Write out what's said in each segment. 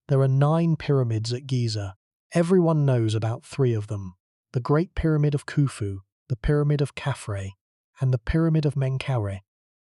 There are 9 pyramids at Giza. Everyone knows about 3 of them: the Great Pyramid of Khufu, the Pyramid of Khafre, and the Pyramid of Menkaure.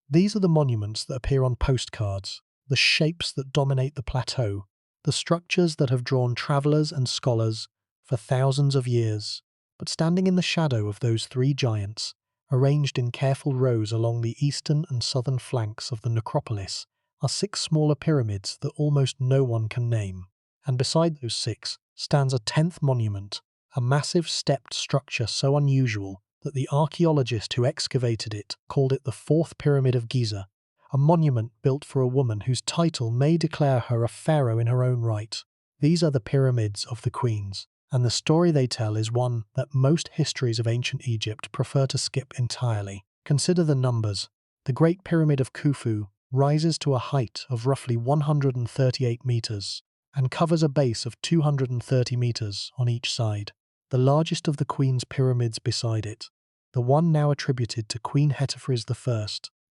These are the monuments that appear on postcards, the shapes that dominate the plateau, the structures that have drawn travelers and scholars for thousands of years. But standing in the shadow of those 3 giants, arranged in careful rows along the eastern and southern flanks of the necropolis, are 6 smaller pyramids that almost no one can name. And beside those 6 stands a 10th monument, a massive stepped structure so unusual that the archaeologist who excavated it called it the 4th Pyramid of Giza, a monument built for a woman whose title may declare her a pharaoh in her own right. These are the pyramids of the queens, and the story they tell is one that most histories of ancient Egypt prefer to skip entirely. Consider the numbers. The Great Pyramid of Khufu rises to a height of roughly 138 meters and covers a base of 230 meters on each side. The largest of the Queen's pyramids beside it, the one now attributed to Queen Hetepheres I,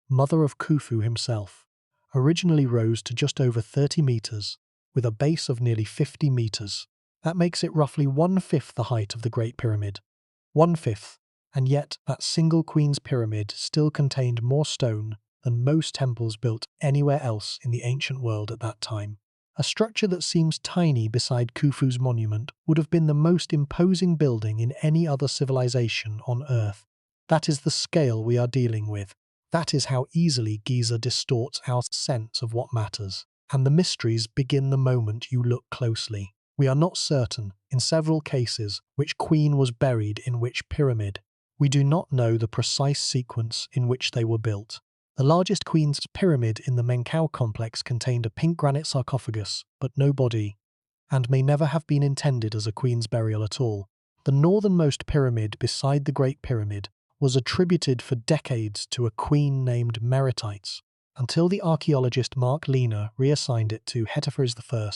mother of Khufu himself, originally rose to just over 30 meters, with a base of nearly 50 meters. That makes it roughly 1/5 the height of the Great Pyramid. 1/5, and yet that single Queen's pyramid still contained more stone than most temples built anywhere else in the ancient world at that time. A structure that seems tiny beside Khufu's monument would have been the most imposing building in any other civilization on Earth. That is the scale we are dealing with. That is how easily Giza distorts our sense of what matters. And the mysteries begin the moment you look closely. We are not certain, in several cases, which queen was buried in which pyramid. We do not know the precise sequence in which they were built. The largest queen's pyramid in the Menkaure complex contained a pink granite sarcophagus, but no body, and may never have been intended as a queen's burial at all. The northernmost pyramid beside the Great Pyramid was attributed for decades to a queen named Meritites, until the archaeologist Mark Lehner reassigned it to Hetepheres I,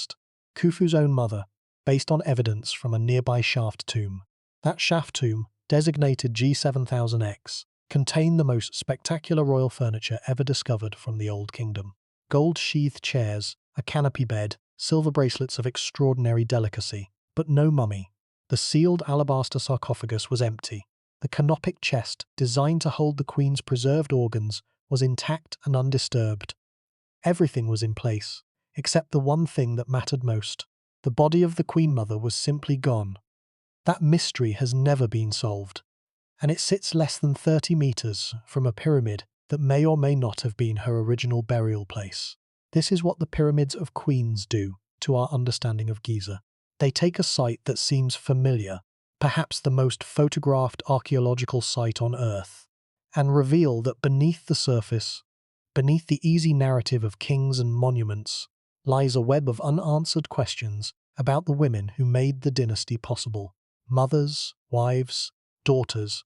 Khufu's own mother, based on evidence from a nearby shaft tomb. That shaft tomb, designated G7000X, contained the most spectacular royal furniture ever discovered from the Old Kingdom. Gold-sheathed chairs, a canopy bed, silver bracelets of extraordinary delicacy, but no mummy. The sealed alabaster sarcophagus was empty. The canopic chest, designed to hold the Queen's preserved organs, was intact and undisturbed. Everything was in place, except the one thing that mattered most. The body of the Queen Mother was simply gone. That mystery has never been solved, and it sits less than 30 meters from a pyramid that may or may not have been her original burial place. This is what the pyramids of queens do to our understanding of Giza. They take a site that seems familiar, perhaps the most photographed archaeological site on Earth, and reveal that beneath the surface, beneath the easy narrative of kings and monuments, lies a web of unanswered questions about the women who made the dynasty possible. Mothers, wives, daughters,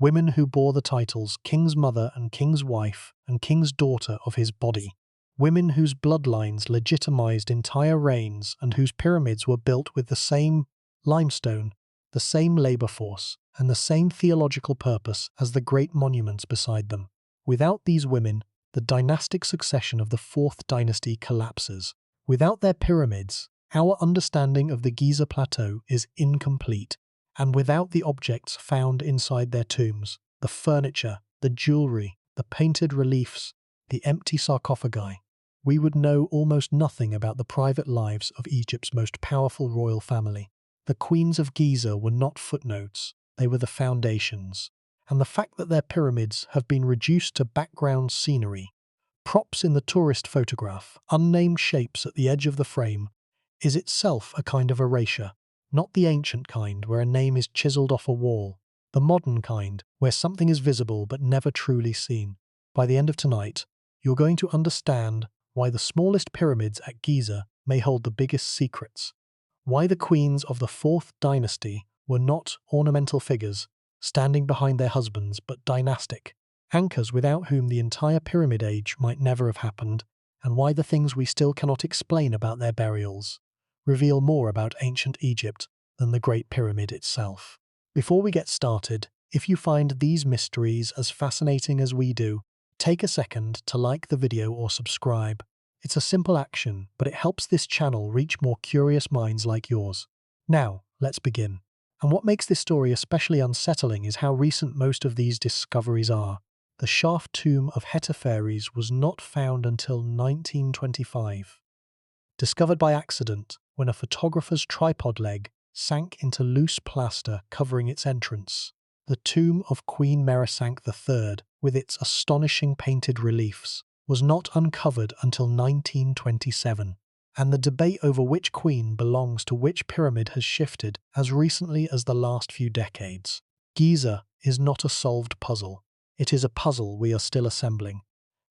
women who bore the titles King's Mother and King's Wife and King's Daughter of his body. Women whose bloodlines legitimized entire reigns and whose pyramids were built with the same limestone, the same labor force, and the same theological purpose as the great monuments beside them. Without these women, the dynastic succession of the 4th dynasty collapses. Without their pyramids, our understanding of the Giza Plateau is incomplete. And without the objects found inside their tombs, the furniture, the jewelry, the painted reliefs, the empty sarcophagi, we would know almost nothing about the private lives of Egypt's most powerful royal family. The queens of Giza were not footnotes, they were the foundations. And the fact that their pyramids have been reduced to background scenery, props in the tourist photograph, unnamed shapes at the edge of the frame, is itself a kind of erasure. Not the ancient kind where a name is chiseled off a wall, the modern kind where something is visible but never truly seen. By the end of tonight, you're going to understand why the smallest pyramids at Giza may hold the biggest secrets, why the queens of the 4th dynasty were not ornamental figures standing behind their husbands but dynastic anchors without whom the entire pyramid age might never have happened, and why the things we still cannot explain about their burials reveal more about ancient Egypt than the Great Pyramid itself. Before we get started, if you find these mysteries as fascinating as we do, take a second to like the video or subscribe. It's a simple action, but it helps this channel reach more curious minds like yours. Now, let's begin. And what makes this story especially unsettling is how recent most of these discoveries are. The shaft tomb of Hetepheres was not found until 1925. Discovered by accident when a photographer's tripod leg sank into loose plaster covering its entrance. The tomb of Queen Meritites III, with its astonishing painted reliefs, was not uncovered until 1927, and the debate over which queen belongs to which pyramid has shifted as recently as the last few decades. Giza is not a solved puzzle. It is a puzzle we are still assembling,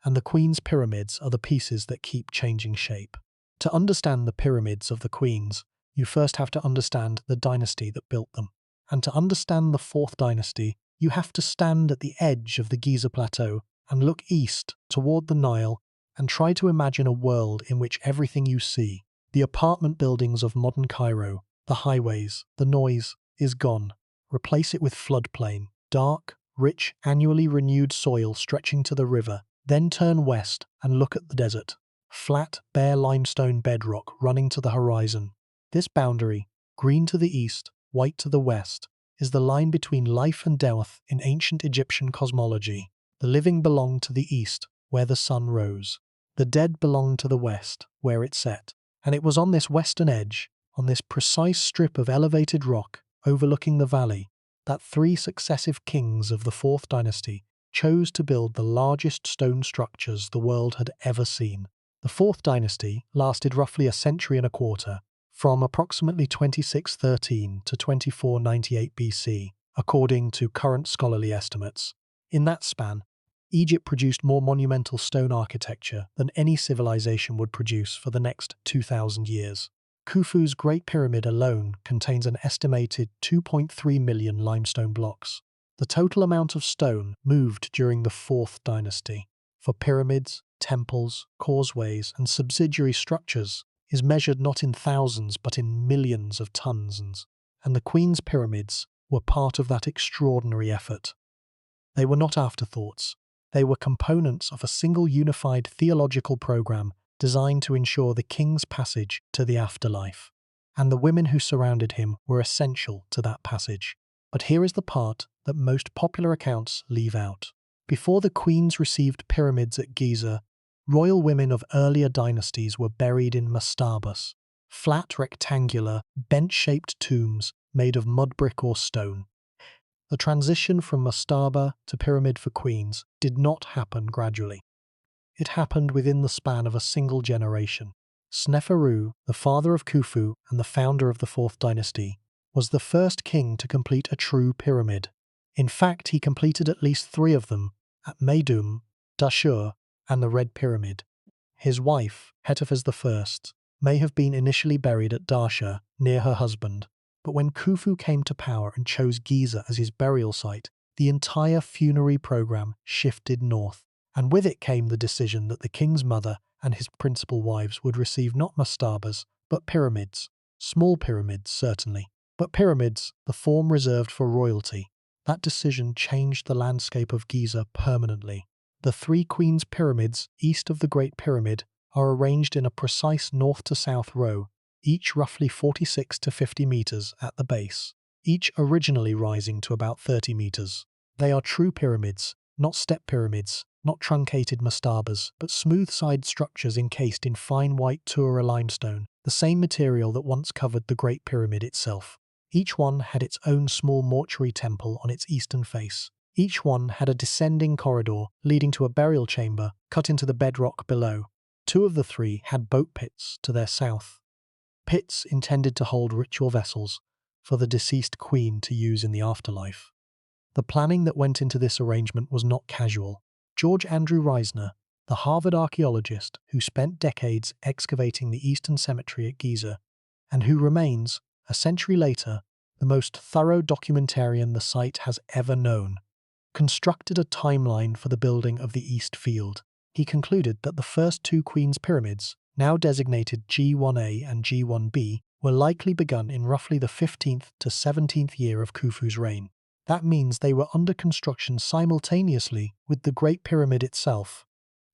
and the queen's pyramids are the pieces that keep changing shape. To understand the pyramids of the queens, you first have to understand the dynasty that built them. And to understand the fourth dynasty, you have to stand at the edge of the Giza Plateau and look east toward the Nile and try to imagine a world in which everything you see, the apartment buildings of modern Cairo, the highways, the noise, is gone. Replace it with floodplain, dark, rich, annually renewed soil stretching to the river. Then turn west and look at the desert. Flat, bare limestone bedrock running to the horizon. This boundary, green to the east, white to the west, is the line between life and death in ancient Egyptian cosmology. The living belonged to the east, where the sun rose. The dead belonged to the west, where it set. And it was on this western edge, on this precise strip of elevated rock overlooking the valley, that three successive kings of the fourth dynasty chose to build the largest stone structures the world had ever seen. The fourth dynasty lasted roughly a century and a quarter, from approximately 2613 to 2498 BC, according to current scholarly estimates. In that span, Egypt produced more monumental stone architecture than any civilization would produce for the next 2,000 years. Khufu's Great Pyramid alone contains an estimated 2.3 million limestone blocks. The total amount of stone moved during the fourth dynasty for pyramids, temples, causeways, and subsidiary structures is measured not in thousands but in millions of tons, and the Queen's pyramids were part of that extraordinary effort. They were not afterthoughts. They were components of a single unified theological program designed to ensure the king's passage to the afterlife. And the women who surrounded him were essential to that passage. But here is the part that most popular accounts leave out. Before the queens received pyramids at Giza, royal women of earlier dynasties were buried in mastabas, flat rectangular, bench-shaped tombs made of mud brick or stone. The transition from mastaba to pyramid for queens did not happen gradually. It happened within the span of a single generation. Sneferu, the father of Khufu and the founder of the fourth dynasty, was the first king to complete a true pyramid. In fact, he completed at least 3 of them at Meidum, Dashur, and the Red Pyramid. His wife, Hetepheres I, may have been initially buried at Dashur, near her husband, but when Khufu came to power and chose Giza as his burial site, the entire funerary program shifted north, and with it came the decision that the king's mother and his principal wives would receive not mastabas, but pyramids. Small pyramids, certainly, but pyramids, the form reserved for royalty. That decision changed the landscape of Giza permanently. The 3 Queen's pyramids east of the Great Pyramid are arranged in a precise north to south row, each roughly 46 to 50 meters at the base, each originally rising to about 30 meters. They are true pyramids, not step pyramids, not truncated mastabas, but smooth-sided structures encased in fine white Tura limestone, the same material that once covered the Great Pyramid itself. Each one had its own small mortuary temple on its eastern face. Each one had a descending corridor leading to a burial chamber cut into the bedrock below. 2 of the 3 had boat pits to their south. Pits intended to hold ritual vessels for the deceased queen to use in the afterlife. The planning that went into this arrangement was not casual. George Andrew Reisner, the Harvard archaeologist who spent decades excavating the Eastern Cemetery at Giza, and who remains, a century later, the most thorough documentarian the site has ever known, constructed a timeline for the building of the East Field. He concluded that the first 2 Queen's pyramids, now designated G1A and G1B, were likely begun in roughly the 15th to 17th year of Khufu's reign. That means they were under construction simultaneously with the Great Pyramid itself.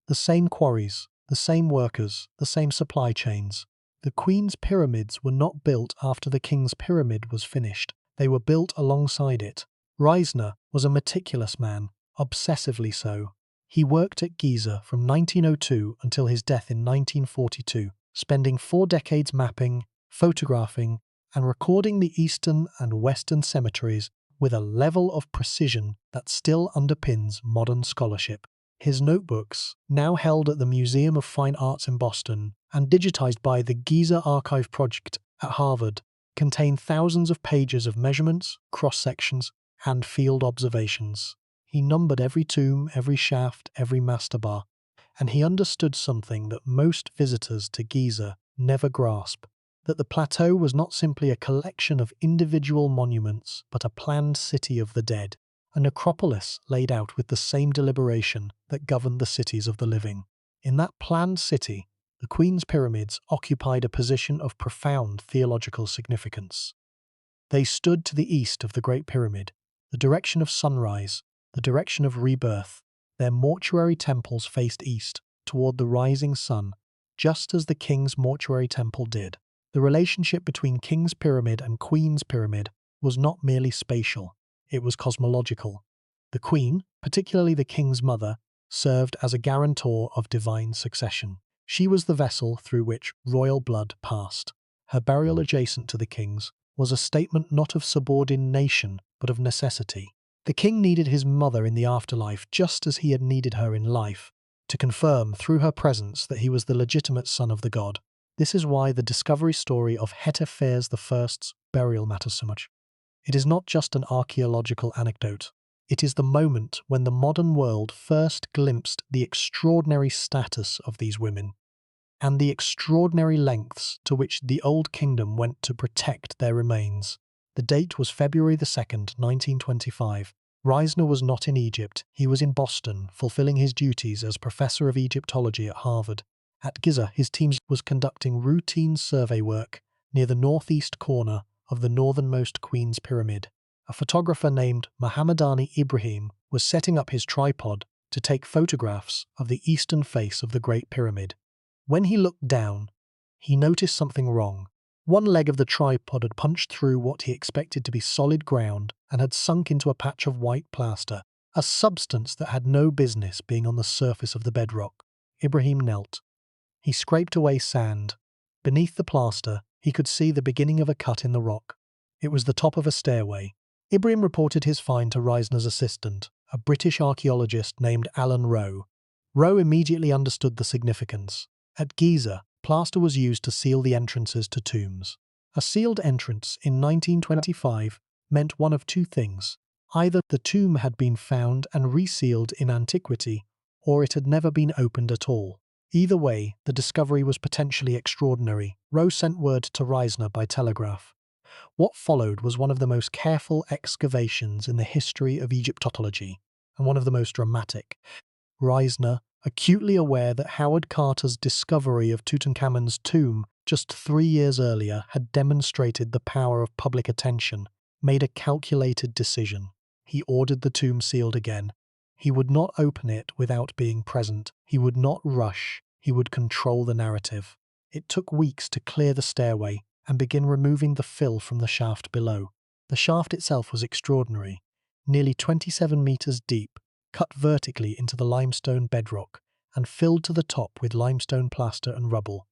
The same quarries, the same workers, the same supply chains. The Queen's pyramids were not built after the King's pyramid was finished. They were built alongside it. Reisner was a meticulous man, obsessively so. He worked at Giza from 1902 until his death in 1942, spending 4 decades mapping, photographing, and recording the eastern and western cemeteries with a level of precision that still underpins modern scholarship. His notebooks, now held at the Museum of Fine Arts in Boston and digitized by the Giza Archive Project at Harvard, contain thousands of pages of measurements, cross-sections, and field observations. He numbered every tomb, every shaft, every mastaba, and he understood something that most visitors to Giza never grasp, that the plateau was not simply a collection of individual monuments, but a planned city of the dead, a necropolis laid out with the same deliberation that governed the cities of the living. In that planned city, the Queen's pyramids occupied a position of profound theological significance. They stood to the east of the Great Pyramid, the direction of sunrise, the direction of rebirth. Their mortuary temples faced east, toward the rising sun, just as the King's mortuary temple did. The relationship between King's Pyramid and Queen's Pyramid was not merely spatial, it was cosmological. The Queen, particularly the King's mother, served as a guarantor of divine succession. She was the vessel through which royal blood passed. Her burial adjacent to the King's was a statement not of subordination, but of necessity. The King needed his mother in the afterlife just as he had needed her in life, to confirm through her presence that he was the legitimate son of the god. This is why the discovery story of Hetepheres I's burial matters so much. It is not just an archaeological anecdote. It is the moment when the modern world first glimpsed the extraordinary status of these women, and the extraordinary lengths to which the Old Kingdom went to protect their remains. The date was February 2nd, 1925. Reisner was not in Egypt, he was in Boston, fulfilling his duties as Professor of Egyptology at Harvard. At Giza, his team was conducting routine survey work near the northeast corner of the northernmost Queen's Pyramid. A photographer named Mohammedani Ibrahim was setting up his tripod to take photographs of the eastern face of the Great Pyramid. When he looked down, he noticed something wrong. One leg of the tripod had punched through what he expected to be solid ground and had sunk into a patch of white plaster, a substance that had no business being on the surface of the bedrock. Ibrahim knelt. He scraped away sand. Beneath the plaster, he could see the beginning of a cut in the rock. It was the top of a stairway. Ibrahim reported his find to Reisner's assistant, a British archaeologist named Alan Rowe. Rowe immediately understood the significance. At Giza, plaster was used to seal the entrances to tombs. A sealed entrance in 1925 meant one of two things. Either the tomb had been found and resealed in antiquity, or it had never been opened at all. Either way, the discovery was potentially extraordinary. Rowe sent word to Reisner by telegraph. What followed was one of the most careful excavations in the history of Egyptology, and one of the most dramatic. Reisner, acutely aware that Howard Carter's discovery of Tutankhamun's tomb just 3 years earlier had demonstrated the power of public attention, made a calculated decision. He ordered the tomb sealed again. He would not open it without being present. He would not rush. He would control the narrative. It took weeks to clear the stairway and begin removing the fill from the shaft below. The shaft itself was extraordinary, nearly 27 meters deep, cut vertically into the limestone bedrock and filled to the top with limestone plaster and rubble.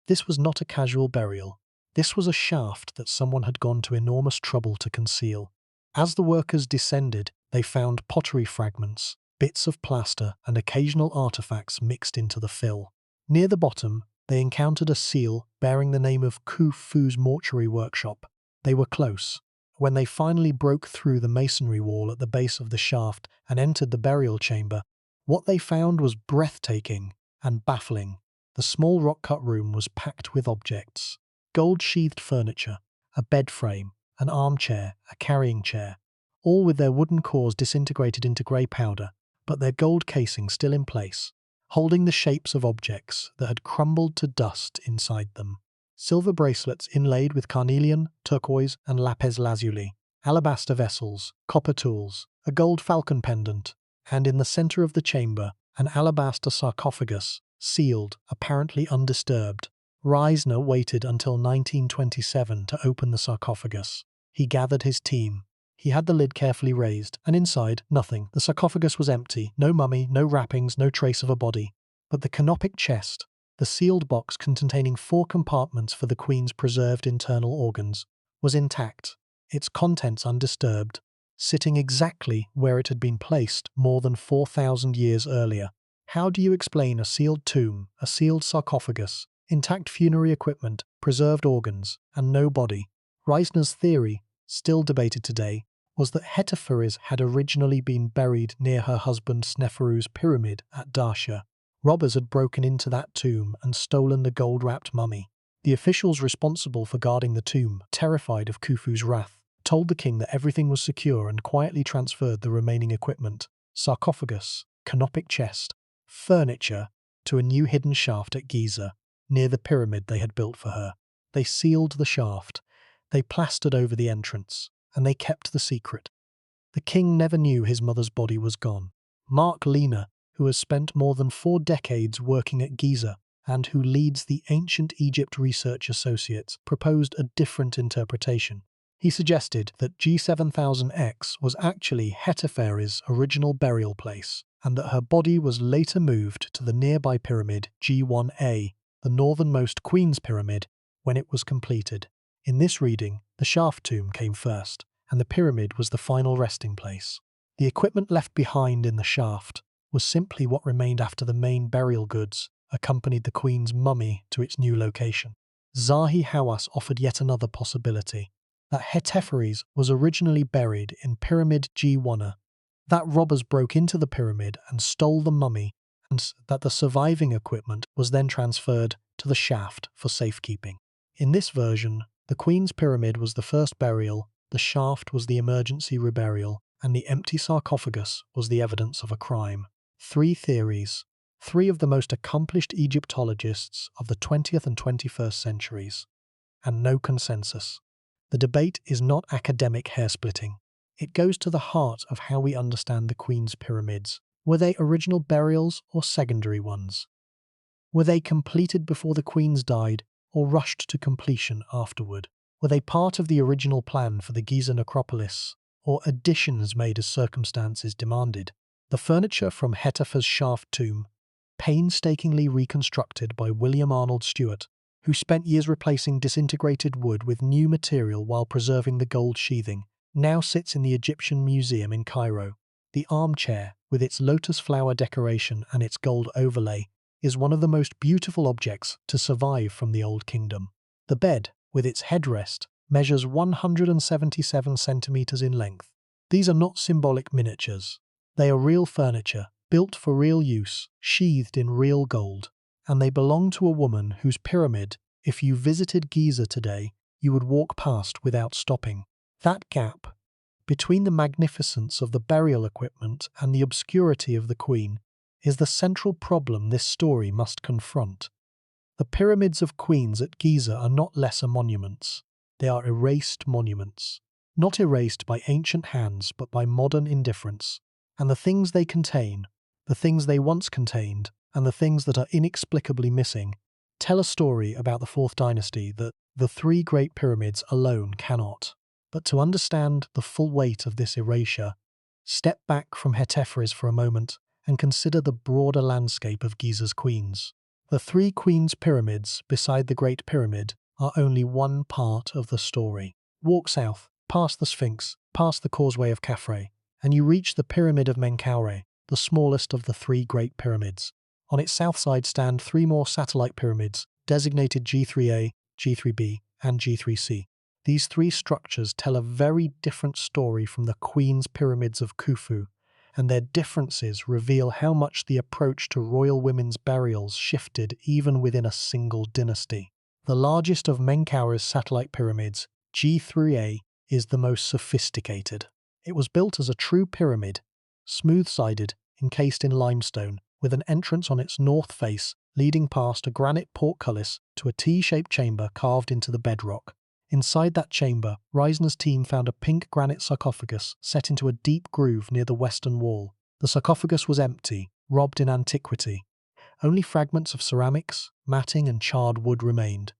This was not a casual burial. This was a shaft that someone had gone to enormous trouble to conceal. As the workers descended, they found pottery fragments, bits of plaster, and occasional artifacts mixed into the fill. Near the bottom, they encountered a seal bearing the name of Khufu's mortuary workshop. They were close. When they finally broke through the masonry wall at the base of the shaft and entered the burial chamber, what they found was breathtaking and baffling. The small rock-cut room was packed with objects. Gold-sheathed furniture, a bed frame, an armchair, a carrying chair, all with their wooden cores disintegrated into grey powder, but their gold casing still in place, holding the shapes of objects that had crumbled to dust inside them. Silver bracelets inlaid with carnelian, turquoise, and lapis lazuli, alabaster vessels, copper tools, a gold falcon pendant, and in the centre of the chamber, an alabaster sarcophagus sealed, apparently undisturbed. Reisner waited until 1927 to open the sarcophagus. He gathered his team. He had the lid carefully raised, and inside, nothing. The sarcophagus was empty, no mummy, no wrappings, no trace of a body. But the canopic chest, the sealed box containing 4 compartments for the Queen's preserved internal organs, was intact, its contents undisturbed, sitting exactly where it had been placed more than 4,000 years earlier. How do you explain a sealed tomb, a sealed sarcophagus, intact funerary equipment, preserved organs, and no body? Reisner's theory, still debated today, was that Hetepheres had originally been buried near her husband Sneferu's pyramid at Darsha. Robbers had broken into that tomb and stolen the gold-wrapped mummy. The officials responsible for guarding the tomb, terrified of Khufu's wrath, told the king that everything was secure and quietly transferred the remaining equipment, sarcophagus, canopic chest, furniture, to a new hidden shaft at Giza, near the pyramid they had built for her. They sealed the shaft, they plastered over the entrance, and they kept the secret. The king never knew his mother's body was gone. Mark Lehner, who has spent more than 4 decades working at Giza and who leads the Ancient Egypt Research Associates, proposed a different interpretation. He suggested that G7000X was actually Hetepheres' original burial place, and that her body was later moved to the nearby pyramid G1A, the northernmost Queen's Pyramid, when it was completed. In this reading, the shaft tomb came first, and the pyramid was the final resting place. The equipment left behind in the shaft was simply what remained after the main burial goods accompanied the Queen's mummy to its new location. Zahi Hawass offered yet another possibility, that Hetepheres was originally buried in Pyramid G1A, that robbers broke into the pyramid and stole the mummy, and that the surviving equipment was then transferred to the shaft for safekeeping. In this version, the Queen's pyramid was the first burial, the shaft was the emergency reburial, and the empty sarcophagus was the evidence of a crime. 3 theories, 3 of the most accomplished Egyptologists of the 20th and 21st centuries, and no consensus. The debate is not academic hair-splitting. It goes to the heart of how we understand the Queen's pyramids. Were they original burials or secondary ones? Were they completed before the Queens died or rushed to completion afterward? Were they part of the original plan for the Giza necropolis, or additions made as circumstances demanded? The furniture from Hetepheres' shaft tomb, painstakingly reconstructed by William Arnold Stewart, who spent years replacing disintegrated wood with new material while preserving the gold sheathing, now sits in the Egyptian Museum in Cairo. The armchair, with its lotus flower decoration and its gold overlay, is one of the most beautiful objects to survive from the Old Kingdom. The bed, with its headrest, measures 177 centimeters in length. These are not symbolic miniatures. They are real furniture, built for real use, sheathed in real gold, and they belong to a woman whose pyramid, if you visited Giza today, you would walk past without stopping. That gap, between the magnificence of the burial equipment and the obscurity of the Queen, is the central problem this story must confront. The pyramids of queens at Giza are not lesser monuments. They are erased monuments. Not erased by ancient hands, but by modern indifference. And the things they contain, the things they once contained, and the things that are inexplicably missing, tell a story about the 4th dynasty that the 3 Great Pyramids alone cannot. But to understand the full weight of this erasure, step back from Hetepheres for a moment and consider the broader landscape of Giza's queens. The 3 Queens' pyramids beside the Great Pyramid are only one part of the story. Walk south, past the Sphinx, past the Causeway of Khafre, and you reach the Pyramid of Menkaure, the smallest of the 3 Great Pyramids. On its south side stand 3 more satellite pyramids, designated G3A, G3B, and G3C. These 3 structures tell a very different story from the Queen's pyramids of Khufu, and their differences reveal how much the approach to royal women's burials shifted even within a single dynasty. The largest of Menkaure's satellite pyramids, G3A, is the most sophisticated. It was built as a true pyramid, smooth-sided, encased in limestone, with an entrance on its north face leading past a granite portcullis to a T-shaped chamber carved into the bedrock. Inside that chamber, Reisner's team found a pink granite sarcophagus set into a deep groove near the western wall. The sarcophagus was empty, robbed in antiquity. Only fragments of ceramics, matting and charred wood remained.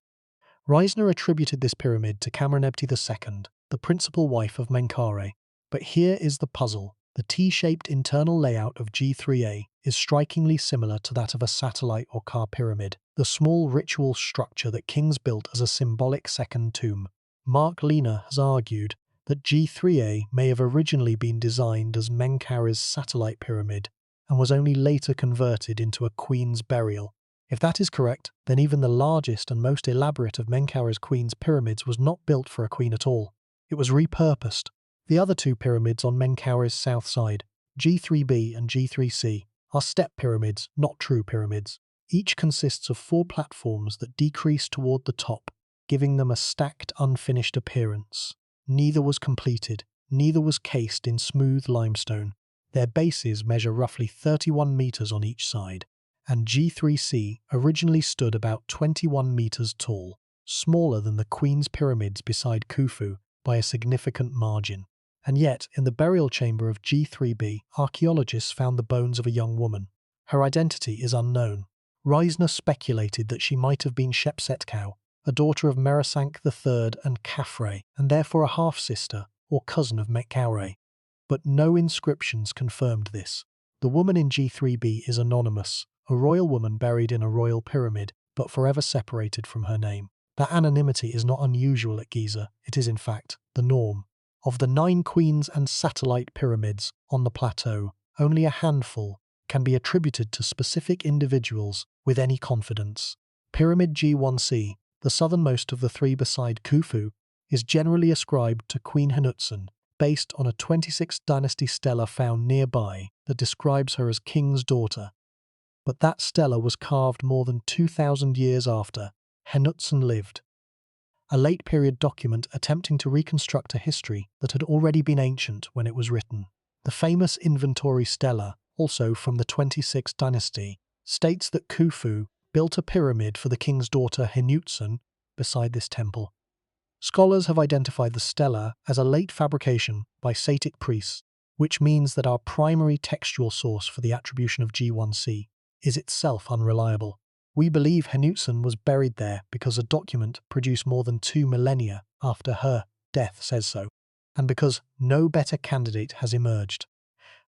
Reisner attributed this pyramid to Khamenei II, the principal wife of Menkaure. But here is the puzzle. The T-shaped internal layout of G3A is strikingly similar to that of a satellite or car pyramid, the small ritual structure that kings built as a symbolic second tomb. Mark Lehner has argued that G3A may have originally been designed as Menkaure's satellite pyramid and was only later converted into a queen's burial. If that is correct, then even the largest and most elaborate of Menkaure's queen's pyramids was not built for a queen at all. It was repurposed. The other two pyramids on Menkaure's south side, G3B and G3C, are step pyramids, not true pyramids. Each consists of 4 platforms that decrease toward the top, giving them a stacked, unfinished appearance. Neither was completed, neither was cased in smooth limestone. Their bases measure roughly 31 meters on each side, and G3C originally stood about 21 meters tall, smaller than the Queen's pyramids beside Khufu by a significant margin. And yet, in the burial chamber of G3B, archaeologists found the bones of a young woman. Her identity is unknown. Reisner speculated that she might have been Shepsetkau, a daughter of Meritites III and Khafre, and therefore a half-sister or cousin of Menkaure. But no inscriptions confirmed this. The woman in G3B is anonymous, a royal woman buried in a royal pyramid, but forever separated from her name. That anonymity is not unusual at Giza, it is in fact the norm. Of the 9 queens and satellite pyramids on the plateau, only a handful can be attributed to specific individuals with any confidence. Pyramid G1C, the southernmost of the 3 beside Khufu, is generally ascribed to Queen Henutsen, based on a 26th dynasty stela found nearby that describes her as king's daughter. But that stela was carved more than 2,000 years after Henutsen lived. A late-period document attempting to reconstruct a history that had already been ancient when it was written. The famous inventory stela, also from the 26th dynasty, states that Khufu built a pyramid for the king's daughter Henutsen beside this temple. Scholars have identified the stela as a late fabrication by Satic priests, which means that our primary textual source for the attribution of G1C is itself unreliable. We believe Henutsen was buried there because a document produced more than 2 millennia after her death says so, and because no better candidate has emerged.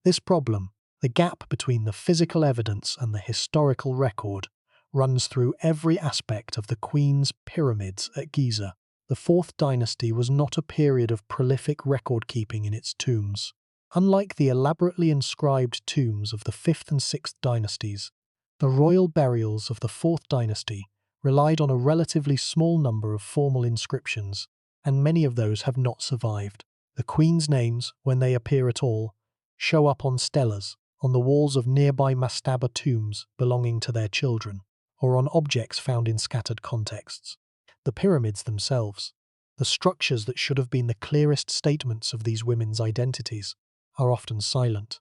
This problem, the gap between the physical evidence and the historical record, runs through every aspect of the Queen's pyramids at Giza. The 4th dynasty was not a period of prolific record-keeping in its tombs. Unlike the elaborately inscribed tombs of the 5th and 6th dynasties, the royal burials of the 4th dynasty relied on a relatively small number of formal inscriptions, and many of those have not survived. The queen's names, when they appear at all, show up on stelas, on the walls of nearby mastaba tombs belonging to their children, or on objects found in scattered contexts. The pyramids themselves, the structures that should have been the clearest statements of these women's identities, are often silent.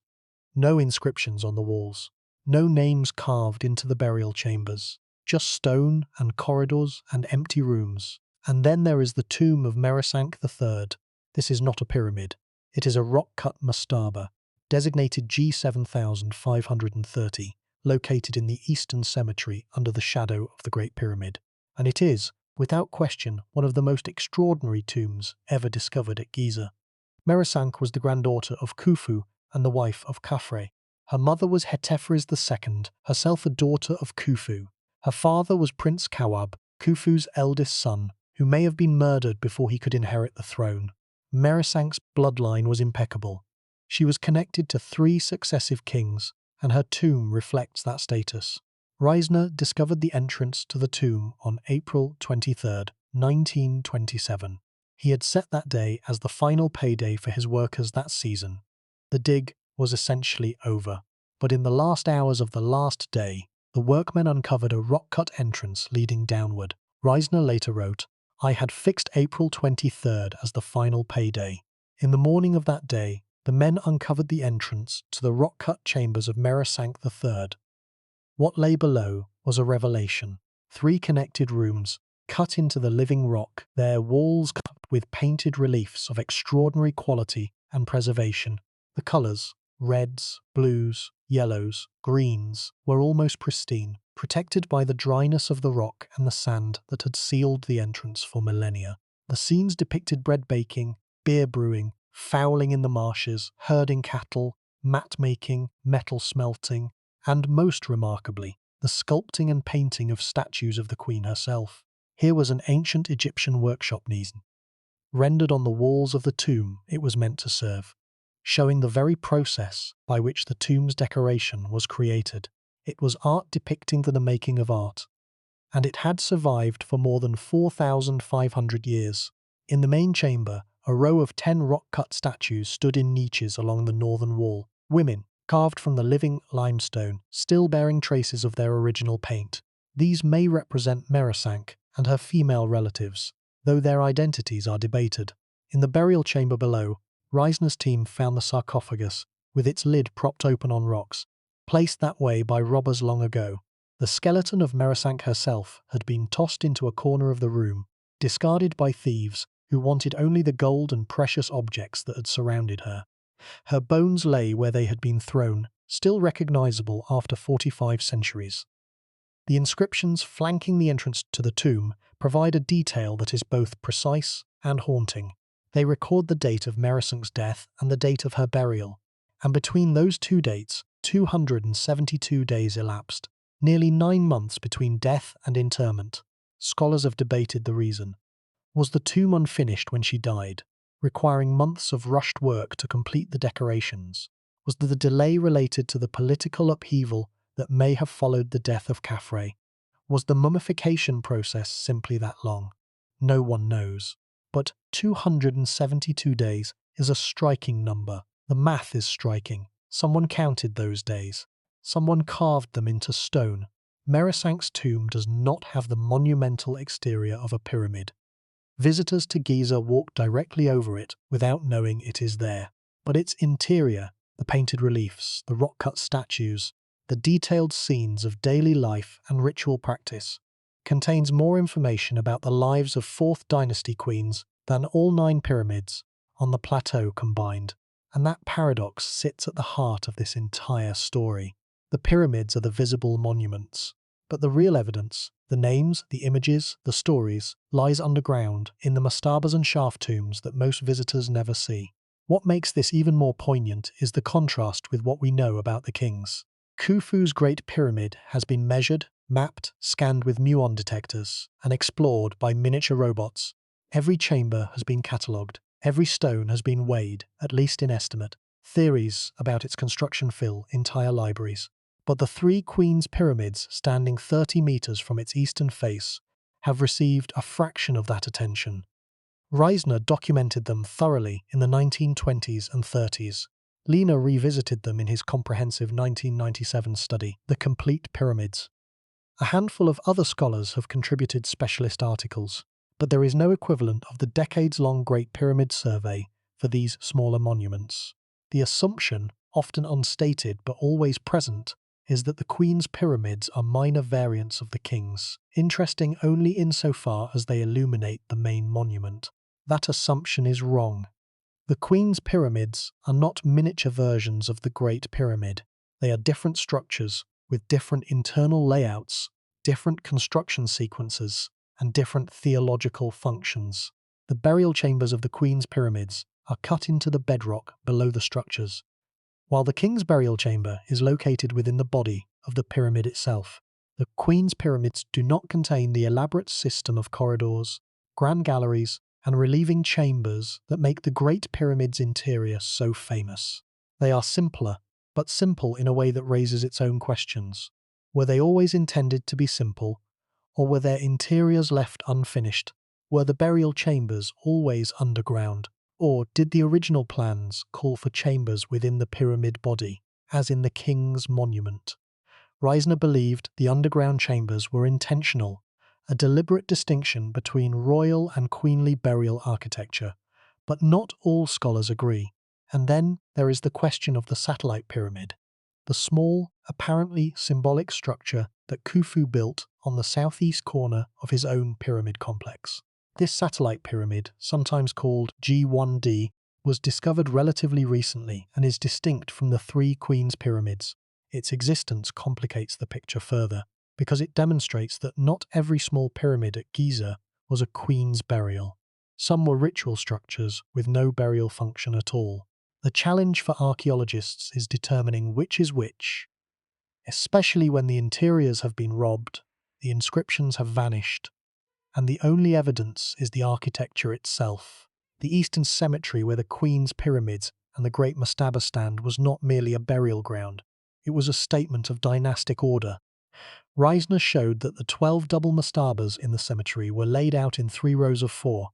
No inscriptions on the walls. No names carved into the burial chambers, just stone and corridors and empty rooms. And then there is the tomb of Meritites III. This is not a pyramid. It is a rock-cut mastaba, designated G7530, located in the Eastern Cemetery under the shadow of the Great Pyramid. And it is, without question, one of the most extraordinary tombs ever discovered at Giza. Meritites was the granddaughter of Khufu and the wife of Khafre. Her mother was Hetepheres II, herself a daughter of Khufu. Her father was Prince Kawab, Khufu's eldest son, who may have been murdered before he could inherit the throne. Meritites' bloodline was impeccable. She was connected to 3 successive kings, and her tomb reflects that status. Reisner discovered the entrance to the tomb on April 23, 1927. He had set that day as the final payday for his workers that season. The dig was essentially over, but in the last hours of the last day, the workmen uncovered a rock-cut entrance leading downward. Reisner later wrote, "I had fixed April 23rd as the final payday. In the morning of that day, the men uncovered the entrance to the rock-cut chambers of Meritites III. What lay below was a revelation. 3 connected rooms, cut into the living rock, their walls covered with painted reliefs of extraordinary quality and preservation. The colours, reds, blues, yellows, greens, were almost pristine, protected by the dryness of the rock and the sand that had sealed the entrance for millennia. The scenes depicted bread baking, beer brewing, fowling in the marshes, herding cattle, mat making, metal smelting, and most remarkably, the sculpting and painting of statues of the queen herself. Here was an ancient Egyptian workshop rendered on the walls of the tomb it was meant to serve, showing the very process by which the tomb's decoration was created. It was art depicting the making of art, and it had survived for more than 4,500 years. In the main chamber, a row of 10 rock-cut statues stood in niches along the northern wall. Women, carved from the living limestone, still bearing traces of their original paint. These may represent Merisank and her female relatives, though their identities are debated. In the burial chamber below, Reisner's team found the sarcophagus, with its lid propped open on rocks, placed that way by robbers long ago. The skeleton of Merisank herself had been tossed into a corner of the room, discarded by thieves who wanted only the gold and precious objects that had surrounded her. Her bones lay where they had been thrown, still recognizable after 45 centuries. The inscriptions flanking the entrance to the tomb provide a detail that is both precise and haunting. They record the date of Merisank's death and the date of her burial, and between those two dates, 272 days elapsed, nearly 9 months between death and interment. Scholars have debated the reason. Was the tomb unfinished when she died, requiring months of rushed work to complete the decorations? Was the delay related to the political upheaval that may have followed the death of Khafre? Was the mummification process simply that long? No one knows. But 272 days is a striking number. The math is striking. Someone counted those days. Someone carved them into stone. Merisank's tomb does not have the monumental exterior of a pyramid. Visitors to Giza walk directly over it without knowing it is there. But its interior, the painted reliefs, the rock-cut statues, the detailed scenes of daily life and ritual practice, contains more information about the lives of 4th dynasty queens than all 9 pyramids on the plateau combined. And that paradox sits at the heart of this entire story. The pyramids are the visible monuments, but the real evidence, the names, the images, the stories, lies underground in the mastabas and shaft tombs that most visitors never see. What makes this even more poignant is the contrast with what we know about the kings. Khufu's Great Pyramid has been measured, mapped, scanned with muon detectors, and explored by miniature robots. Every chamber has been catalogued, every stone has been weighed, at least in estimate. Theories about its construction fill entire libraries. But the 3 Queen's pyramids, standing 30 meters from its eastern face, have received a fraction of that attention. Reisner documented them thoroughly in the 1920s and 30s. Lina revisited them in his comprehensive 1997 study, The Complete Pyramids. A handful of other scholars have contributed specialist articles, but there is no equivalent of the decades-long Great Pyramid survey for these smaller monuments. The assumption, often unstated but always present, is that the Queen's pyramids are minor variants of the King's, interesting only insofar as they illuminate the main monument. That assumption is wrong. The Queen's pyramids are not miniature versions of the Great Pyramid. They are different structures with different internal layouts, different construction sequences, and different theological functions. The burial chambers of the Queen's pyramids are cut into the bedrock below the structures, while the King's burial chamber is located within the body of the pyramid itself. The Queen's pyramids do not contain the elaborate system of corridors, grand galleries, and relieving chambers that make the Great Pyramid's interior so famous. They are simpler, but simple in a way that raises its own questions. Were they always intended to be simple, or were their interiors left unfinished? Were the burial chambers always underground? Or did the original plans call for chambers within the pyramid body, as in the King's monument? Reisner believed the underground chambers were intentional, a deliberate distinction between royal and queenly burial architecture, but not all scholars agree. And then there is the question of the satellite pyramid, the small, apparently symbolic structure that Khufu built on the southeast corner of his own pyramid complex. This satellite pyramid, sometimes called G1D, was discovered relatively recently and is distinct from the three Queen's pyramids. Its existence complicates the picture further, because it demonstrates that not every small pyramid at Giza was a queen's burial. Some were ritual structures with no burial function at all. The challenge for archaeologists is determining which is which, especially when the interiors have been robbed, the inscriptions have vanished, and the only evidence is the architecture itself. The Eastern Cemetery where the Queen's Pyramids and the Great Mastaba stand was not merely a burial ground, it was a statement of dynastic order. Reisner showed that the 12 double mastabas in the cemetery were laid out in 3 rows of 4,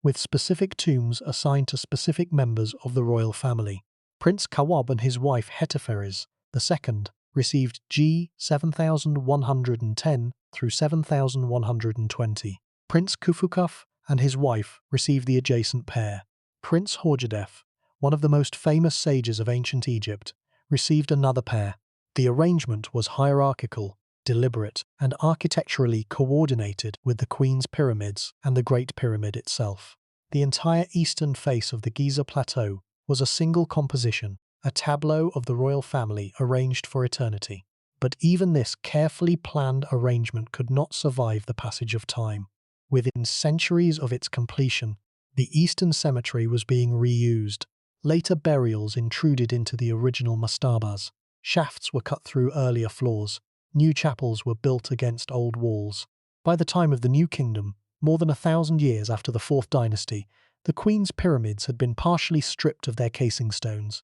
with specific tombs assigned to specific members of the royal family. Prince Kawab and his wife Hetepheres II received G 7110 through 7120. Prince Khufu and his wife received the adjacent pair. Prince Horjadef, one of the most famous sages of ancient Egypt, received another pair. The arrangement was hierarchical, deliberate, and architecturally coordinated with the Queen's pyramids and the Great Pyramid itself. The entire eastern face of the Giza Plateau was a single composition, a tableau of the royal family arranged for eternity. But even this carefully planned arrangement could not survive the passage of time. Within centuries of its completion, the Eastern Cemetery was being reused. Later burials intruded into the original mastabas. Shafts were cut through earlier floors. New chapels were built against old walls. By the time of the New Kingdom, more than 1,000 years after the 4th dynasty, the Queen's pyramids had been partially stripped of their casing stones.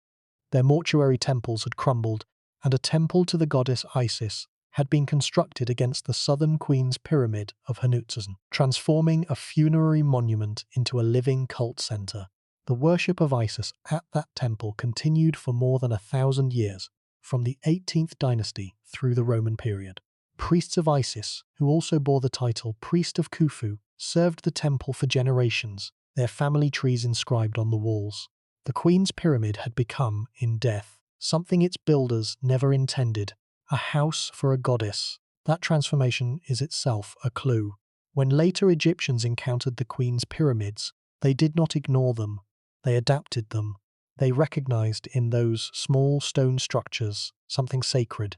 Their mortuary temples had crumbled, and a temple to the goddess Isis had been constructed against the southern Queen's Pyramid of Henutsen, transforming a funerary monument into a living cult center. The worship of Isis at that temple continued for more than 1,000 years, from the 18th dynasty through the Roman period. Priests of Isis, who also bore the title Priest of Khufu, served the temple for generations, their family trees inscribed on the walls. The Queen's Pyramid had become, in death, something its builders never intended, a house for a goddess. That transformation is itself a clue. When later Egyptians encountered the Queen's pyramids, they did not ignore them. They adapted them. They recognized in those small stone structures something sacred,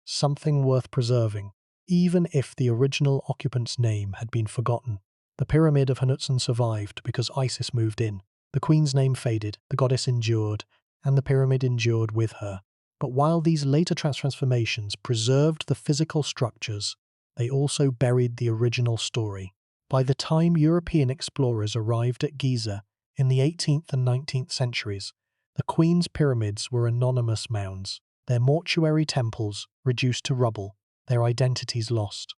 something worth preserving, even if the original occupant's name had been forgotten. The Pyramid of Henutsen survived because Isis moved in. The Queen's name faded, the goddess endured, and the pyramid endured with her. But while these later transformations preserved the physical structures, they also buried the original story. By the time European explorers arrived at Giza in the 18th and 19th centuries, the Queen's pyramids were anonymous mounds, their mortuary temples reduced to rubble, their identities lost.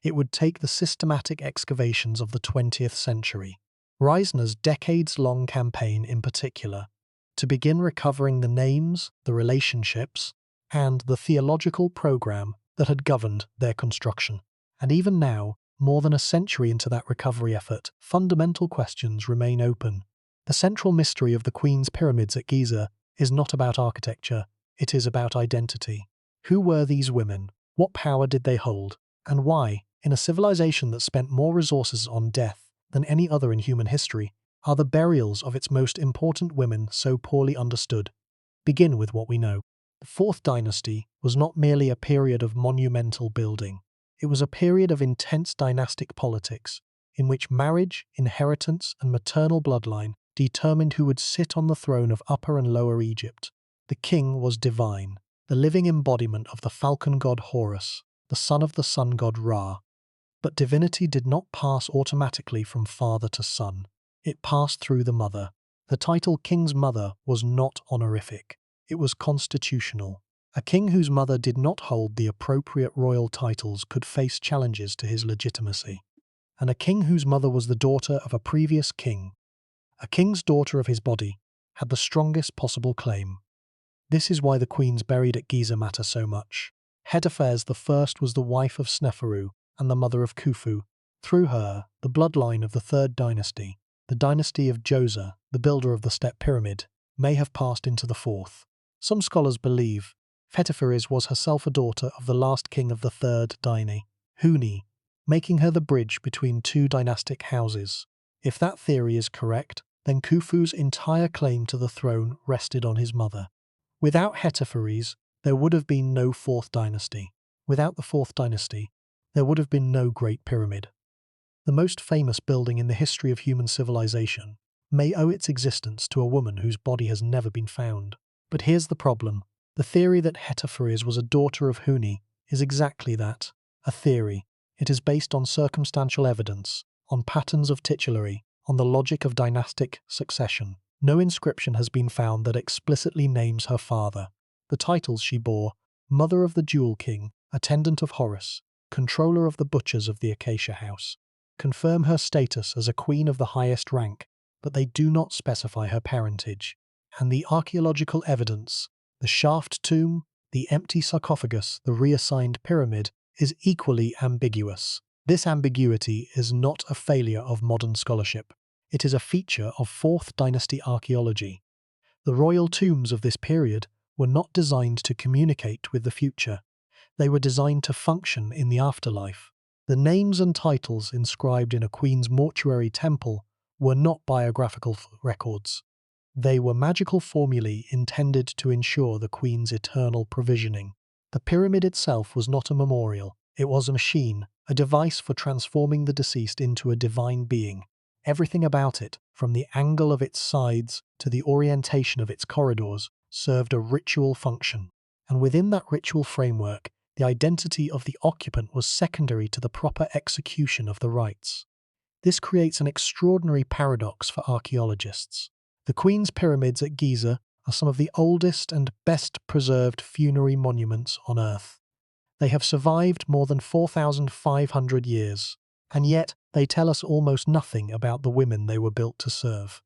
It would take the systematic excavations of the 20th century, Reisner's decades-long campaign in particular, to begin recovering the names, the relationships, and the theological program that had governed their construction. And even now, more than a century into that recovery effort, fundamental questions remain open. The central mystery of the Queen's pyramids at Giza is not about architecture, it is about identity. Who were these women? What power did they hold? And why, in a civilization that spent more resources on death than any other in human history, are the burials of its most important women so poorly understood? Begin with what we know. The 4th dynasty was not merely a period of monumental building. It was a period of intense dynastic politics, in which marriage, inheritance, and maternal bloodline determined who would sit on the throne of Upper and Lower Egypt. The king was divine, the living embodiment of the falcon god Horus, the son of the sun god Ra. But divinity did not pass automatically from father to son. It passed through the mother. The title king's mother was not honorific. It was constitutional. A king whose mother did not hold the appropriate royal titles could face challenges to his legitimacy. And a king whose mother was the daughter of a previous king, a king's daughter of his body, had the strongest possible claim. This is why the queens buried at Giza matter so much. Hetepheres I was the wife of Sneferu and the mother of Khufu. Through her, the bloodline of the 3rd dynasty, the dynasty of Djoser, the builder of the step pyramid, may have passed into the 4th. Some scholars believe Hetepheres was herself a daughter of the last king of the 3rd dynasty, Huni, making her the bridge between 2 dynastic houses. If that theory is correct, then Khufu's entire claim to the throne rested on his mother. Without Hetepheres, there would have been no fourth dynasty. Without the fourth dynasty, there would have been no Great Pyramid. The most famous building in the history of human civilization may owe its existence to a woman whose body has never been found. But here's the problem. The theory that Hetepheres was a daughter of Huni is exactly that, a theory. It is based on circumstantial evidence, on patterns of titulary, on the logic of dynastic succession. No inscription has been found that explicitly names her father. The titles she bore, Mother of the Jewel King, Attendant of Horus, Controller of the Butchers of the Acacia House, confirm her status as a queen of the highest rank, but they do not specify her parentage. And the archaeological evidence, the shaft tomb, the empty sarcophagus, the reassigned pyramid, is equally ambiguous. This ambiguity is not a failure of modern scholarship. It is a feature of 4th dynasty archaeology. The royal tombs of this period were not designed to communicate with the future. They were designed to function in the afterlife. The names and titles inscribed in a queen's mortuary temple were not biographical records. They were magical formulae intended to ensure the queen's eternal provisioning. The pyramid itself was not a memorial. It was a machine, a device for transforming the deceased into a divine being. Everything about it, from the angle of its sides to the orientation of its corridors, served a ritual function. And within that ritual framework, the identity of the occupant was secondary to the proper execution of the rites. This creates an extraordinary paradox for archaeologists. The Queen's Pyramids at Giza are some of the oldest and best preserved funerary monuments on Earth. They have survived more than 4,500 years, and yet they tell us almost nothing about the women they were built to serve.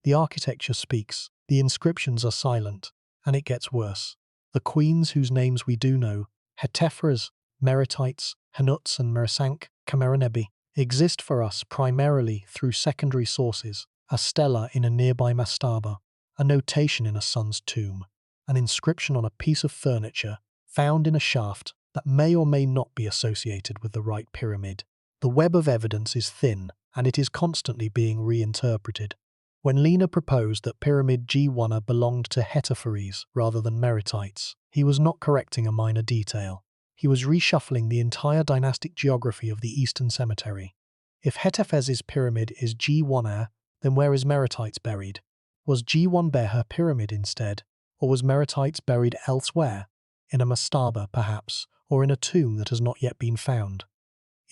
The architecture speaks, the inscriptions are silent, and it gets worse. The queens whose names we do know, Hetepheres, Meritites, Henutsen, Mersank, Kameranebi, exist for us primarily through secondary sources, a stela in a nearby mastaba, a notation in a son's tomb, an inscription on a piece of furniture found in a shaft that may or may not be associated with the right pyramid. The web of evidence is thin, and it is constantly being reinterpreted. When Lena proposed that Pyramid G1 belonged to Hetepheres rather than Meritites, he was not correcting a minor detail. He was reshuffling the entire dynastic geography of the Eastern Cemetery. If Hetepheres' pyramid is G1, then where is Meritites buried? Was G1 her pyramid instead? Or was Meritites buried elsewhere? In a mastaba, perhaps, or in a tomb that has not yet been found?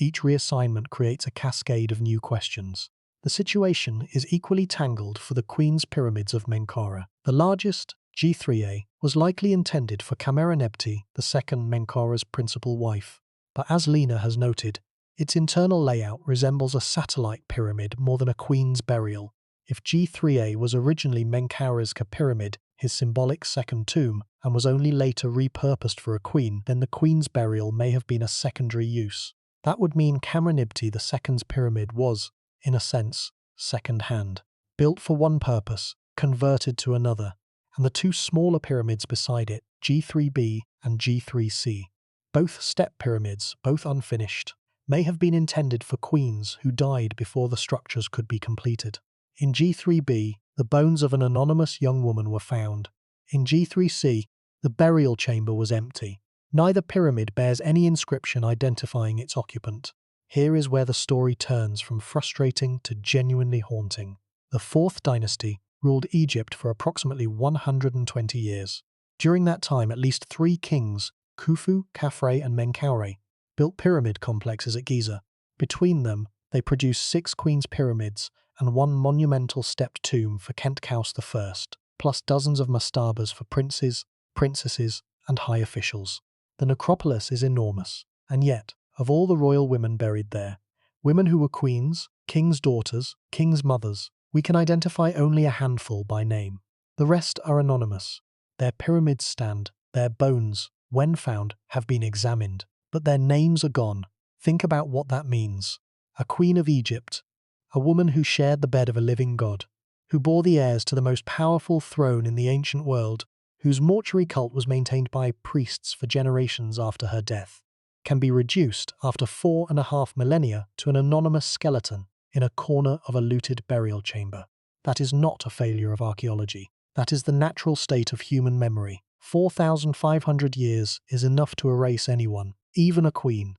Each reassignment creates a cascade of new questions. The situation is equally tangled for the Queen's Pyramids of Menkaure. The largest, G3a, was likely intended for Kameranebti, the second Menkaure's principal wife. But as Lena has noted, its internal layout resembles a satellite pyramid more than a queen's burial. If G3a was originally Menkaure's pyramid, his symbolic second tomb, and was only later repurposed for a queen, then the queen's burial may have been a secondary use. That would mean Kameranebti II's pyramid was, in a sense, second-hand, built for one purpose, converted to another, and the two smaller pyramids beside it, G3b and G3c, both step pyramids, both unfinished, may have been intended for queens who died before the structures could be completed. In G3b, the bones of an anonymous young woman were found. In G3c, the burial chamber was empty. Neither pyramid bears any inscription identifying its occupant. Here is where the story turns from frustrating to genuinely haunting. The 4th dynasty ruled Egypt for approximately 120 years. During that time, at least 3 kings, Khufu, Khafre, and Menkaure, built pyramid complexes at Giza. Between them, they produced 6 queens' pyramids and 1 monumental stepped tomb for Khentkaus I, plus dozens of mastabas for princes, princesses, and high officials. The necropolis is enormous, and yet, of all the royal women buried there, women who were queens, kings' daughters, kings' mothers, we can identify only a handful by name. The rest are anonymous. Their pyramids stand, their bones, when found, have been examined, but their names are gone. Think about what that means. A queen of Egypt, a woman who shared the bed of a living god, who bore the heirs to the most powerful throne in the ancient world, whose mortuary cult was maintained by priests for generations after her death, can be reduced after 4.5 millennia to an anonymous skeleton in a corner of a looted burial chamber. That is not a failure of archaeology. That is the natural state of human memory. 4,500 years is enough to erase anyone, even a queen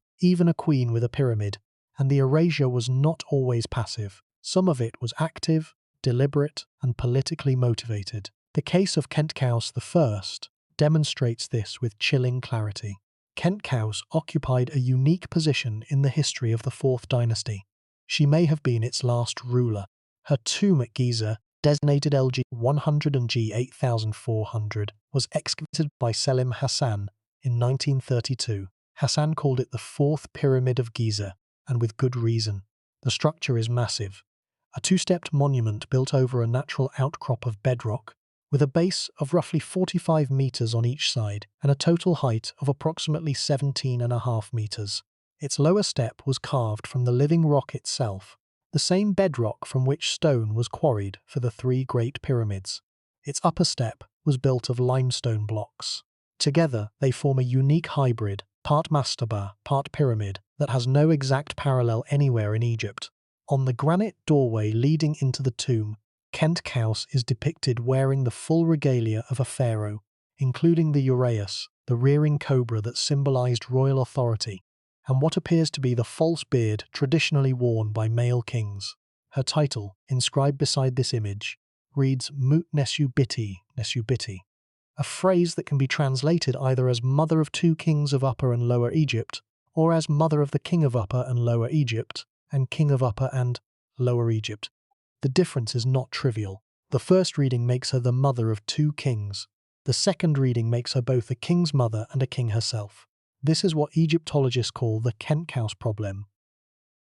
with a pyramid. And the erasure was not always passive. Some of it was active, deliberate, and politically motivated. The case of Khentkaus I demonstrates this with chilling clarity. Khentkaus occupied a unique position in the history of the Fourth Dynasty. She may have been its last ruler. Her tomb at Giza, designated LG 100 and G 8400, was excavated by Selim Hassan in 1932. Hassan called it the Fourth Pyramid of Giza, and with good reason. The structure is massive, a two-stepped monument built over a natural outcrop of bedrock, with a base of roughly 45 meters on each side and a total height of approximately 17.5 meters. Its lower step was carved from the living rock itself, the same bedrock from which stone was quarried for the three Great Pyramids. Its upper step was built of limestone blocks. Together, they form a unique hybrid, part mastaba, part pyramid, that has no exact parallel anywhere in Egypt. On the granite doorway leading into the tomb, Khentkaus is depicted wearing the full regalia of a pharaoh, including the uraeus, the rearing cobra that symbolized royal authority, and what appears to be the false beard traditionally worn by male kings. Her title, inscribed beside this image, reads Mut Nesu Biti, a phrase that can be translated either as Mother of Two Kings of Upper and Lower Egypt, or as Mother of the King of Upper and Lower Egypt, and King of Upper and Lower Egypt. The difference is not trivial. The first reading makes her the mother of two kings. The second reading makes her both a king's mother and a king herself. This is what Egyptologists call the Khentkaus problem.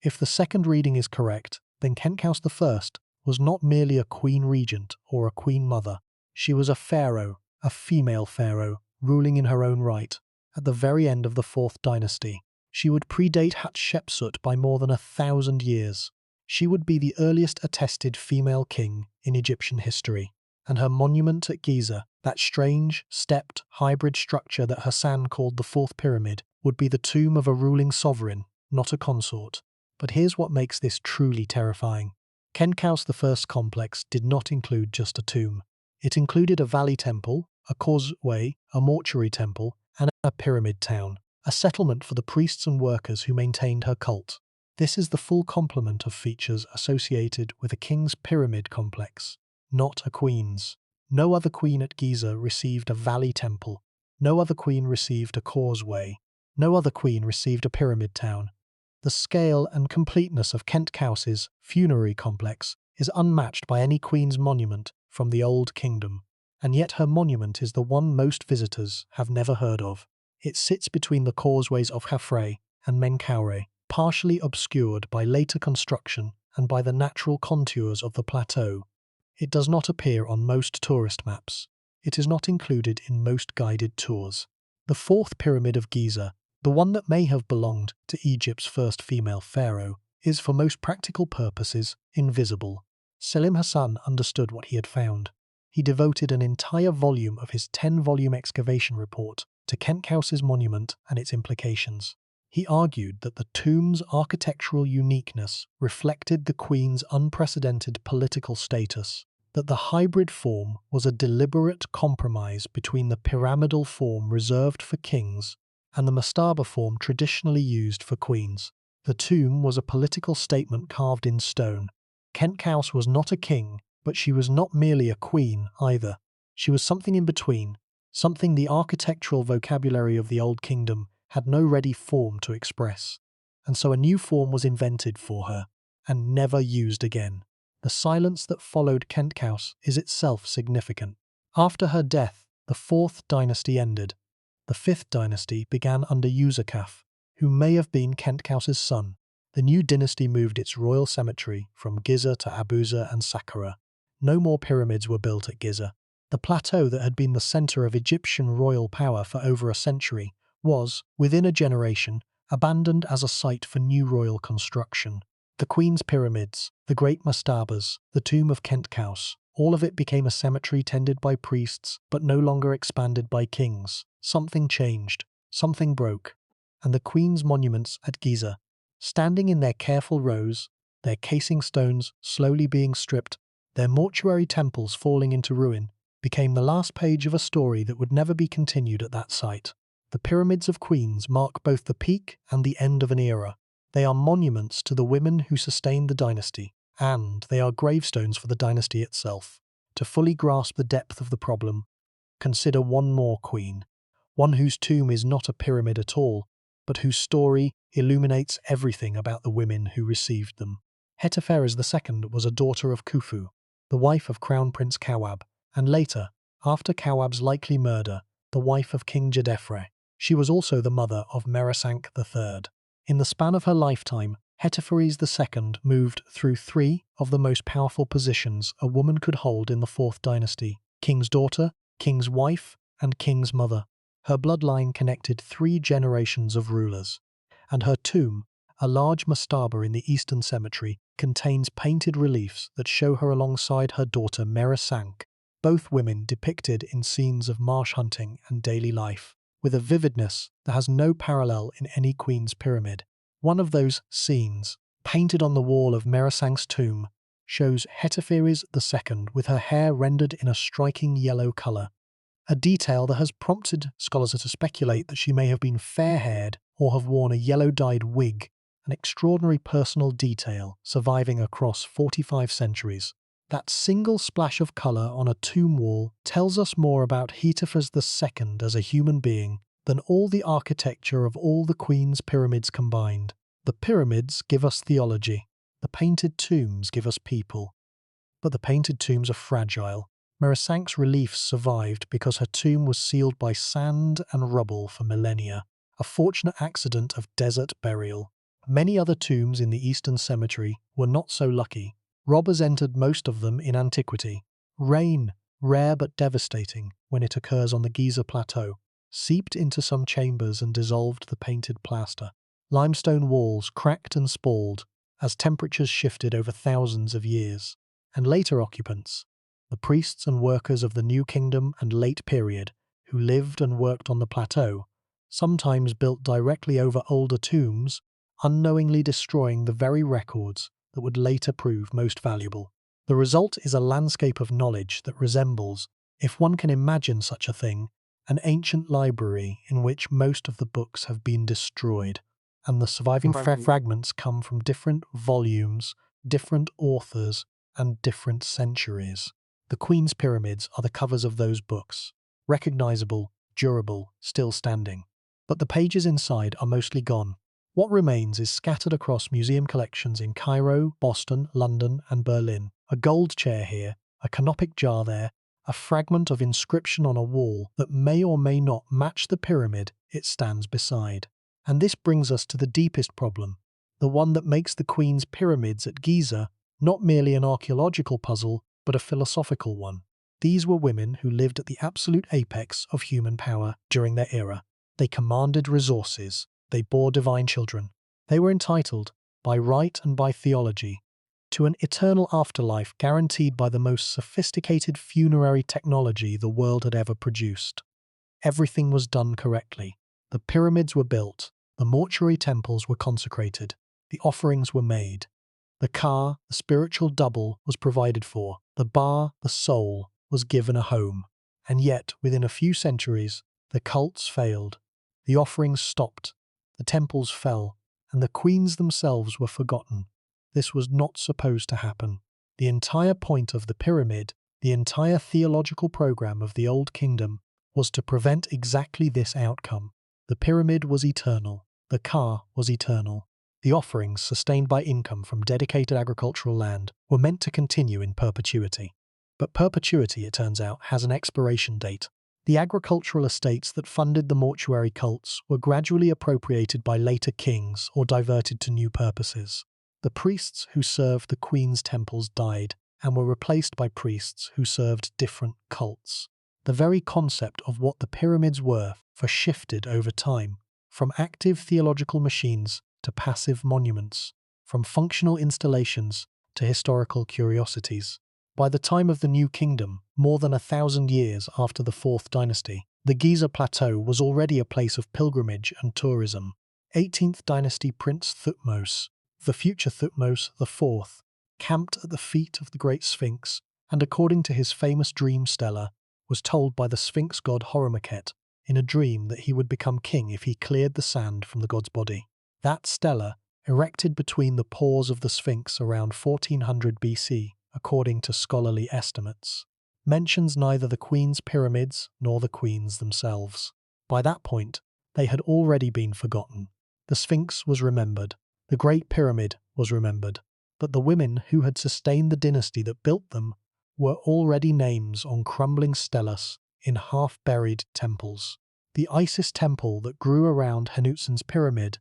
If the second reading is correct, then Khentkaus I was not merely a queen regent or a queen mother. She was a pharaoh, a female pharaoh, ruling in her own right, at the very end of the Fourth Dynasty. She would predate Hatshepsut by more than 1,000 years. She would be the earliest attested female king in Egyptian history, and her monument at Giza, that strange, stepped, hybrid structure that Hassan called the Fourth Pyramid, would be the tomb of a ruling sovereign, not a consort. But here's what makes this truly terrifying. Khentkaus I's complex did not include just a tomb. It included a valley temple, a causeway, a mortuary temple, and a pyramid town, a settlement for the priests and workers who maintained her cult. This is the full complement of features associated with a king's pyramid complex, not a queen's. No other queen at Giza received a valley temple. No other queen received a causeway. No other queen received a pyramid town. The scale and completeness of Khentkaus's funerary complex is unmatched by any queen's monument from the Old Kingdom, and yet her monument is the one most visitors have never heard of. It sits between the causeways of Hetepheres and Menkaure, partially obscured by later construction and by the natural contours of the plateau. It does not appear on most tourist maps. It is not included in most guided tours. The Fourth Pyramid of Giza, the one that may have belonged to Egypt's first female pharaoh, is for most practical purposes invisible. Selim Hassan understood what he had found. He devoted an entire volume of his 10-volume excavation report to Khentkaus's monument and its implications. He argued that the tomb's architectural uniqueness reflected the queen's unprecedented political status, that the hybrid form was a deliberate compromise between the pyramidal form reserved for kings and the mastaba form traditionally used for queens. The tomb was a political statement carved in stone. Khentkaus was not a king, but she was not merely a queen either. She was something in between, something the architectural vocabulary of the Old Kingdom had no ready form to express, and so a new form was invented for her, and never used again. The silence that followed Khentkaus is itself significant. After her death, the Fourth Dynasty ended. The Fifth Dynasty began under Usakaf, who may have been Khentkaus's son. The new dynasty moved its royal cemetery from Giza to Abuza and Saqqara. No more pyramids were built at Giza. The plateau that had been the center of Egyptian royal power for over a century was, within a generation, abandoned as a site for new royal construction. The Queen's Pyramids, the Great Mastabas, the tomb of Khentkaus, all of it became a cemetery tended by priests, but no longer expanded by kings. Something changed, something broke, and the Queen's monuments at Giza, standing in their careful rows, their casing stones slowly being stripped, Their mortuary temples falling into ruin became the last page of a story that would never be continued at that site. The Pyramids of Queens mark both the peak and the end of an era. They are monuments to the women who sustained the dynasty, and they are gravestones for the dynasty itself. To fully grasp the depth of the problem, consider one more queen, one whose tomb is not a pyramid at all, but whose story illuminates everything about the women who received them. Hetepheres II was a daughter of Khufu, the wife of Crown Prince Kawab, and later, after Kawab's likely murder, the wife of King Hetepheres. She was also the mother of Meritites III. In the span of her lifetime, Hetepheres II moved through three of the most powerful positions a woman could hold in the Fourth Dynasty: king's daughter, king's wife, and king's mother. Her bloodline connected three generations of rulers, and her tomb, a large mastaba in the Eastern Cemetery, contains painted reliefs that show her alongside her daughter Meritites, both women depicted in scenes of marsh hunting and daily life, with a vividness that has no parallel in any queen's pyramid. One of those scenes, painted on the wall of Meritites' tomb, shows Hetepheres II with her hair rendered in a striking yellow colour, a detail that has prompted scholars to speculate that she may have been fair-haired or have worn a yellow-dyed wig, an extraordinary personal detail surviving across 45 centuries. That single splash of colour on a tomb wall tells us more about Hetepheres II as a human being than all the architecture of all the Queen's pyramids combined. The pyramids give us theology. The painted tombs give us people. But the painted tombs are fragile. Meritites' reliefs survived because her tomb was sealed by sand and rubble for millennia, a fortunate accident of desert burial. Many other tombs in the Eastern Cemetery were not so lucky. Robbers entered most of them in antiquity. Rain, rare but devastating when it occurs on the Giza Plateau, seeped into some chambers and dissolved the painted plaster. Limestone walls cracked and spalled as temperatures shifted over thousands of years. And later occupants, the priests and workers of the New Kingdom and Late Period, who lived and worked on the plateau, sometimes built directly over older tombs, unknowingly destroying the very records that would later prove most valuable. The result is a landscape of knowledge that resembles, if one can imagine such a thing, an ancient library in which most of the books have been destroyed, and the surviving fragments come from different volumes, different authors, and different centuries. The Queen's Pyramids are the covers of those books, recognizable, durable, still standing. But the pages inside are mostly gone. What remains is scattered across museum collections in Cairo, Boston, London, and Berlin. A gold chair here, a canopic jar there, a fragment of inscription on a wall that may or may not match the pyramid it stands beside. And this brings us to the deepest problem, the one that makes the Queen's Pyramids at Giza not merely an archaeological puzzle, but a philosophical one. These were women who lived at the absolute apex of human power during their era. They commanded resources. They bore divine children. They were entitled, by right and by theology, to an eternal afterlife guaranteed by the most sophisticated funerary technology the world had ever produced. Everything was done correctly. The pyramids were built. The mortuary temples were consecrated. The offerings were made. The ka, the spiritual double, was provided for. The ba, the soul, was given a home. And yet, within a few centuries, the cults failed. The offerings stopped. The temples fell. And the queens themselves were forgotten. This was not supposed to happen. The entire point of the pyramid, the entire theological program of the Old Kingdom, was to prevent exactly this outcome. The pyramid was eternal. The ka was eternal. The offerings, sustained by income from dedicated agricultural land, were meant to continue in perpetuity. But perpetuity, it turns out, has an expiration date. The agricultural estates that funded the mortuary cults were gradually appropriated by later kings or diverted to new purposes. The priests who served the Queen's temples died and were replaced by priests who served different cults. The very concept of what the pyramids were shifted over time, from active theological machines to passive monuments, from functional installations to historical curiosities. By the time of the New Kingdom, more than 1,000 years after the Fourth Dynasty, the Giza Plateau was already a place of pilgrimage and tourism. 18th Dynasty Prince Thutmose, the future Thutmose IV, camped at the feet of the great Sphinx, and according to his famous dream stela, was told by the Sphinx god Horemheb in a dream that he would become king if he cleared the sand from the god's body. That stela, erected between the paws of the Sphinx around 1400 BC, according to scholarly estimates, mentions neither the queen's pyramids nor the queens themselves. By that point, they had already been forgotten. The Sphinx was remembered, the Great Pyramid was remembered, but the women who had sustained the dynasty that built them were already names on crumbling stelas in half-buried temples. The Isis temple that grew around Henutsen's pyramid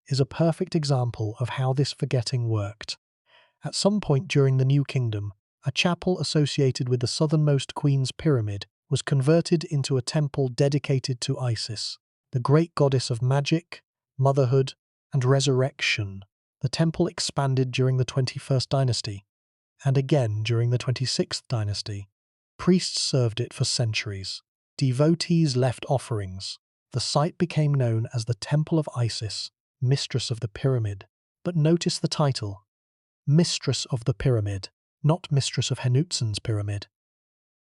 is a perfect example of how this forgetting worked. At some point during the New Kingdom, a chapel associated with the southernmost queen's pyramid was converted into a temple dedicated to Isis, the great goddess of magic, motherhood, and resurrection. The temple expanded during the 21st dynasty, and again during the 26th dynasty. Priests served it for centuries. Devotees left offerings. The site became known as the Temple of Isis, Mistress of the Pyramid. But notice the title, Mistress of the Pyramid, not Mistress of Henutsen's Pyramid.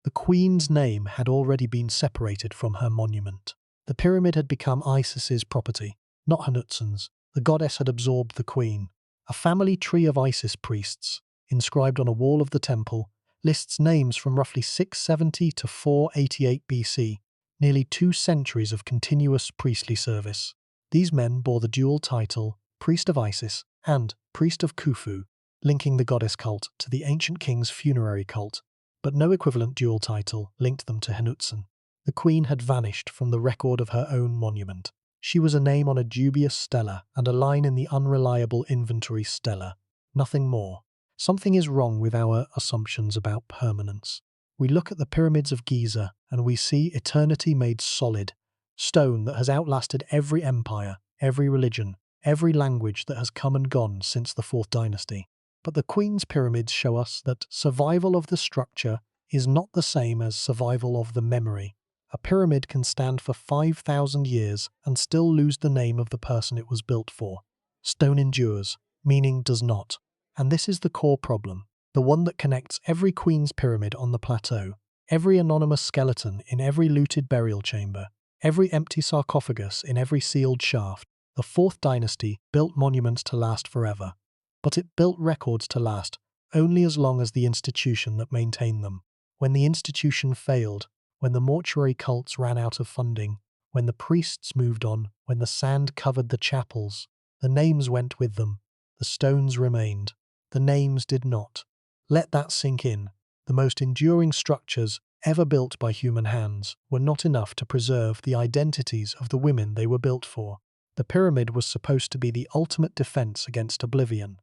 The queen's name had already been separated from her monument. The pyramid had become Isis's property, not Henutsen's. The goddess had absorbed the queen. A family tree of Isis priests, inscribed on a wall of the temple, lists names from roughly 670 to 488 BC, nearly 2 centuries of continuous priestly service. These men bore the dual title Priest of Isis and Priest of Khufu, linking the goddess cult to the ancient king's funerary cult, but no equivalent dual title linked them to Henutsen. The queen had vanished from the record of her own monument. She was a name on a dubious stela and a line in the unreliable inventory stela. Nothing more. Something is wrong with our assumptions about permanence. We look at the pyramids of Giza and we see eternity made solid, stone that has outlasted every empire, every religion, every language that has come and gone since the 4th dynasty. But the Queen's pyramids show us that survival of the structure is not the same as survival of the memory. A pyramid can stand for 5,000 years and still lose the name of the person it was built for. Stone endures, meaning does not. And this is the core problem, the one that connects every Queen's pyramid on the plateau, every anonymous skeleton in every looted burial chamber, every empty sarcophagus in every sealed shaft. The 4th dynasty built monuments to last forever, but it built records to last only as long as the institution that maintained them. When the institution failed, when the mortuary cults ran out of funding, when the priests moved on, when the sand covered the chapels, the names went with them, the stones remained, the names did not. Let that sink in. The most enduring structures ever built by human hands were not enough to preserve the identities of the women they were built for. The pyramid was supposed to be the ultimate defense against oblivion.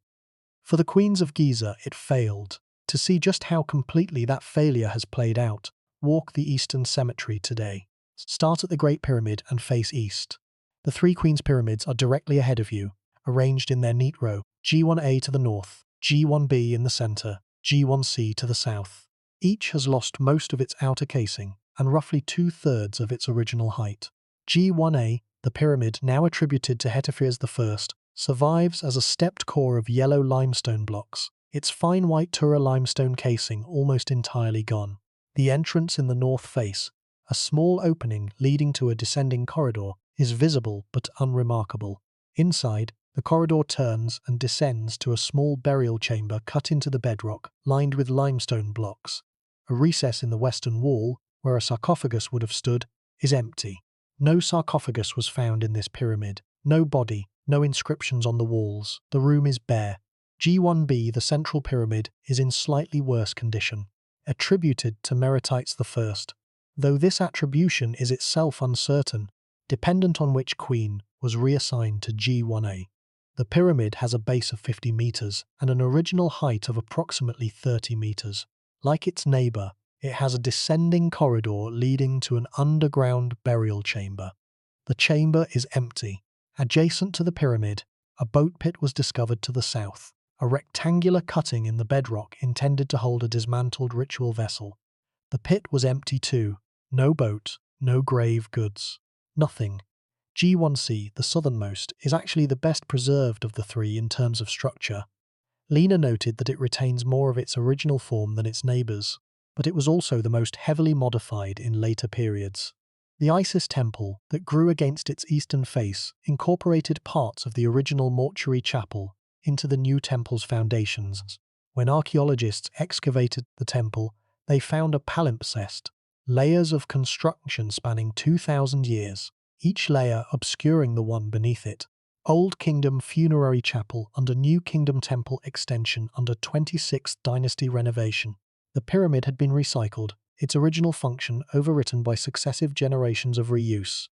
For the queens of Giza, it failed. To see just how completely that failure has played out, walk the Eastern Cemetery today. Start at the Great Pyramid and face east. The 3 Queens pyramids are directly ahead of you, arranged in their neat row, G1A to the north, G1B in the center, G1C to the south. Each has lost most of its outer casing and roughly 2/3 of its original height. G1A, the pyramid now attributed to Hetepheres I, survives as a stepped core of yellow limestone blocks, its fine white Tura limestone casing almost entirely gone. The entrance in the north face, a small opening leading to a descending corridor, is visible but unremarkable. Inside, the corridor turns and descends to a small burial chamber cut into the bedrock, lined with limestone blocks. A recess in the western wall, where a sarcophagus would have stood, is empty. No sarcophagus was found in this pyramid. No body, no inscriptions on the walls. The room is bare. G1B, the central pyramid, is in slightly worse condition, attributed to Meritites I, though this attribution is itself uncertain, dependent on which queen was reassigned to G1A. The pyramid has a base of 50 meters and an original height of approximately 30 meters. Like its neighbor, it has a descending corridor leading to an underground burial chamber. The chamber is empty. Adjacent to the pyramid, a boat pit was discovered to the south, a rectangular cutting in the bedrock intended to hold a dismantled ritual vessel. The pit was empty too. No boat, no grave goods. Nothing. G1C, the southernmost, is actually the best preserved of the 3 in terms of structure. Lena noted that it retains more of its original form than its neighbors, but it was also the most heavily modified in later periods. The Isis temple that grew against its eastern face incorporated parts of the original mortuary chapel into the new temple's foundations. When archaeologists excavated the temple, they found a palimpsest, layers of construction spanning 2,000 years, each layer obscuring the one beneath it. Old Kingdom funerary chapel under New Kingdom temple extension under 26th dynasty renovation. The pyramid had been recycled, its original function overwritten by successive generations of reuse.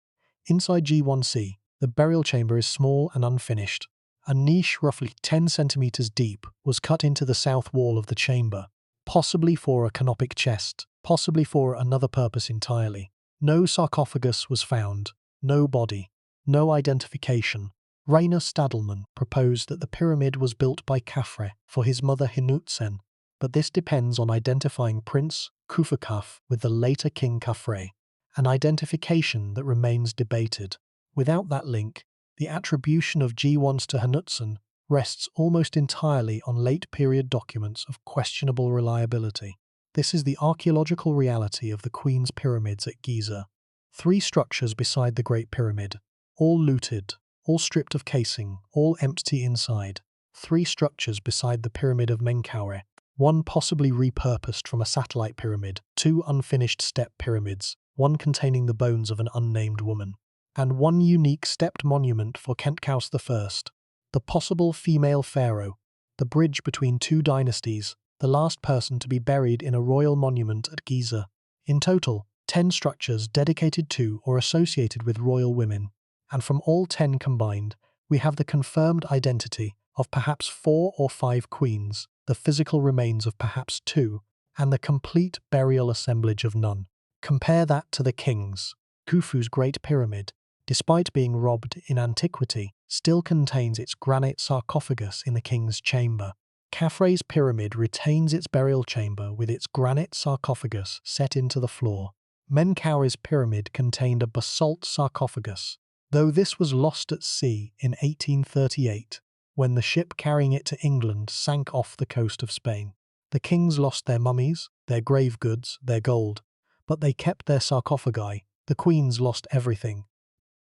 Inside G1C, the burial chamber is small and unfinished. A niche roughly 10 centimeters deep was cut into the south wall of the chamber, possibly for a canopic chest, possibly for another purpose entirely. No sarcophagus was found, no body, no identification. Rainer Stadelmann proposed that the pyramid was built by Khafre for his mother Henutsen, but this depends on identifying Prince Khufu with the later King Khafre, an identification that remains debated. Without that link, the attribution of G1s to Henutsen rests almost entirely on late-period documents of questionable reliability. This is the archaeological reality of the Queen's Pyramids at Giza. 3 structures beside the Great Pyramid, all looted, all stripped of casing, all empty inside. 3 structures beside the Pyramid of Menkaure, 1 possibly repurposed from a satellite pyramid, 2 unfinished step pyramids, 1 containing the bones of an unnamed woman, and 1 unique stepped monument for Khufu I, the possible female pharaoh, the bridge between 2 dynasties, the last person to be buried in a royal monument at Giza. In total, 10 structures dedicated to or associated with royal women, and from all 10 combined, we have the confirmed identity of perhaps 4 or 5 queens, the physical remains of perhaps 2, and the complete burial assemblage of none. Compare that to the king's. Khufu's Great Pyramid, despite being robbed in antiquity, still contains its granite sarcophagus in the king's chamber. Khafre's pyramid retains its burial chamber with its granite sarcophagus set into the floor. Menkaure's pyramid contained a basalt sarcophagus, though this was lost at sea in 1838, when the ship carrying it to England sank off the coast of Spain. The kings lost their mummies, their grave goods, their gold, but they kept their sarcophagi. The queens lost everything.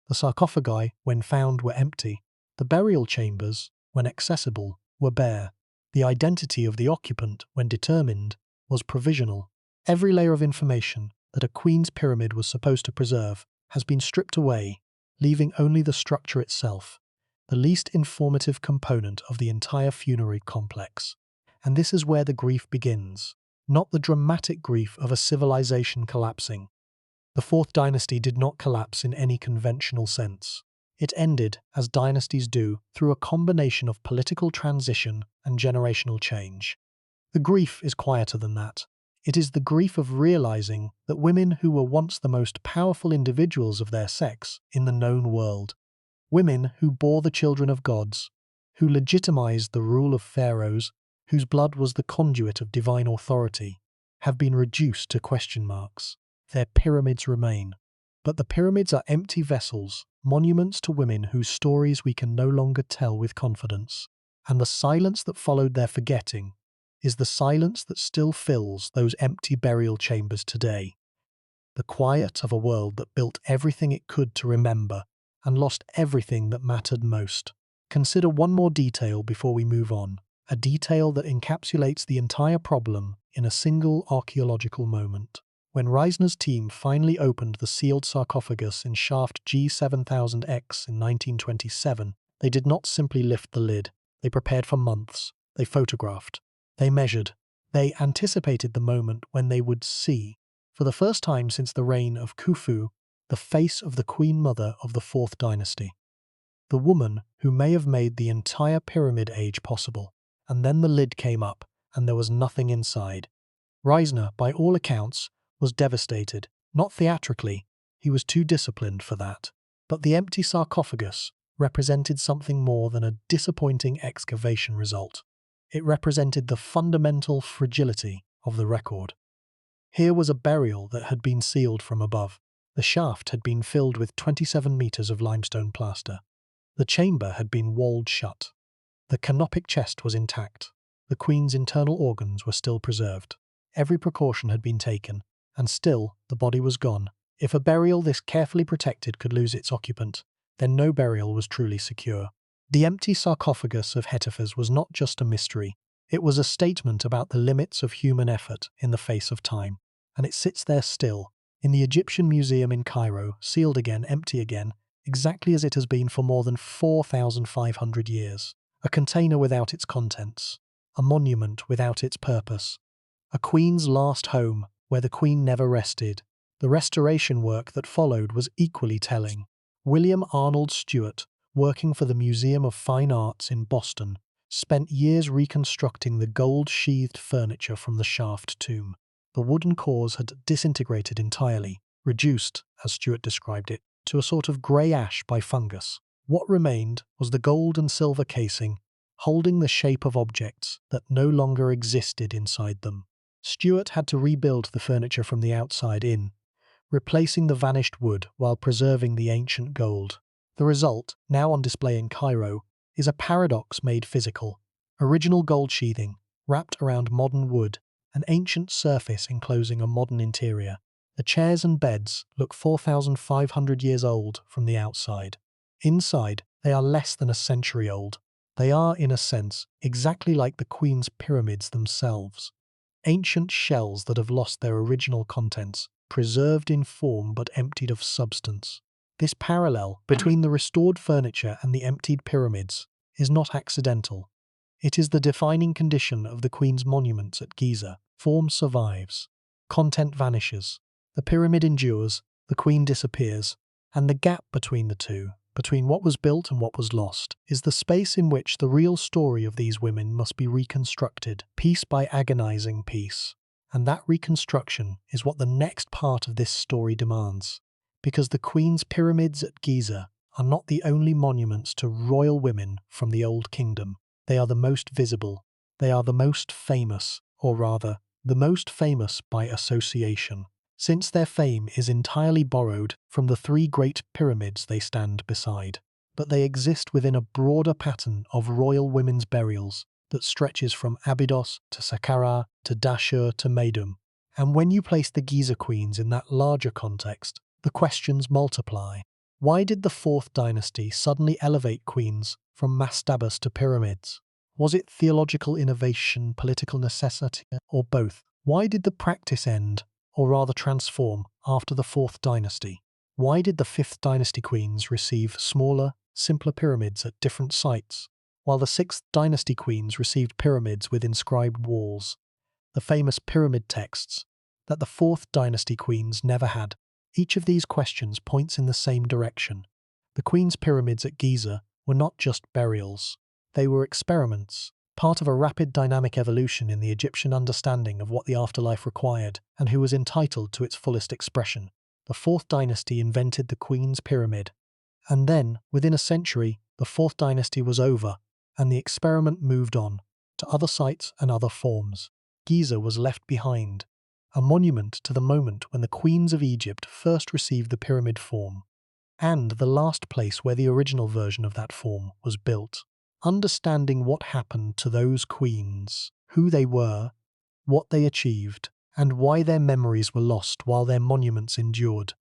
The sarcophagi, when found, were empty. The burial chambers, when accessible, were bare. The identity of the occupant, when determined, was provisional. Every layer of information that a queen's pyramid was supposed to preserve has been stripped away, leaving only the structure itself, the least informative component of the entire funerary complex. And this is where the grief begins, not the dramatic grief of a civilization collapsing. The 4th dynasty did not collapse in any conventional sense. It ended, as dynasties do, through a combination of political transition and generational change. The grief is quieter than that. It is the grief of realizing that women who were once the most powerful individuals of their sex in the known world, women who bore the children of gods, who legitimized the rule of pharaohs, whose blood was the conduit of divine authority, have been reduced to question marks. Their pyramids remain, but the pyramids are empty vessels, monuments to women whose stories we can no longer tell with confidence. And the silence that followed their forgetting is the silence that still fills those empty burial chambers today. The quiet of a world that built everything it could to remember and lost everything that mattered most. Consider one more detail before we move on, a detail that encapsulates the entire problem in a single archaeological moment. When Reisner's team finally opened the sealed sarcophagus in shaft G7000X in 1927, they did not simply lift the lid. They prepared for months. They photographed. They measured. They anticipated the moment when they would see, for the first time since the reign of Khufu, the face of the Queen Mother of the 4th dynasty. The woman who may have made the entire pyramid age possible. And then the lid came up, and there was nothing inside. Reisner, by all accounts, was devastated. Not theatrically, he was too disciplined for that. But the empty sarcophagus represented something more than a disappointing excavation result. It represented the fundamental fragility of the record. Here was a burial that had been sealed from above. The shaft had been filled with 27 meters of limestone plaster. The chamber had been walled shut. The canopic chest was intact. The queen's internal organs were still preserved. Every precaution had been taken, and still the body was gone. If a burial this carefully protected could lose its occupant, then no burial was truly secure. The empty sarcophagus of Hetepheres was not just a mystery. It was a statement about the limits of human effort in the face of time. And it sits there still, in the Egyptian Museum in Cairo, sealed again, empty again, exactly as it has been for more than 4,500 years. A container without its contents. A monument without its purpose. A queen's last home, where the queen never rested. The restoration work that followed was equally telling. William Arnold Stewart, working for the Museum of Fine Arts in Boston, spent years reconstructing the gold-sheathed furniture from the shaft tomb. The wooden cores had disintegrated entirely, reduced, as Stewart described it, to a sort of grey ash by fungus. What remained was the gold and silver casing, holding the shape of objects that no longer existed inside them. Stewart had to rebuild the furniture from the outside in, replacing the vanished wood while preserving the ancient gold. The result, now on display in Cairo, is a paradox made physical. Original gold sheathing, wrapped around modern wood, an ancient surface enclosing a modern interior. The chairs and beds look 4,500 years old from the outside. Inside, they are less than a century old. They are, in a sense, exactly like the Queen's pyramids themselves. Ancient shells that have lost their original contents, preserved in form but emptied of substance. This parallel between the restored furniture and the emptied pyramids is not accidental. It is the defining condition of the Queen's monuments at Giza. Form survives. Content vanishes. The pyramid endures, the Queen disappears, and the gap between the two, between what was built and what was lost, is the space in which the real story of these women must be reconstructed, piece by agonizing piece. And that reconstruction is what the next part of this story demands. Because the Queen's pyramids at Giza are not the only monuments to royal women from the Old Kingdom. They are the most visible. They are the most famous, or rather, the most famous by association, since their fame is entirely borrowed from the three great pyramids they stand beside. But they exist within a broader pattern of royal women's burials that stretches from Abydos to Saqqara to Dashur to Meidum. And when you place the Giza queens in that larger context, the questions multiply. Why did the Fourth Dynasty suddenly elevate queens from mastabas to pyramids? Was it theological innovation, political necessity, or both? Why did the practice end, or rather transform, after the Fourth Dynasty? Why did the Fifth Dynasty queens receive smaller, simpler pyramids at different sites, while the Sixth Dynasty queens received pyramids with inscribed walls, the famous pyramid texts that the Fourth Dynasty queens never had? Each of these questions points in the same direction. The Queen's pyramids at Giza were not just burials. They were experiments, part of a rapid dynamic evolution in the Egyptian understanding of what the afterlife required and who was entitled to its fullest expression. The Fourth Dynasty invented the Queen's pyramid. And then, within a century, the Fourth Dynasty was over, and the experiment moved on, to other sites and other forms. Giza was left behind, a monument to the moment when the queens of Egypt first received the pyramid form, and the last place where the original version of that form was built. Understanding what happened to those queens, who they were, what they achieved, and why their memories were lost while their monuments endured,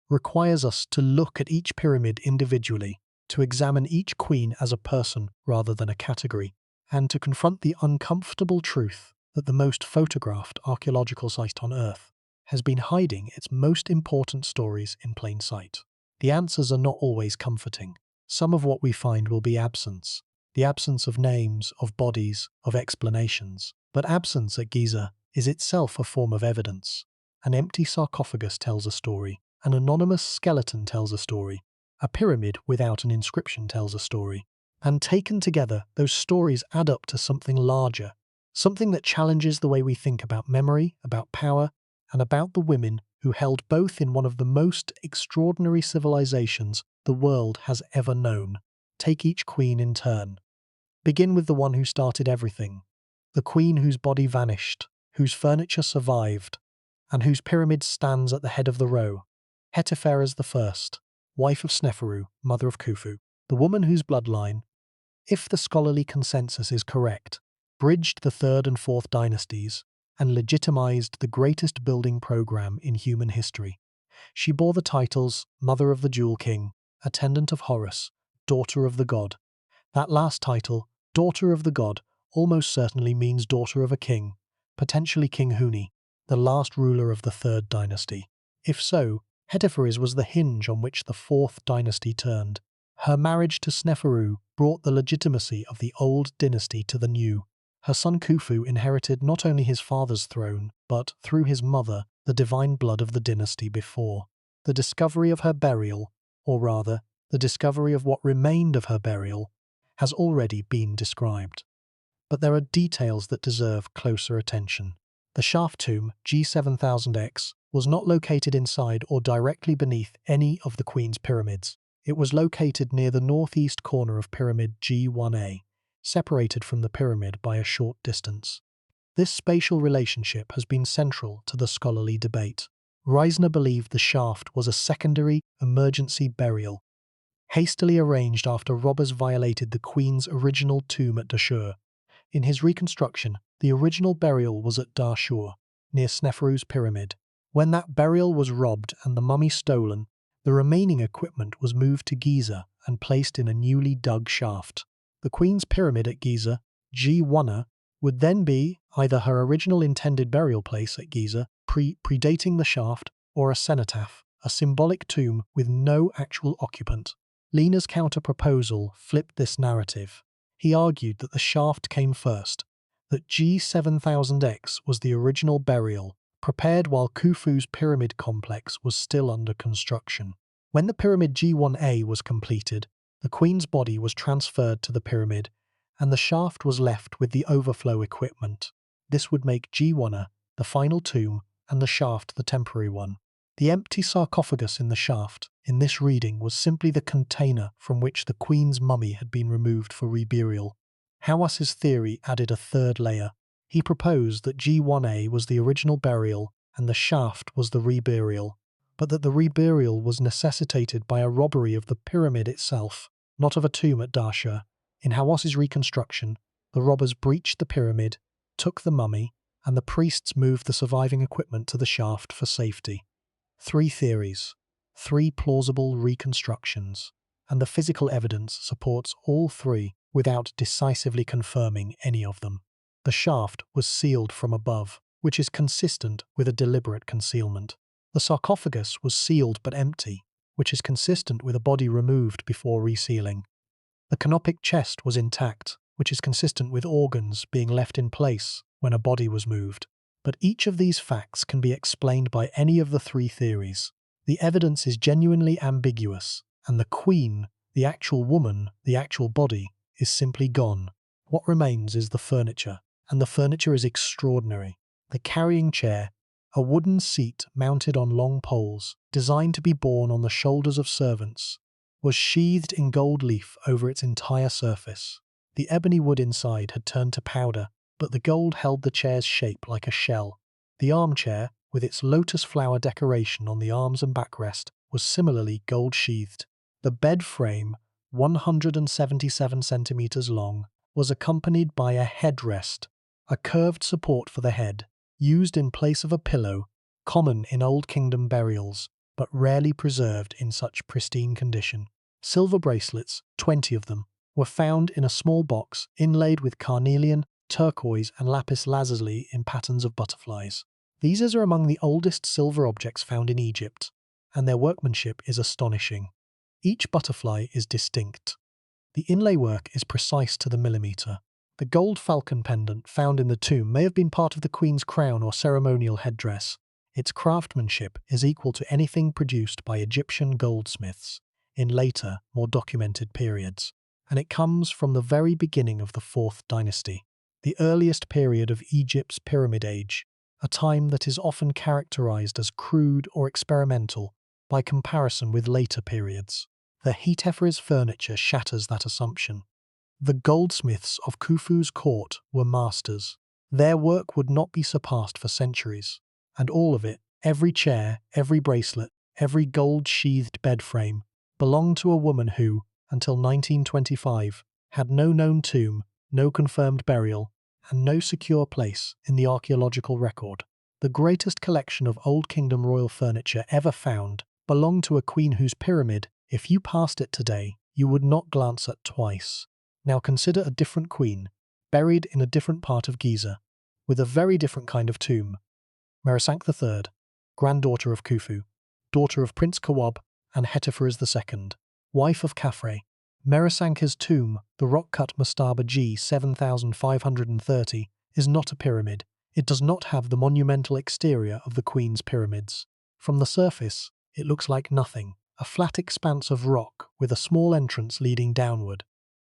requires us to look at each pyramid individually, to examine each queen as a person rather than a category, and to confront the uncomfortable truth that the most photographed archaeological site on Earth has been hiding its most important stories in plain sight. The answers are not always comforting. Some of what we find will be absence. The absence of names, of bodies, of explanations. But absence at Giza is itself a form of evidence. An empty sarcophagus tells a story. An anonymous skeleton tells a story. A pyramid without an inscription tells a story. And taken together, those stories add up to something larger. Something that challenges the way we think about memory, about power, and about the women who held both in one of the most extraordinary civilizations the world has ever known. Take each queen in turn. Begin with the one who started everything, the queen whose body vanished, whose furniture survived, and whose pyramid stands at the head of the row. Hetepheres I, wife of Sneferu, mother of Khufu, the woman whose bloodline, if the scholarly consensus is correct, bridged the 3rd and 4th dynasties and legitimized the greatest building program in human history. She bore the titles Mother of the Jewel King, Attendant of Horus, Daughter of the God. That last title, Daughter of the God, almost certainly means daughter of a king, potentially King Huni, the last ruler of the 3rd dynasty. If so, Hetepheres was the hinge on which the 4th dynasty turned. Her marriage to Sneferu brought the legitimacy of the old dynasty to the new. Her son Khufu inherited not only his father's throne, but, through his mother, the divine blood of the dynasty before. The discovery of her burial, or rather, the discovery of what remained of her burial, has already been described. But there are details that deserve closer attention. The shaft tomb, G7000X, was not located inside or directly beneath any of the Queen's pyramids. It was located near the northeast corner of Pyramid G1A, separated from the pyramid by a short distance. This spatial relationship has been central to the scholarly debate. Reisner believed the shaft was a secondary, emergency burial, hastily arranged after robbers violated the Queen's original tomb at Dashur. In his reconstruction, the original burial was at Dashur, near Sneferu's pyramid. When that burial was robbed and the mummy stolen, the remaining equipment was moved to Giza and placed in a newly dug shaft. The Queen's pyramid at Giza, G1A, would then be either her original intended burial place at Giza, predating the shaft, or a cenotaph, a symbolic tomb with no actual occupant. Lina's counter-proposal flipped this narrative. He argued that the shaft came first, that G7000X was the original burial, prepared while Khufu's pyramid complex was still under construction. When the pyramid G1A was completed, the Queen's body was transferred to the pyramid, and the shaft was left with the overflow equipment. This would make G1A the final tomb and the shaft the temporary one. The empty sarcophagus in the shaft, in this reading, was simply the container from which the Queen's mummy had been removed for reburial. Hawas's theory added a third layer. He proposed that G1A was the original burial and the shaft was the reburial, but that the reburial was necessitated by a robbery of the pyramid itself, not of a tomb at Dashur. In Hawas's reconstruction, the robbers breached the pyramid, took the mummy, and the priests moved the surviving equipment to the shaft for safety. 3 theories, 3 plausible reconstructions, and the physical evidence supports all 3 without decisively confirming any of them. The shaft was sealed from above, which is consistent with a deliberate concealment. The sarcophagus was sealed but empty, which is consistent with a body removed before resealing. The canopic chest was intact, which is consistent with organs being left in place when a body was moved. But each of these facts can be explained by any of the 3 theories. The evidence is genuinely ambiguous, and the Queen, the actual woman, the actual body, is simply gone. What remains is the furniture, and the furniture is extraordinary. The carrying chair, a wooden seat mounted on long poles, designed to be borne on the shoulders of servants, was sheathed in gold leaf over its entire surface. The ebony wood inside had turned to powder, but the gold held the chair's shape like a shell. The armchair, with its lotus flower decoration on the arms and backrest, was similarly gold-sheathed. The bed frame, 177 centimeters long, was accompanied by a headrest, a curved support for the head, used in place of a pillow, common in Old Kingdom burials, but rarely preserved in such pristine condition. Silver bracelets, 20 of them, were found in a small box inlaid with carnelian, turquoise and lapis lazuli in patterns of butterflies. These are among the oldest silver objects found in Egypt, and their workmanship is astonishing. Each butterfly is distinct. The inlay work is precise to the millimeter. The gold falcon pendant found in the tomb may have been part of the Queen's crown or ceremonial headdress. Its craftsmanship is equal to anything produced by Egyptian goldsmiths in later, more documented periods, and it comes from the very beginning of the 4th dynasty, the earliest period of Egypt's Pyramid Age, a time that is often characterized as crude or experimental by comparison with later periods. The Hetepheres furniture shatters that assumption. The goldsmiths of Khufu's court were masters. Their work would not be surpassed for centuries, and all of it, every chair, every bracelet, every gold-sheathed bed frame, belonged to a woman who, until 1925, had no known tomb, no confirmed burial, and no secure place in the archaeological record. The greatest collection of Old Kingdom royal furniture ever found belonged to a queen whose pyramid, if you passed it today, you would not glance at twice. Now consider a different queen, buried in a different part of Giza, with a very different kind of tomb. Meritites III, granddaughter of Khufu, daughter of Prince Kawab and Hetepheres II, wife of Khafre. Meritites' tomb, the rock-cut mastaba G 7530, is not a pyramid. It does not have the monumental exterior of the Queen's pyramids. From the surface, it looks like nothing, a flat expanse of rock with a small entrance leading downward.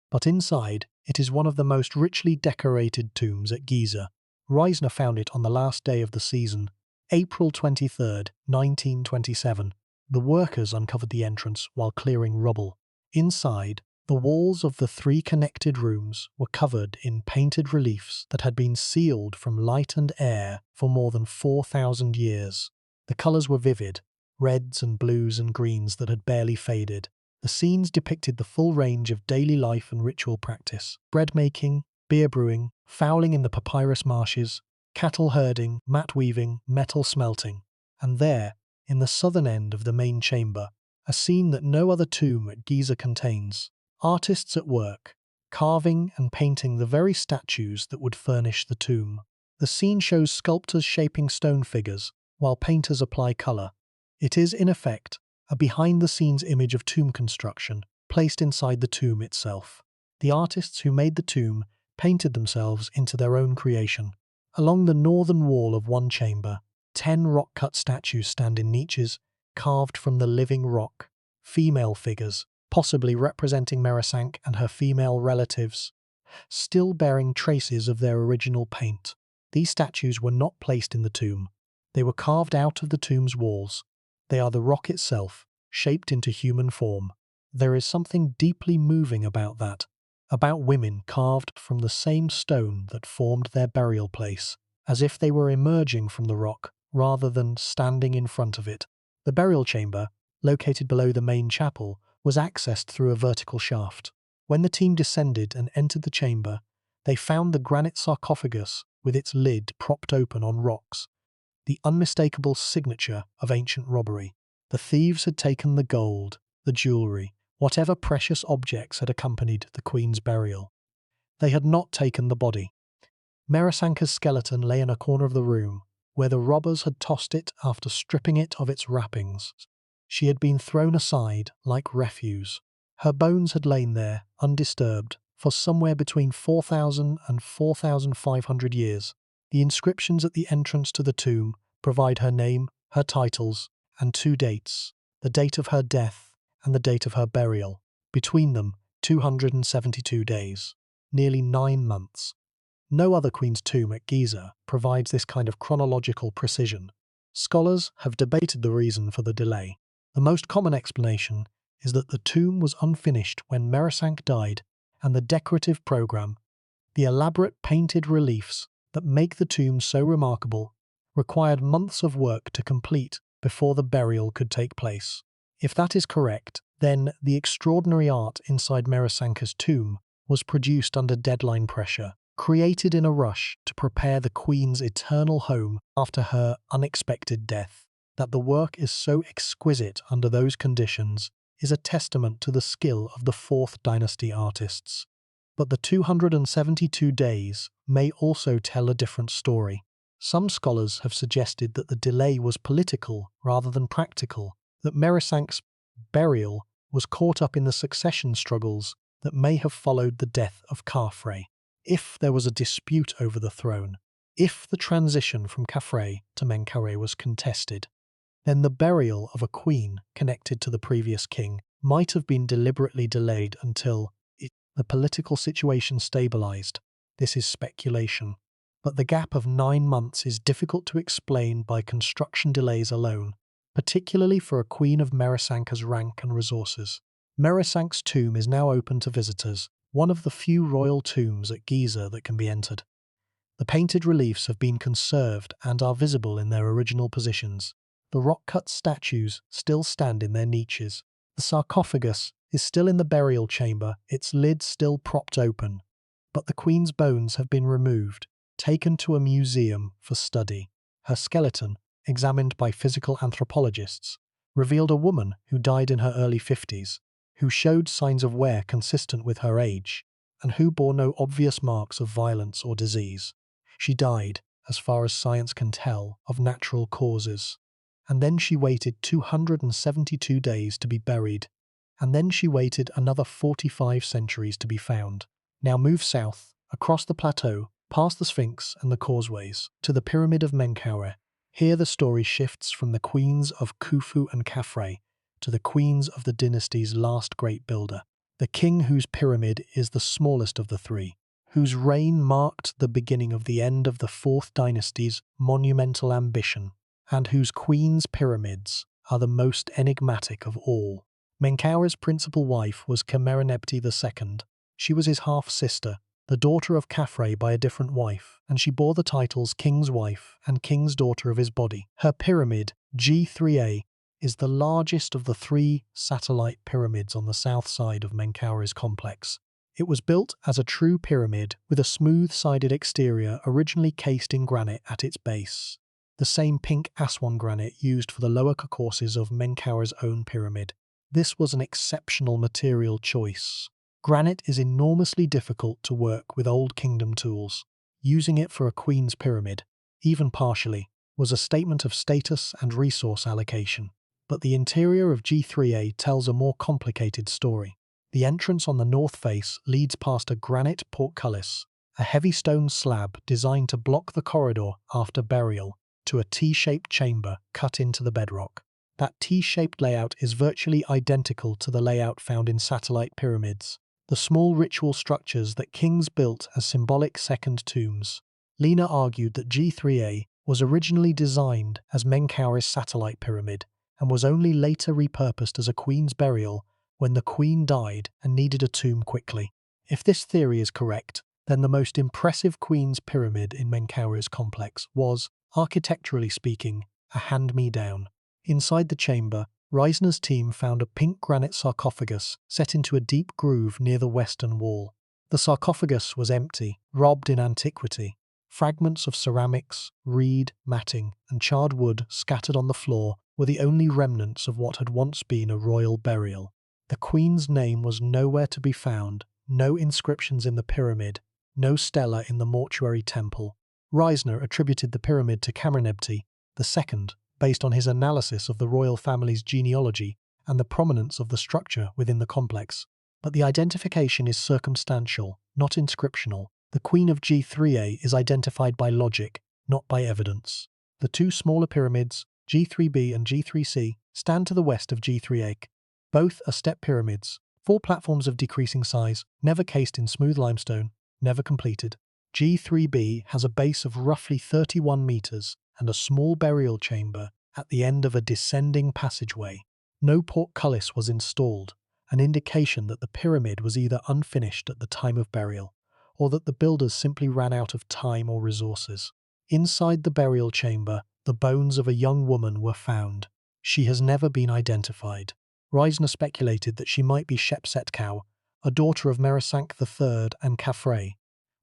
But inside, it is one of the most richly decorated tombs at Giza. Reisner found it on the last day of the season, April 23, 1927. The workers uncovered the entrance while clearing rubble. Inside, the walls of the 3 connected rooms were covered in painted reliefs that had been sealed from light and air for more than 4,000 years. The colours were vivid, reds and blues and greens that had barely faded. The scenes depicted the full range of daily life and ritual practice: bread making, beer brewing, fowling in the papyrus marshes, cattle herding, mat weaving, metal smelting. And there, in the southern end of the main chamber, a scene that no other tomb at Giza contains: artists at work, carving and painting the very statues that would furnish the tomb. The scene shows sculptors shaping stone figures, while painters apply colour. It is, in effect, a behind-the-scenes image of tomb construction, placed inside the tomb itself. The artists who made the tomb painted themselves into their own creation. Along the northern wall of one chamber, 10 rock-cut statues stand in niches, carved from the living rock. Female figures, possibly representing Meritites and her female relatives, still bearing traces of their original paint. These statues were not placed in the tomb. They were carved out of the tomb's walls. They are the rock itself, shaped into human form. There is something deeply moving about that, about women carved from the same stone that formed their burial place, as if they were emerging from the rock rather than standing in front of it. The burial chamber, located below the main chapel, was accessed through a vertical shaft. When the team descended and entered the chamber, they found the granite sarcophagus with its lid propped open on rocks, the unmistakable signature of ancient robbery. The thieves had taken the gold, the jewellery, whatever precious objects had accompanied the Queen's burial. They had not taken the body. Meritites' skeleton lay in a corner of the room, where the robbers had tossed it after stripping it of its wrappings. She had been thrown aside like refuse. Her bones had lain there, undisturbed, for somewhere between 4,000 and 4,500 years. The inscriptions at the entrance to the tomb provide her name, her titles, and 2 dates: the date of her death and the date of her burial. Between them, 272 days, nearly 9 months. No other queen's tomb at Giza provides this kind of chronological precision. Scholars have debated the reason for the delay. The most common explanation is that the tomb was unfinished when Meritites died, and the decorative program, the elaborate painted reliefs that make the tomb so remarkable, required months of work to complete before the burial could take place. If that is correct, then the extraordinary art inside Meritites' tomb was produced under deadline pressure, created in a rush to prepare the Queen's eternal home after her unexpected death. That the work is so exquisite under those conditions is a testament to the skill of the 4th dynasty artists. But the 272 days may also tell a different story. Some scholars have suggested that the delay was political rather than practical, that Meritites' burial was caught up in the succession struggles that may have followed the death of Khafre. If there was a dispute over the throne, if the transition from Khafre to Menkaure was contested, then the burial of a queen connected to the previous king might have been deliberately delayed until the political situation stabilized. This is speculation. But the gap of 9 months is difficult to explain by construction delays alone, particularly for a queen of Meritites' rank and resources. Meritites' tomb is now open to visitors, one of the few royal tombs at Giza that can be entered. The painted reliefs have been conserved and are visible in their original positions. The rock-cut statues still stand in their niches. The sarcophagus is still in the burial chamber, its lid still propped open. But the queen's bones have been removed, taken to a museum for study. Her skeleton, examined by physical anthropologists, revealed a woman who died in her early 50s, who showed signs of wear consistent with her age, and who bore no obvious marks of violence or disease. She died, as far as science can tell, of natural causes. And then she waited 272 days to be buried. And then she waited another 45 centuries to be found. Now move south, across the plateau, past the Sphinx and the causeways, to the Pyramid of Menkaure. Here the story shifts from the queens of Khufu and Khafre to the queens of the dynasty's last great builder, the king whose pyramid is the smallest of the three, whose reign marked the beginning of the end of the Fourth Dynasty's monumental ambition, and whose queen's pyramids are the most enigmatic of all. Menkaure's principal wife was Khmeremneptah II. She was his half-sister, the daughter of Khafre by a different wife, and she bore the titles King's Wife and King's Daughter of his body. Her pyramid, G3A, is the largest of the three satellite pyramids on the south side of Menkaure's complex. It was built as a true pyramid with a smooth-sided exterior originally cased in granite at its base, the same pink Aswan granite used for the lower concourses of Menkaure's own pyramid. This was an exceptional material choice. Granite is enormously difficult to work with Old Kingdom tools. Using it for a queen's pyramid, even partially, was a statement of status and resource allocation. But the interior of G3A tells a more complicated story. The entrance on the north face leads past a granite portcullis, a heavy stone slab designed to block the corridor after burial, to a T-shaped chamber cut into the bedrock. That T-shaped layout is virtually identical to the layout found in satellite pyramids, the small ritual structures that kings built as symbolic second tombs. Lena argued that G3A was originally designed as Menkaure's satellite pyramid and was only later repurposed as a queen's burial when the queen died and needed a tomb quickly. If this theory is correct, then the most impressive queen's pyramid in Menkaure's complex was, architecturally speaking, a hand-me-down. Inside the chamber, Reisner's team found a pink granite sarcophagus set into a deep groove near the western wall. The sarcophagus was empty, robbed in antiquity. Fragments of ceramics, reed, matting, and charred wood scattered on the floor were the only remnants of what had once been a royal burial. The queen's name was nowhere to be found, no inscriptions in the pyramid, no stela in the mortuary temple. Reisner attributed the pyramid to Khmeremneptah II, based on his analysis of the royal family's genealogy and the prominence of the structure within the complex. But the identification is circumstantial, not inscriptional. The Queen of G3A is identified by logic, not by evidence. The two smaller pyramids, G3B and G3C, stand to the west of G3A. Both are step pyramids, 4 platforms of decreasing size, never cased in smooth limestone, never completed. G3B has a base of roughly 31 meters and a small burial chamber at the end of a descending passageway. No portcullis was installed, an indication that the pyramid was either unfinished at the time of burial, or that the builders simply ran out of time or resources. Inside the burial chamber, the bones of a young woman were found. She has never been identified. Reisner speculated that she might be Shepsetkau, a daughter of Meritites III and Khafre,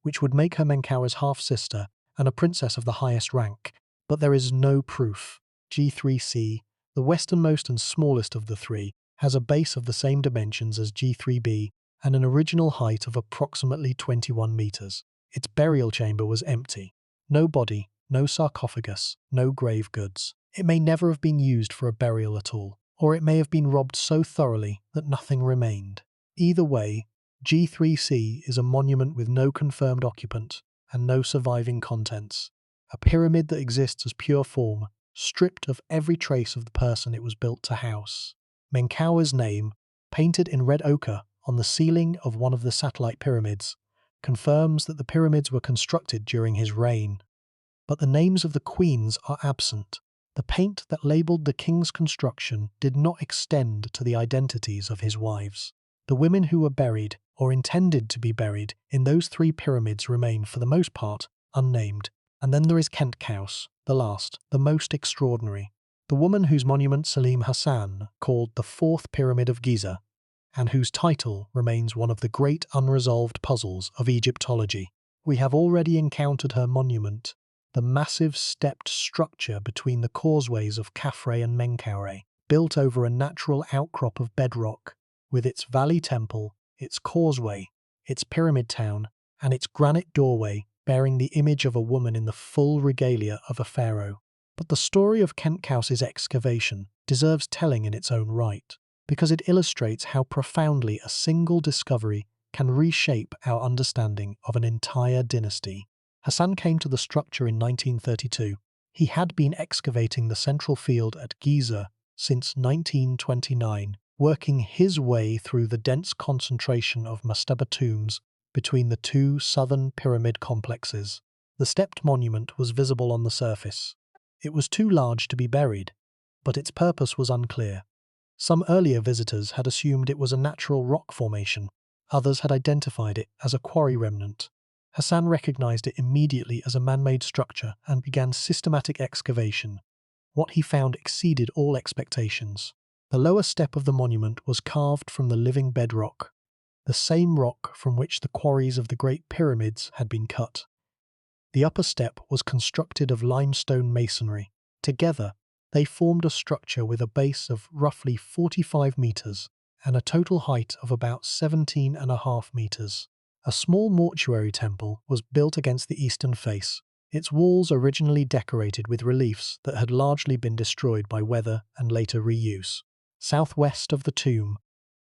which would make her Menkaure's half-sister and a princess of the highest rank, but there is no proof. G3C, the westernmost and smallest of the three, has a base of the same dimensions as G3B and an original height of approximately 21 meters. Its burial chamber was empty. No body, no sarcophagus, no grave goods. It may never have been used for a burial at all, or it may have been robbed so thoroughly that nothing remained. Either way, G3C is a monument with no confirmed occupant and no surviving contents. A pyramid that exists as pure form, stripped of every trace of the person it was built to house. Menkaure's name, painted in red ochre on the ceiling of one of the satellite pyramids, confirms that the pyramids were constructed during his reign. But the names of the queens are absent. The paint that labelled the king's construction did not extend to the identities of his wives. The women who were buried, or intended to be buried, in those 3 pyramids remain, for the most part, unnamed. And then there is Khentkaus, the last, the most extraordinary. The woman whose monument Salim Hassan called the 4th Pyramid of Giza. and whose title remains one of the great unresolved puzzles of Egyptology. We have already encountered her monument, the massive stepped structure between the causeways of Khafre and Menkaure, built over a natural outcrop of bedrock, with its valley temple, its causeway, its pyramid town, and its granite doorway bearing the image of a woman in the full regalia of a pharaoh. But the story of Kentkaus's excavation deserves telling in its own right, because it illustrates how profoundly a single discovery can reshape our understanding of an entire dynasty. Hassan came to the structure in 1932. He had been excavating the central field at Giza since 1929, working his way through the dense concentration of mastaba tombs between the two southern pyramid complexes. The stepped monument was visible on the surface. It was too large to be buried, but its purpose was unclear. Some earlier visitors had assumed it was a natural rock formation. Others had identified it as a quarry remnant. Hassan recognized it immediately as a man-made structure and began systematic excavation. What he found exceeded all expectations. The lower step of the monument was carved from the living bedrock, the same rock from which the quarries of the Great Pyramids had been cut. The upper step was constructed of limestone masonry. Together, they formed a structure with a base of roughly 45 meters and a total height of about 17.5 meters. A small mortuary temple was built against the eastern face, its walls originally decorated with reliefs that had largely been destroyed by weather and later reuse. Southwest of the tomb,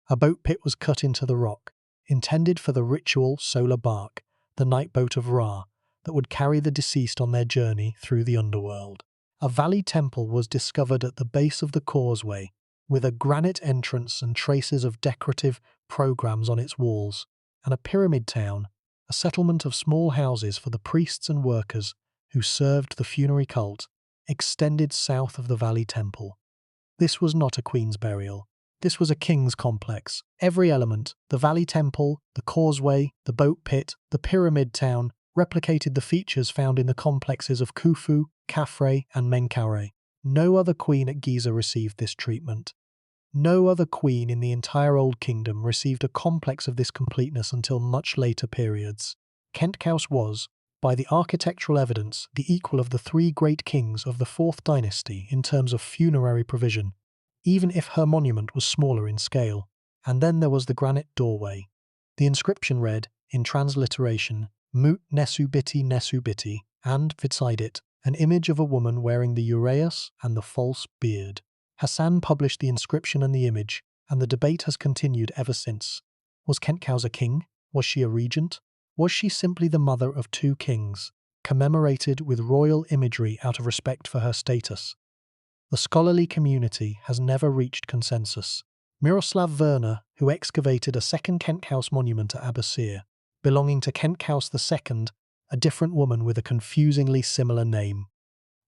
a boat pit was cut into the rock, intended for the ritual solar bark, the night boat of Ra, that would carry the deceased on their journey through the underworld. A valley temple was discovered at the base of the causeway, with a granite entrance and traces of decorative programs on its walls, and a pyramid town, a settlement of small houses for the priests and workers who served the funerary cult, extended south of the valley temple. This was not a queen's burial. This was a king's complex. Every element, the valley temple, the causeway, the boat pit, the pyramid town, replicated the features found in the complexes of Khufu, Khafre, and Menkaure. No other queen at Giza received this treatment. No other queen in the entire Old Kingdom received a complex of this completeness until much later periods. Kentkaus was, by the architectural evidence, the equal of the three great kings of the 4th dynasty in terms of funerary provision, even if her monument was smaller in scale. And then there was the granite doorway. The inscription read, in transliteration, Mut Nesubiti Nesubiti, and, beside it, an image of a woman wearing the uraeus and the false beard. Hassan published the inscription and the image, and the debate has continued ever since. Was Kentkaus a king? Was she a regent? Was she simply the mother of two kings, commemorated with royal imagery out of respect for her status? The scholarly community has never reached consensus. Miroslav Werner, who excavated a second Kentkaus monument at Abusir, belonging to Kentkaus II, a different woman with a confusingly similar name,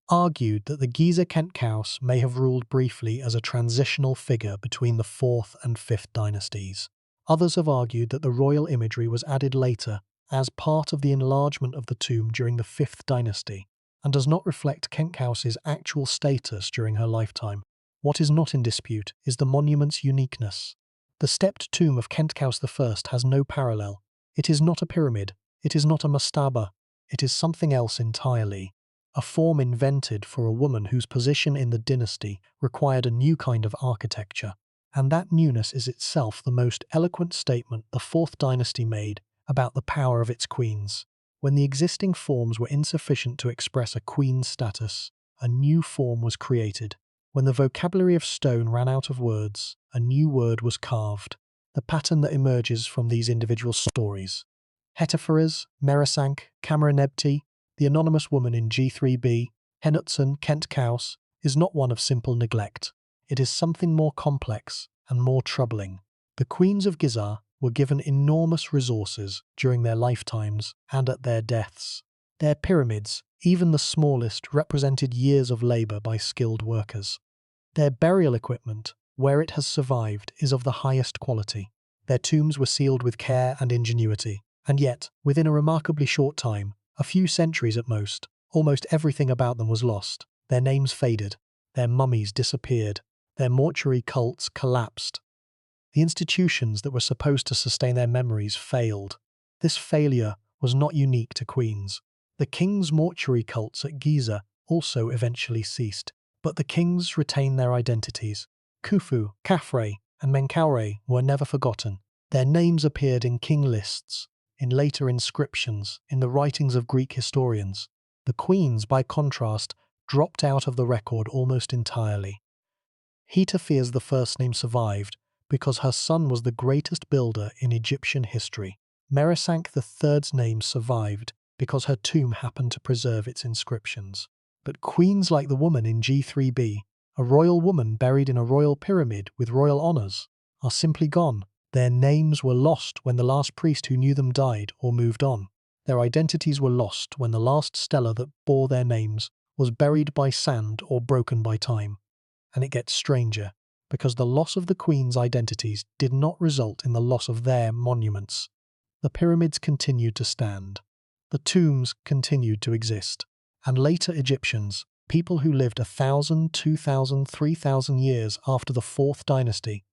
argued that the Giza Kentkaus may have ruled briefly as a transitional figure between the 4th and 5th dynasties. Others have argued that the royal imagery was added later as part of the enlargement of the tomb during the 5th dynasty and does not reflect Kentkaus's actual status during her lifetime. What is not in dispute is the monument's uniqueness. The stepped tomb of Kentkaus I has no parallel. It is not a pyramid. It is not a mastaba. It is something else entirely. A form invented for a woman whose position in the dynasty required a new kind of architecture. And that newness is itself the most eloquent statement the 4th dynasty made about the power of its queens. When the existing forms were insufficient to express a queen's status, a new form was created. When the vocabulary of stone ran out of words, a new word was carved. The pattern that emerges from these individual stories. Hetepheres, Merisank, Cameronebti, the anonymous woman in G3b, Henutsen, Kentkaus, is not one of simple neglect. It is something more complex and more troubling. The queens of Giza were given enormous resources during their lifetimes and at their deaths. Their pyramids, even the smallest, represented years of labour by skilled workers. Their burial equipment, where it has survived, is of the highest quality. Their tombs were sealed with care and ingenuity, and yet, within a remarkably short time, a few centuries at most, almost everything about them was lost. Their names faded, their mummies disappeared, their mortuary cults collapsed. The institutions that were supposed to sustain their memories failed. This failure was not unique to queens. The king's mortuary cults at Giza also eventually ceased, but the kings retained their identities. Khufu, Khafre, and Menkaure were never forgotten. Their names appeared in king lists, in later inscriptions, in the writings of Greek historians. The queens, by contrast, dropped out of the record almost entirely. Hetepheres I's name survived because her son was the greatest builder in Egyptian history. Meritites III's name survived because her tomb happened to preserve its inscriptions. But queens like the woman in G3b, a royal woman buried in a royal pyramid with royal honours, are simply gone. Their names were lost when the last priest who knew them died or moved on. Their identities were lost when the last stela that bore their names was buried by sand or broken by time. And it gets stranger, because the loss of the queen's identities did not result in the loss of their monuments. The pyramids continued to stand. The tombs continued to exist. And later Egyptians, people who lived 1,000, 2,000, 3,000 years after the 4th dynasty,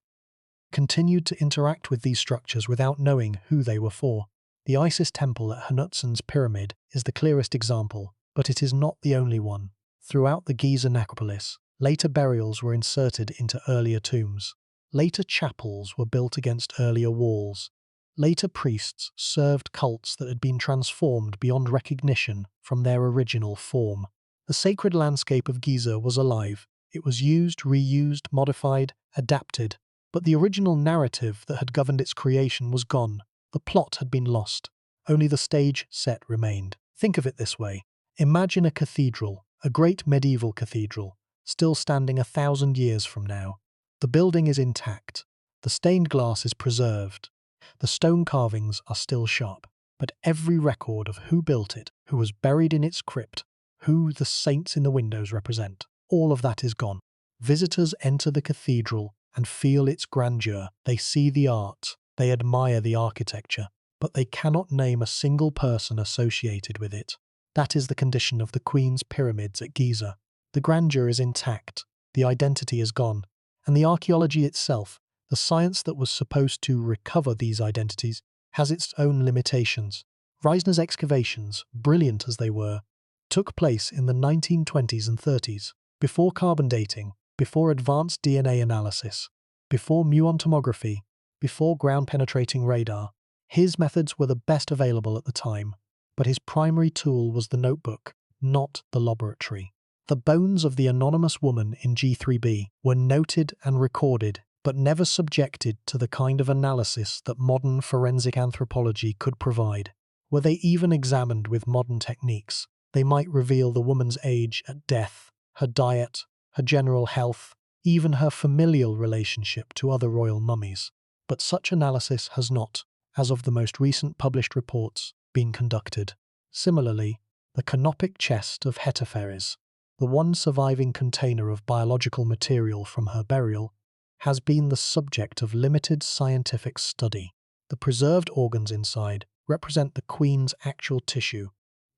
continued to interact with these structures without knowing who they were for. The Isis temple at Henutsen's pyramid is the clearest example, but it is not the only one. Throughout the Giza necropolis, later burials were inserted into earlier tombs. Later chapels were built against earlier walls. Later priests served cults that had been transformed beyond recognition from their original form. The sacred landscape of Giza was alive. It was used, reused, modified, adapted. But the original narrative that had governed its creation was gone. The plot had been lost. Only the stage set remained. Think of it this way. Imagine a cathedral, a great medieval cathedral, still standing 1,000 years from now. The building is intact. The stained glass is preserved. The stone carvings are still sharp. But every record of who built it, who was buried in its crypt, who the saints in the windows represent, all of that is gone. Visitors enter the cathedral and feel its grandeur. They see the art, they admire the architecture, but they cannot name a single person associated with it. That is the condition of the Queen's pyramids at Giza. The grandeur is intact, the identity is gone, and the archaeology itself, the science that was supposed to recover these identities, has its own limitations. Reisner's excavations, brilliant as they were, took place in the 1920s and 30s, before carbon dating, before advanced DNA analysis, before muon tomography, before ground-penetrating radar. His methods were the best available at the time, but his primary tool was the notebook, not the laboratory. The bones of the anonymous woman in G3b were noted and recorded, but never subjected to the kind of analysis that modern forensic anthropology could provide. Were they even examined with modern techniques, they might reveal the woman's age at death, her diet, her general health, even her familial relationship to other royal mummies. But such analysis has not, as of the most recent published reports, been conducted. Similarly, the canopic chest of Hetepheres, the one surviving container of biological material from her burial, has been the subject of limited scientific study. The preserved organs inside represent the Queen's actual tissue,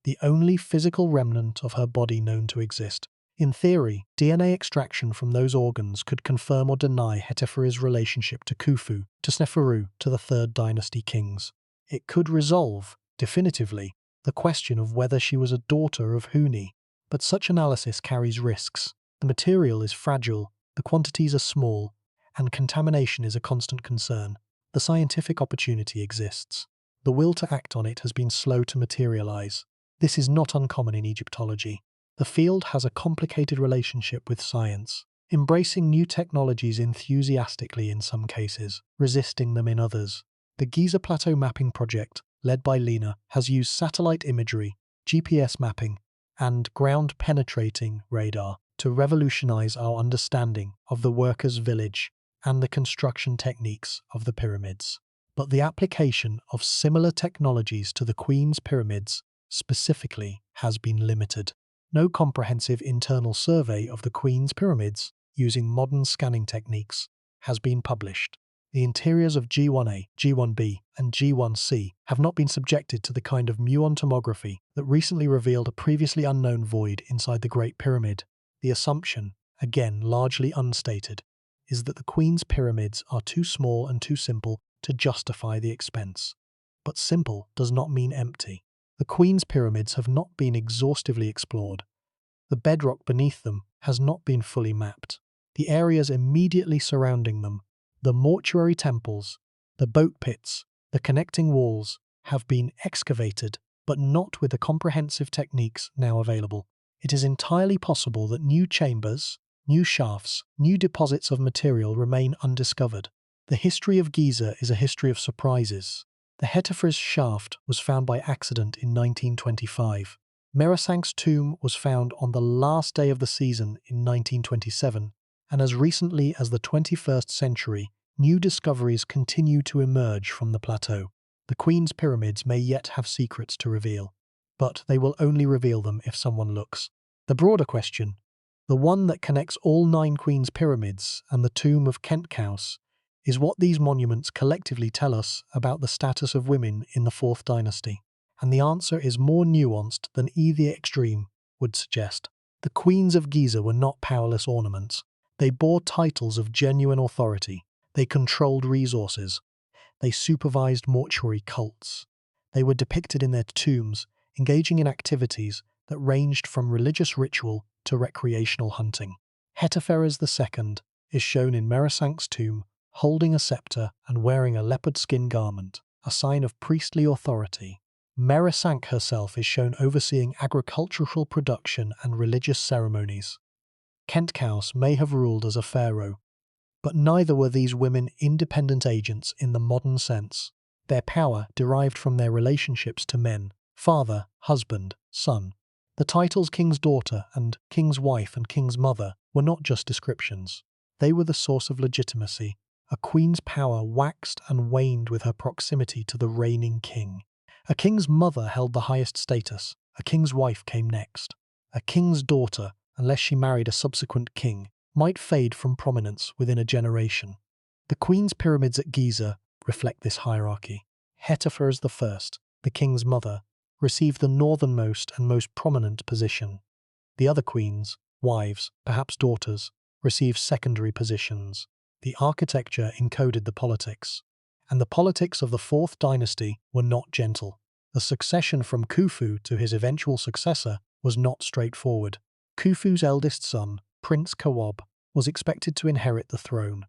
the only physical remnant of her body known to exist. In theory, DNA extraction from those organs could confirm or deny Hetepheres' relationship to Khufu, to Sneferu, to the 3rd dynasty kings. It could resolve, definitively, the question of whether she was a daughter of Huni. But such analysis carries risks. The material is fragile, the quantities are small, and contamination is a constant concern. The scientific opportunity exists. The will to act on it has been slow to materialize. This is not uncommon in Egyptology. The field has a complicated relationship with science, embracing new technologies enthusiastically in some cases, resisting them in others. The Giza Plateau Mapping Project, led by Lena, has used satellite imagery, GPS mapping, and ground-penetrating radar to revolutionize our understanding of the workers' village and the construction techniques of the pyramids. But the application of similar technologies to the Queen's pyramids specifically has been limited. No comprehensive internal survey of the Queen's pyramids using modern scanning techniques has been published. The interiors of G1A, G1B, and G1C have not been subjected to the kind of muon tomography that recently revealed a previously unknown void inside the Great Pyramid. The assumption, again largely unstated, is that the Queen's pyramids are too small and too simple to justify the expense. But simple does not mean empty. The Queen's pyramids have not been exhaustively explored. The bedrock beneath them has not been fully mapped. The areas immediately surrounding them, the mortuary temples, the boat pits, the connecting walls, have been excavated, but not with the comprehensive techniques now available. It is entirely possible that new chambers, new shafts, new deposits of material remain undiscovered. The history of Giza is a history of surprises. The Hetepheres shaft was found by accident in 1925. Merisank's tomb was found on the last day of the season in 1927, and as recently as the 21st century, new discoveries continue to emerge from the plateau. The Queen's pyramids may yet have secrets to reveal, but they will only reveal them if someone looks. The broader question, the one that connects all 9 Queen's pyramids and the tomb of Khufu, is what these monuments collectively tell us about the status of women in the 4th dynasty. And the answer is more nuanced than either extreme would suggest. The Queens of Giza were not powerless ornaments. They bore titles of genuine authority. They controlled resources. They supervised mortuary cults. They were depicted in their tombs, engaging in activities that ranged from religious ritual to recreational hunting. Hetepheres II is shown in Merisank's tomb, holding a scepter and wearing a leopard skin garment, a sign of priestly authority. Merisank herself is shown overseeing agricultural production and religious ceremonies. Khufu may have ruled as a pharaoh, but neither were these women independent agents in the modern sense. Their power derived from their relationships to men, father, husband, son. The titles king's daughter and king's wife and king's mother were not just descriptions. They were the source of legitimacy. A queen's power waxed and waned with her proximity to the reigning king. A king's mother held the highest status. A king's wife came next. A king's daughter, unless she married a subsequent king, might fade from prominence within a generation. The Queen's pyramids at Giza reflect this hierarchy. Hetepheres I, the king's mother, received the northernmost and most prominent position. The other queens, wives, perhaps daughters, received secondary positions. The architecture encoded the politics. And the politics of the 4th dynasty were not gentle. The succession from Khufu to his eventual successor was not straightforward. Khufu's eldest son, Prince Khufu, was expected to inherit the throne.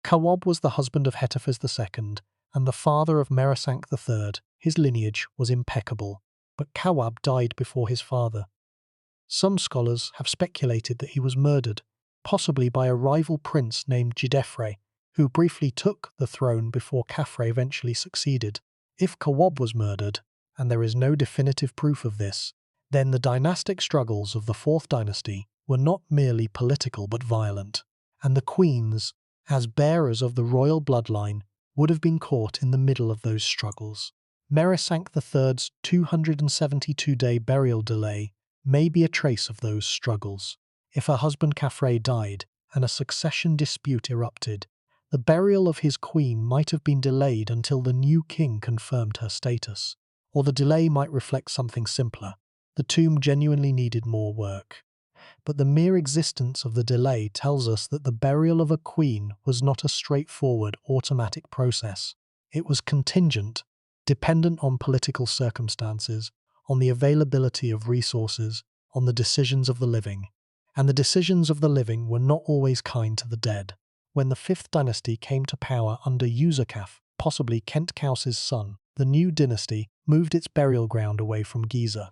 Khufu was the husband of Hetepheres II and the father of Merisank III. His lineage was impeccable, but Khufu died before his father. Some scholars have speculated that he was murdered, possibly by a rival prince named Hetepheres, who briefly took the throne before Khafre eventually succeeded. If Khufu was murdered, and there is no definitive proof of this, then the dynastic struggles of the 4th dynasty were not merely political but violent, and the queens, as bearers of the royal bloodline, would have been caught in the middle of those struggles. Merisank III's 272-day burial delay may be a trace of those struggles. If her husband Khafre died and a succession dispute erupted, the burial of his queen might have been delayed until the new king confirmed her status. Or the delay might reflect something simpler. The tomb genuinely needed more work. But the mere existence of the delay tells us that the burial of a queen was not a straightforward, automatic process. It was contingent, dependent on political circumstances, on the availability of resources, on the decisions of the living. And the decisions of the living were not always kind to the dead. When the 5th dynasty came to power under Userkaf, possibly Khufu's son, the new dynasty moved its burial ground away from Giza.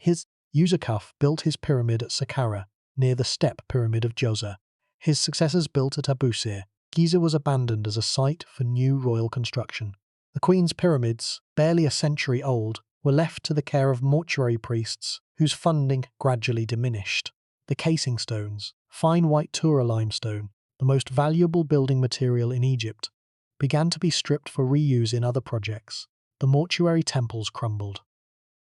Userkaf built his pyramid at Saqqara, near the step pyramid of Djoser. His successors built at Abusir. Giza was abandoned as a site for new royal construction. The Queen's pyramids, barely a century old, were left to the care of mortuary priests, whose funding gradually diminished. The casing stones, fine white Tura limestone, the most valuable building material in Egypt, began to be stripped for reuse in other projects. The mortuary temples crumbled.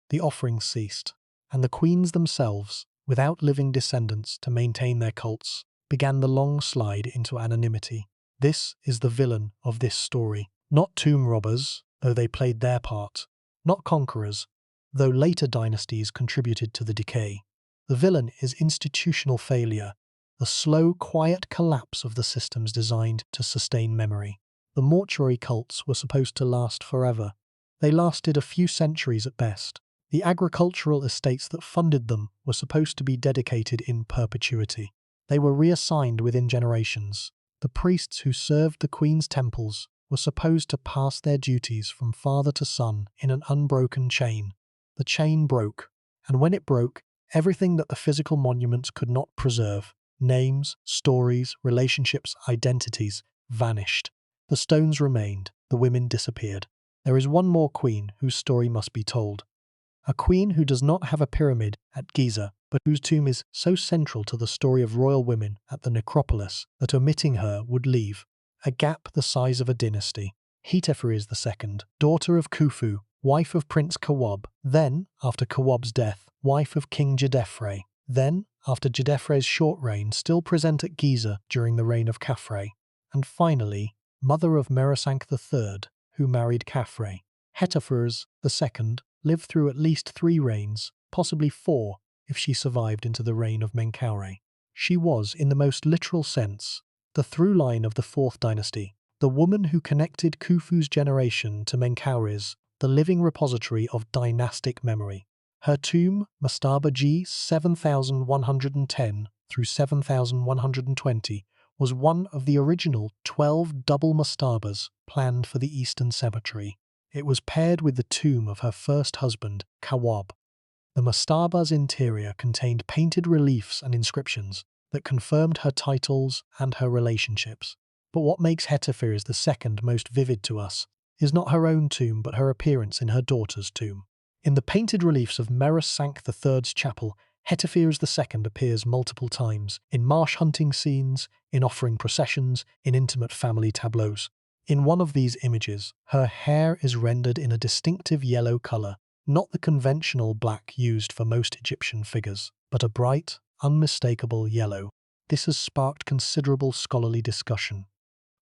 The offerings ceased, and the queens themselves, without living descendants to maintain their cults, began the long slide into anonymity. This is the villain of this story. Not tomb robbers, though they played their part. Not conquerors, though later dynasties contributed to the decay. The villain is institutional failure. the slow, quiet collapse of the systems designed to sustain memory. The mortuary cults were supposed to last forever. They lasted a few centuries at best. The agricultural estates that funded them were supposed to be dedicated in perpetuity. They were reassigned within generations. The priests who served the queen's temples were supposed to pass their duties from father to son in an unbroken chain. The chain broke, and when it broke, everything that the physical monuments could not preserve, names, stories, relationships, identities, vanished. The stones remained, the women disappeared. There is one more queen whose story must be told. A queen who does not have a pyramid at Giza, but whose tomb is so central to the story of royal women at the necropolis that omitting her would leave a gap the size of a dynasty. Hetepheres II, daughter of Khufu, wife of Prince Kawab, then, after Kawab's death, wife of King Hetepheres, then, after Hetepheres' short reign, still present at Giza during the reign of Khafre, and finally, mother of Meritites III, who married Khafre. Hetepheres II lived through at least 3 reigns, possibly 4, if she survived into the reign of Menkaure. She was, in the most literal sense, the through line of the 4th dynasty, the woman who connected Khufu's generation to Menkaure's, the living repository of dynastic memory. Her tomb, Mastaba G 7110 through 7120, was one of the original 12 double mastabas planned for the Eastern Cemetery. It was paired with the tomb of her first husband, Kawab. The mastaba's interior contained painted reliefs and inscriptions that confirmed her titles and her relationships. But what makes Hetepheres II most vivid to us is not her own tomb but her appearance in her daughter's tomb. In the painted reliefs of Meritites III's chapel, Hetepheres II appears multiple times, in marsh hunting scenes, in offering processions, in intimate family tableaus. In one of these images, her hair is rendered in a distinctive yellow colour, not the conventional black used for most Egyptian figures, but a bright, unmistakable yellow. This has sparked considerable scholarly discussion.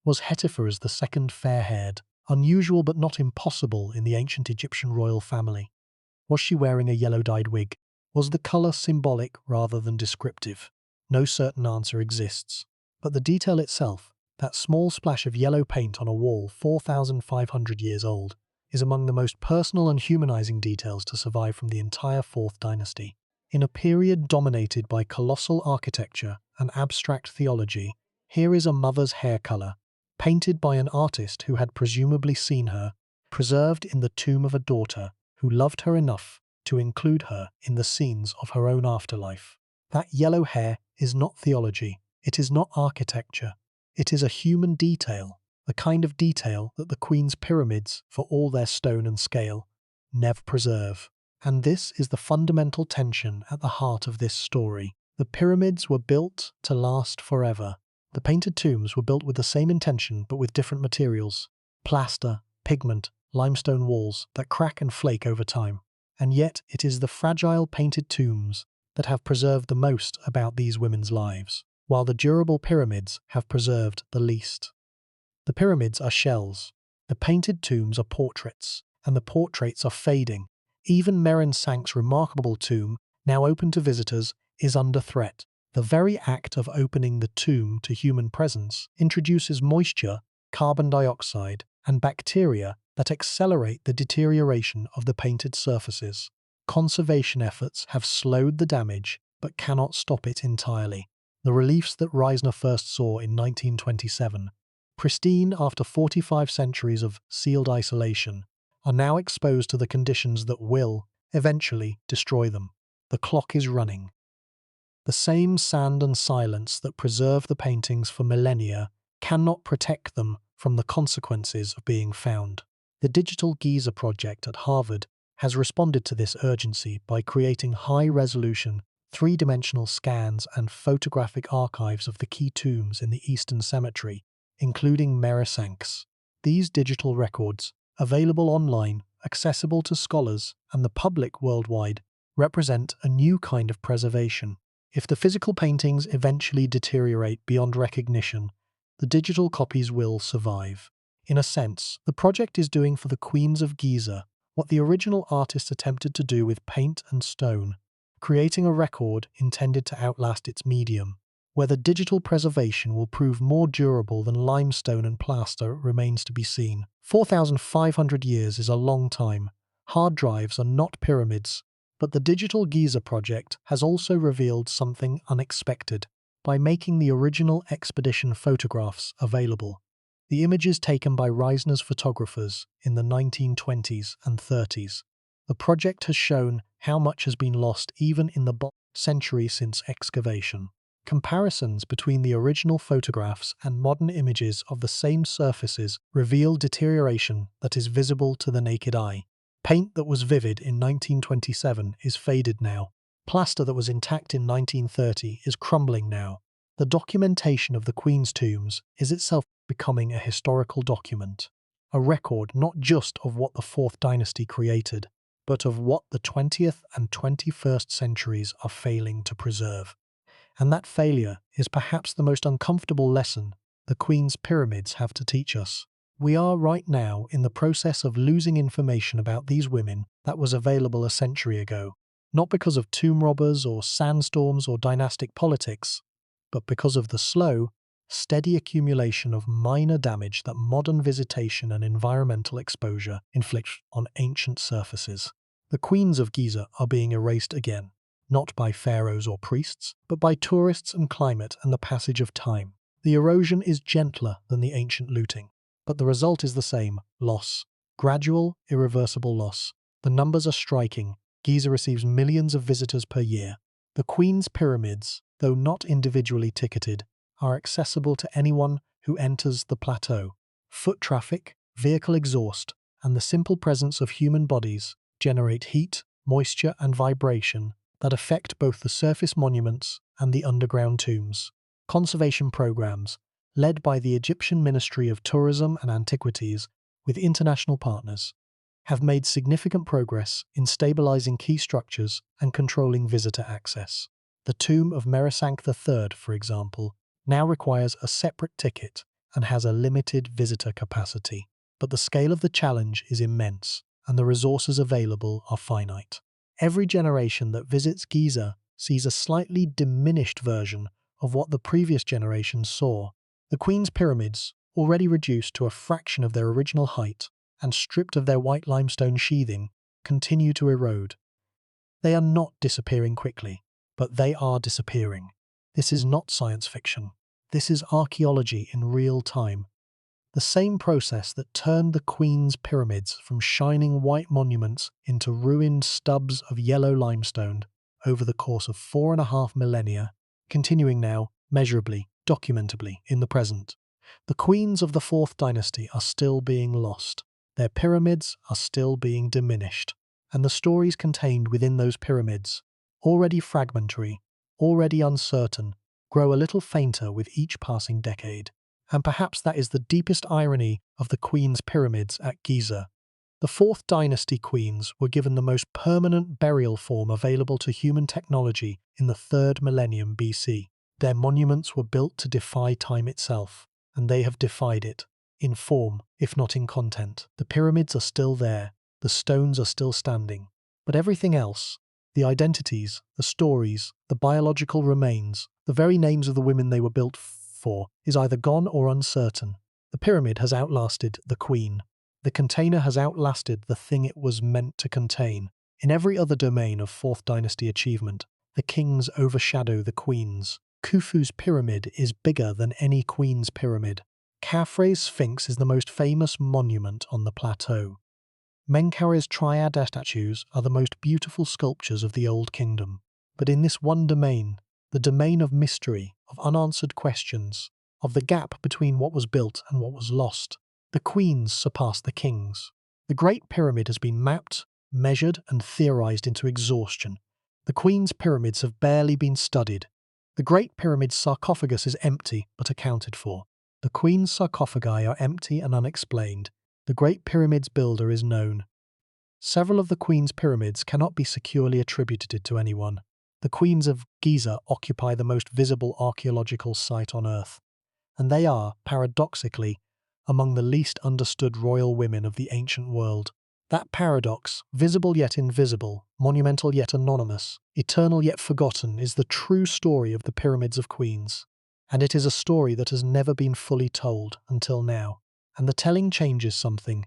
Was Hetepheres II fair-haired, unusual but not impossible in the ancient Egyptian royal family? Was she wearing a yellow-dyed wig? Was the colour symbolic rather than descriptive? No certain answer exists. But the detail itself, that small splash of yellow paint on a wall 4,500 years old, is among the most personal and humanizing details to survive from the entire 4th dynasty. In a period dominated by colossal architecture and abstract theology, here is a mother's hair colour, painted by an artist who had presumably seen her, preserved in the tomb of a daughter who loved her enough to include her in the scenes of her own afterlife. That yellow hair is not theology, it is not architecture, it is a human detail, the kind of detail that the Queen's pyramids, for all their stone and scale, never preserve. And this is the fundamental tension at the heart of this story. The pyramids were built to last forever. The painted tombs were built with the same intention but with different materials: plaster, pigment, limestone walls that crack and flake over time. And yet it is the fragile painted tombs that have preserved the most about these women's lives, while the durable pyramids have preserved the least. The pyramids are shells, the painted tombs are portraits, and the portraits are fading. Even Merensank's remarkable tomb, now open to visitors, is under threat. The very act of opening the tomb to human presence introduces moisture, carbon dioxide, and bacteria that accelerate the deterioration of the painted surfaces. Conservation efforts have slowed the damage, but cannot stop it entirely. The reliefs that Reisner first saw in 1927, pristine after 45 centuries of sealed isolation, are now exposed to the conditions that will, eventually, destroy them. The clock is running. The same sand and silence that preserve the paintings for millennia cannot protect them from the consequences of being found. The Digital Giza project at Harvard has responded to this urgency by creating high-resolution, 3-dimensional scans and photographic archives of the key tombs in the Eastern Cemetery, including Meritites. These digital records, available online, accessible to scholars and the public worldwide, represent a new kind of preservation. If the physical paintings eventually deteriorate beyond recognition, the digital copies will survive. In a sense, the project is doing for the Queens of Giza what the original artist attempted to do with paint and stone, creating a record intended to outlast its medium. Whether digital preservation will prove more durable than limestone and plaster remains to be seen. 4,500 years is a long time. Hard drives are not pyramids, but the Digital Giza project has also revealed something unexpected by making the original expedition photographs available. The images taken by Reisner's photographers in the 1920s and 30s. The project has shown how much has been lost even in the century since excavation. Comparisons between the original photographs and modern images of the same surfaces reveal deterioration that is visible to the naked eye. Paint that was vivid in 1927 is faded now. Plaster that was intact in 1930 is crumbling now. The documentation of the Queen's tombs is itself becoming a historical document, a record not just of what the Fourth Dynasty created, but of what the 20th and 21st centuries are failing to preserve. And that failure is perhaps the most uncomfortable lesson the Queen's pyramids have to teach us. We are right now in the process of losing information about these women that was available a century ago, not because of tomb robbers or sandstorms or dynastic politics, but because of the slow, steady accumulation of minor damage that modern visitation and environmental exposure inflict on ancient surfaces. The queens of Giza are being erased again, not by pharaohs or priests, but by tourists and climate and the passage of time. The erosion is gentler than the ancient looting, but the result is the same: loss. Gradual, irreversible loss. The numbers are striking. Giza receives millions of visitors per year. The Queen's pyramids, though not individually ticketed, are accessible to anyone who enters the plateau. Foot traffic, vehicle exhaust, and the simple presence of human bodies generate heat, moisture, and vibration that affect both the surface monuments and the underground tombs. Conservation programs, led by the Egyptian Ministry of Tourism and Antiquities with international partners, have made significant progress in stabilizing key structures and controlling visitor access. The tomb of Meritites III, for example, now requires a separate ticket and has a limited visitor capacity. But the scale of the challenge is immense, and the resources available are finite. Every generation that visits Giza sees a slightly diminished version of what the previous generation saw. The Queen's pyramids, already reduced to a fraction of their original height and stripped of their white limestone sheathing, continue to erode. They are not disappearing quickly, but they are disappearing. This is not science fiction. This is archaeology in real time. The same process that turned the Queen's pyramids from shining white monuments into ruined stubs of yellow limestone over the course of 4.5 millennia, continuing now, measurably, documentably, in the present. The queens of the Fourth Dynasty are still being lost. Their pyramids are still being diminished. And the stories contained within those pyramids, already fragmentary, already uncertain, grow a little fainter with each passing decade. And perhaps that is the deepest irony of the Queen's pyramids at Giza. The Fourth Dynasty queens were given the most permanent burial form available to human technology in the 3rd millennium BC. Their monuments were built to defy time itself, and they have defied it, in form, if not in content. The pyramids are still there, the stones are still standing, but everything else, the identities, the stories, the biological remains, the very names of the women they were built for, is either gone or uncertain. The pyramid has outlasted the Queen. The container has outlasted the thing it was meant to contain. In every other domain of Fourth Dynasty achievement, the kings overshadow the queens. Khufu's pyramid is bigger than any queen's pyramid. Khafre's Sphinx is the most famous monument on the plateau. Menkaure's triad statues are the most beautiful sculptures of the Old Kingdom. But in this one domain, the domain of mystery, of unanswered questions, of the gap between what was built and what was lost, the queens surpass the kings. The Great Pyramid has been mapped, measured, and theorized into exhaustion. The Queen's pyramids have barely been studied. The Great Pyramid's sarcophagus is empty but accounted for. The Queen's sarcophagi are empty and unexplained. The Great Pyramid's builder is known. Several of the Queen's pyramids cannot be securely attributed to anyone. The Queens of Giza occupy the most visible archaeological site on Earth, and they are, paradoxically, among the least understood royal women of the ancient world. That paradox, visible yet invisible, monumental yet anonymous, eternal yet forgotten, is the true story of the Pyramids of Queens. And it is a story that has never been fully told until now. And the telling changes something,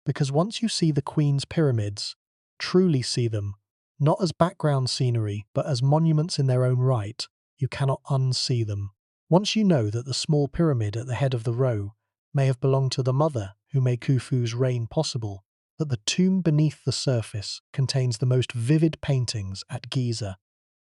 because once you see the Queen's pyramids, truly see them, not as background scenery, but as monuments in their own right, you cannot unsee them. Once you know that the small pyramid at the head of the row may have belonged to the mother who made Khufu's reign possible, that the tomb beneath the surface contains the most vivid paintings at Giza,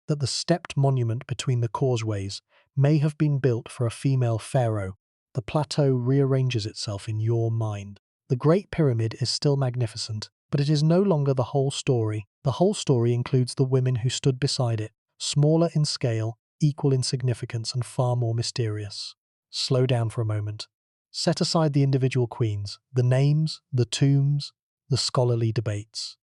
that the stepped monument between the causeways may have been built for a female pharaoh, the plateau rearranges itself in your mind. The Great Pyramid is still magnificent, but it is no longer the whole story. The whole story includes the women who stood beside it, smaller in scale, equal in significance, and far more mysterious. Slow down for a moment. Set aside the individual queens, the names, the tombs, the scholarly debates.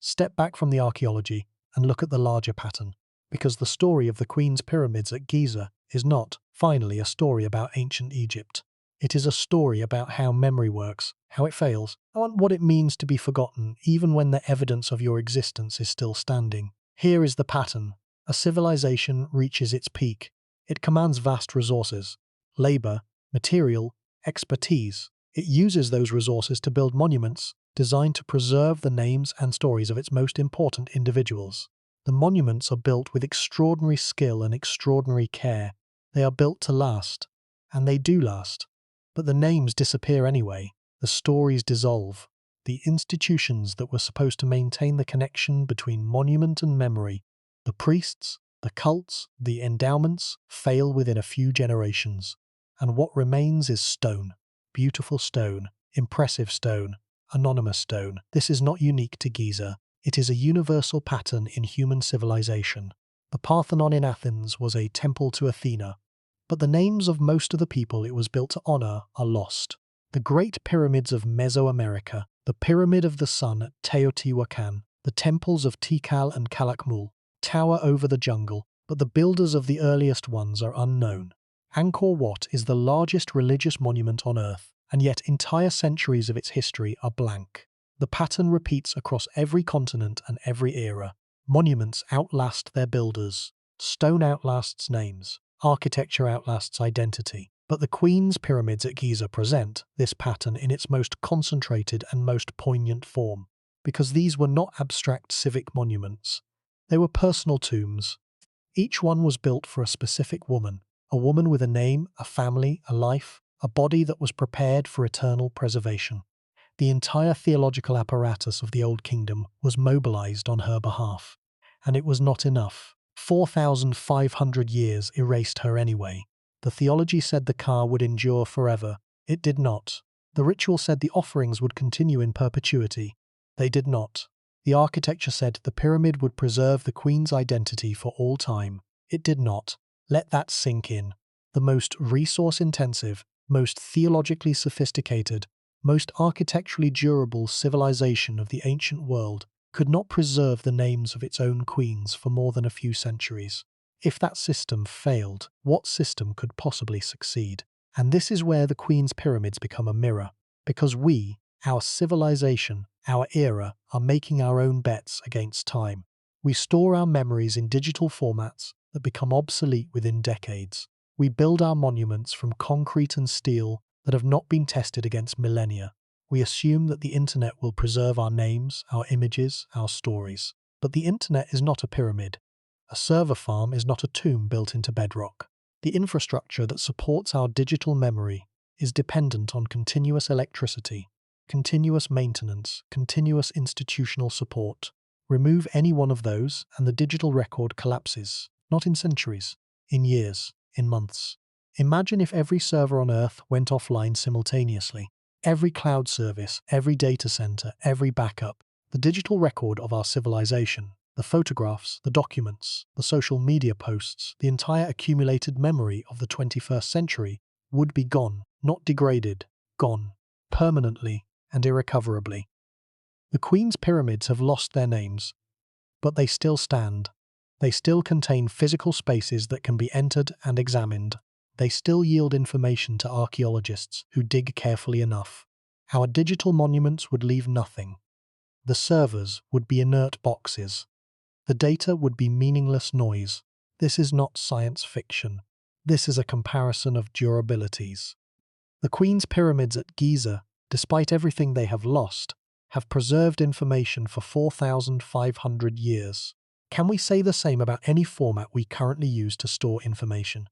Step back from the archaeology and look at the larger pattern, because the story of the Queen's Pyramids at Giza is not, finally, a story about ancient Egypt. It is a story about how memory works, how it fails, and what it means to be forgotten even when the evidence of your existence is still standing. Here is the pattern. A civilization reaches its peak. It commands vast resources, labor, material, expertise. It uses those resources to build monuments designed to preserve the names and stories of its most important individuals. The monuments are built with extraordinary skill and extraordinary care. They are built to last, and they do last. But the names disappear anyway. The stories dissolve. The institutions that were supposed to maintain the connection between monument and memory, the priests, the cults, the endowments, fail within a few generations. And what remains is stone. Beautiful stone, impressive stone, anonymous stone. This is not unique to Giza. It is a universal pattern in human civilization. The Parthenon in Athens was a temple to Athena, but the names of most of the people it was built to honor are lost. The Great Pyramids of Mesoamerica, the Pyramid of the Sun at Teotihuacan, the temples of Tikal and Calakmul tower over the jungle, but the builders of the earliest ones are unknown. Angkor Wat is the largest religious monument on Earth, and yet entire centuries of its history are blank. The pattern repeats across every continent and every era. Monuments outlast their builders. Stone outlasts names. Architecture outlasts identity. But the Queen's Pyramids at Giza present this pattern in its most concentrated and most poignant form, because these were not abstract civic monuments. They were personal tombs. Each one was built for a specific woman, a woman with a name, a family, a life, a body that was prepared for eternal preservation. The entire theological apparatus of the Old Kingdom was mobilized on her behalf. And it was not enough. 4,500 years erased her anyway. The theology said the car would endure forever. It did not. The ritual said the offerings would continue in perpetuity. They did not. The architecture said the pyramid would preserve the Queen's identity for all time. It did not. Let that sink in. The most resource-intensive, most theologically sophisticated, most architecturally durable civilization of the ancient world could not preserve the names of its own queens for more than a few centuries. If that system failed, what system could possibly succeed? And this is where the Queen's Pyramids become a mirror, because we, our civilization, our era, are making our own bets against time. We store our memories in digital formats that become obsolete within decades. We build our monuments from concrete and steel that have not been tested against millennia. We assume that the internet will preserve our names, our images, our stories. But the internet is not a pyramid. A server farm is not a tomb built into bedrock. The infrastructure that supports our digital memory is dependent on continuous electricity, continuous maintenance, continuous institutional support. Remove any one of those and the digital record collapses, not in centuries, in years, in months. Imagine if every server on Earth went offline simultaneously. Every cloud service, every data center, every backup, the digital record of our civilization, the photographs, the documents, the social media posts, the entire accumulated memory of the 21st century would be gone, not degraded, gone, permanently and irrecoverably. The Queen's Pyramids have lost their names, but they still stand. They still contain physical spaces that can be entered and examined. They still yield information to archaeologists who dig carefully enough. Our digital monuments would leave nothing. The servers would be inert boxes. The data would be meaningless noise. This is not science fiction. This is a comparison of durabilities. The Queen's pyramids at Giza, despite everything they have lost, have preserved information for 4,500 years. Can we say the same about any format we currently use to store information?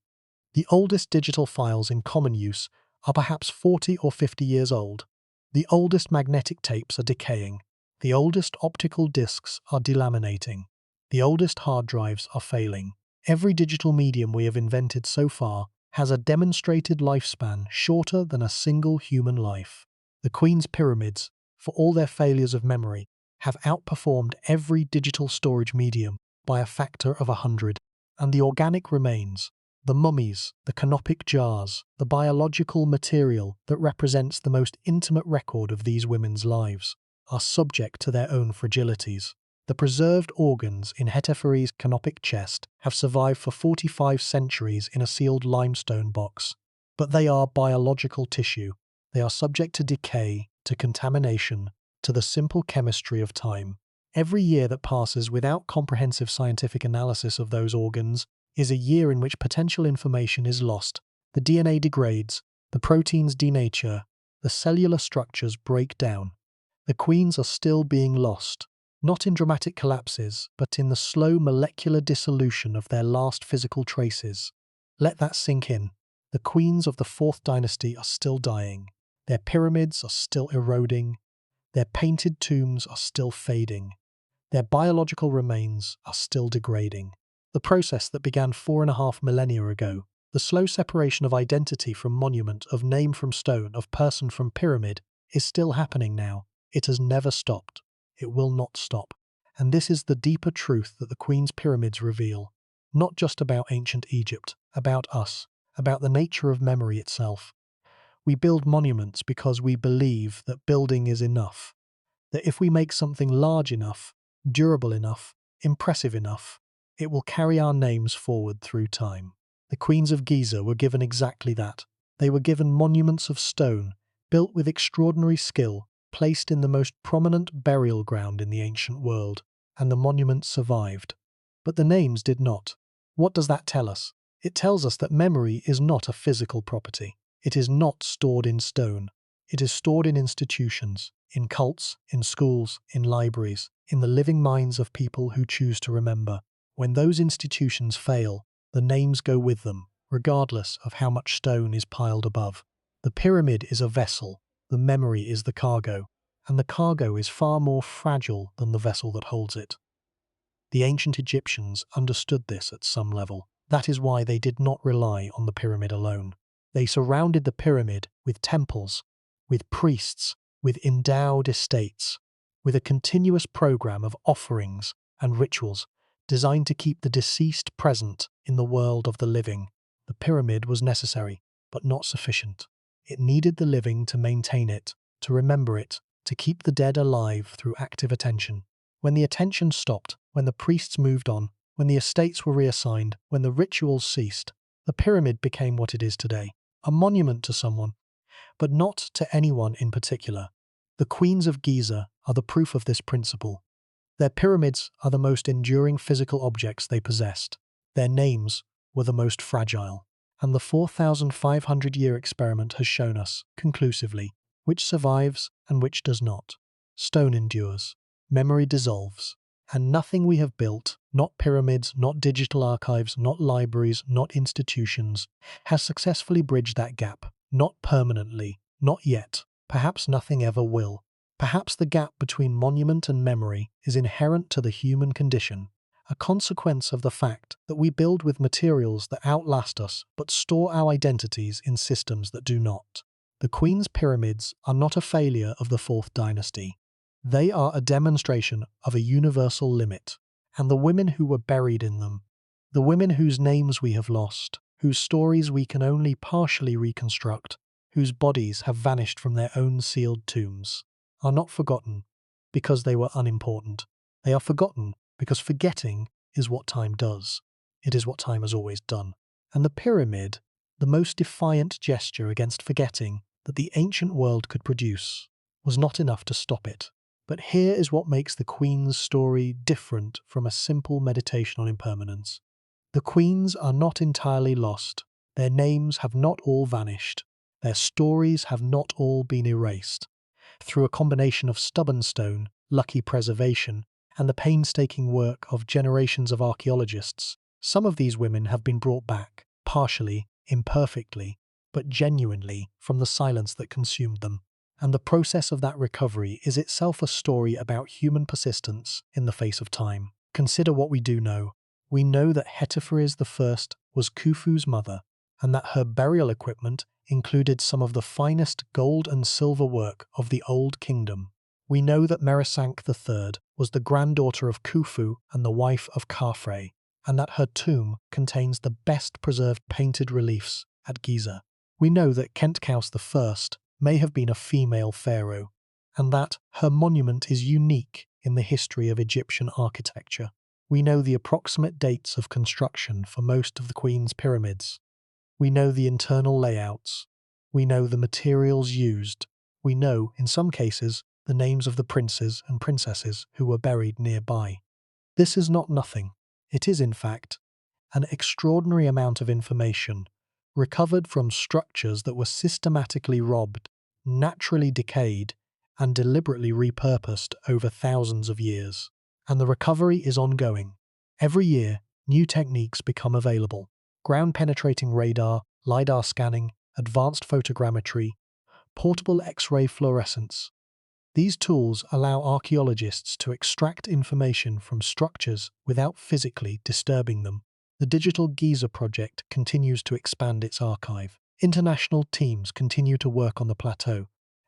The oldest digital files in common use are perhaps 40 or 50 years old. The oldest magnetic tapes are decaying. The oldest optical discs are delaminating. The oldest hard drives are failing. Every digital medium we have invented so far has a demonstrated lifespan shorter than a single human life. The Queen's pyramids, for all their failures of memory, have outperformed every digital storage medium by a factor of 100. And the organic remains, the mummies, the canopic jars, the biological material that represents the most intimate record of these women's lives, are subject to their own fragilities. The preserved organs in Hetepheres' canopic chest have survived for 45 centuries in a sealed limestone box. But they are biological tissue. They are subject to decay, to contamination, to the simple chemistry of time. Every year that passes without comprehensive scientific analysis of those organs is a year in which potential information is lost. The DNA degrades, the proteins denature, the cellular structures break down. The queens are still being lost, not in dramatic collapses, but in the slow molecular dissolution of their last physical traces. Let that sink in. The queens of the Fourth Dynasty are still dying. Their pyramids are still eroding. Their painted tombs are still fading. Their biological remains are still degrading. The process that began 4.5 millennia ago, the slow separation of identity from monument, of name from stone, of person from pyramid, is still happening now. It has never stopped. It will not stop. And this is the deeper truth that the Queen's pyramids reveal. Not just about ancient Egypt, about us, about the nature of memory itself. We build monuments because we believe that building is enough. That if we make something large enough, durable enough, impressive enough, it will carry our names forward through time. The Queens of Giza were given exactly that. They were given monuments of stone, built with extraordinary skill, placed in the most prominent burial ground in the ancient world, and the monuments survived. But the names did not. What does that tell us? It tells us that memory is not a physical property. It is not stored in stone. It is stored in institutions, in cults, in schools, in libraries, in the living minds of people who choose to remember. When those institutions fail, the names go with them, regardless of how much stone is piled above. The pyramid is a vessel. The memory is the cargo, and the cargo is far more fragile than the vessel that holds it. The ancient Egyptians understood this at some level. That is why they did not rely on the pyramid alone. They surrounded the pyramid with temples, with priests, with endowed estates, with a continuous program of offerings and rituals designed to keep the deceased present in the world of the living. The pyramid was necessary, but not sufficient. It needed the living to maintain it, to remember it, to keep the dead alive through active attention. When the attention stopped, when the priests moved on, when the estates were reassigned, when the rituals ceased, the pyramid became what it is today, a monument to someone, but not to anyone in particular. The Queens of Giza are the proof of this principle. Their pyramids are the most enduring physical objects they possessed. Their names were the most fragile. And the 4,500-year experiment has shown us, conclusively, which survives and which does not. Stone endures. Memory dissolves. And nothing we have built, not pyramids, not digital archives, not libraries, not institutions, has successfully bridged that gap. Not permanently. Not yet. Perhaps nothing ever will. Perhaps the gap between monument and memory is inherent to the human condition, a consequence of the fact that we build with materials that outlast us but store our identities in systems that do not. The Queen's pyramids are not a failure of the Fourth Dynasty. They are a demonstration of a universal limit, and the women who were buried in them, the women whose names we have lost, whose stories we can only partially reconstruct, whose bodies have vanished from their own sealed tombs, are not forgotten because they were unimportant. They are forgotten because forgetting is what time does. It is what time has always done. And the pyramid, the most defiant gesture against forgetting that the ancient world could produce, was not enough to stop it. But here is what makes the Queen's story different from a simple meditation on impermanence. The queens are not entirely lost. Their names have not all vanished. Their stories have not all been erased. Through a combination of stubborn stone, lucky preservation, and the painstaking work of generations of archaeologists, some of these women have been brought back, partially, imperfectly, but genuinely, from the silence that consumed them. And the process of that recovery is itself a story about human persistence in the face of time. Consider what we do know. We know that Hetepheres I was Khufu's mother, and that her burial equipment included some of the finest gold and silver work of the Old Kingdom. We know that Meritites III was the granddaughter of Khufu and the wife of Khafre, and that her tomb contains the best preserved painted reliefs at Giza. We know that Khufu I may have been a female pharaoh, and that her monument is unique in the history of Egyptian architecture. We know the approximate dates of construction for most of the Queen's pyramids. We know the internal layouts. We know the materials used. We know, in some cases, the names of the princes and princesses who were buried nearby. This is not nothing. It is, in fact, an extraordinary amount of information recovered from structures that were systematically robbed, naturally decayed, and deliberately repurposed over thousands of years. And the recovery is ongoing. Every year, new techniques become available. Ground-penetrating radar, LiDAR scanning, advanced photogrammetry, portable X-ray fluorescence. These tools allow archaeologists to extract information from structures without physically disturbing them. The Digital Giza project continues to expand its archive. International teams continue to work on the plateau,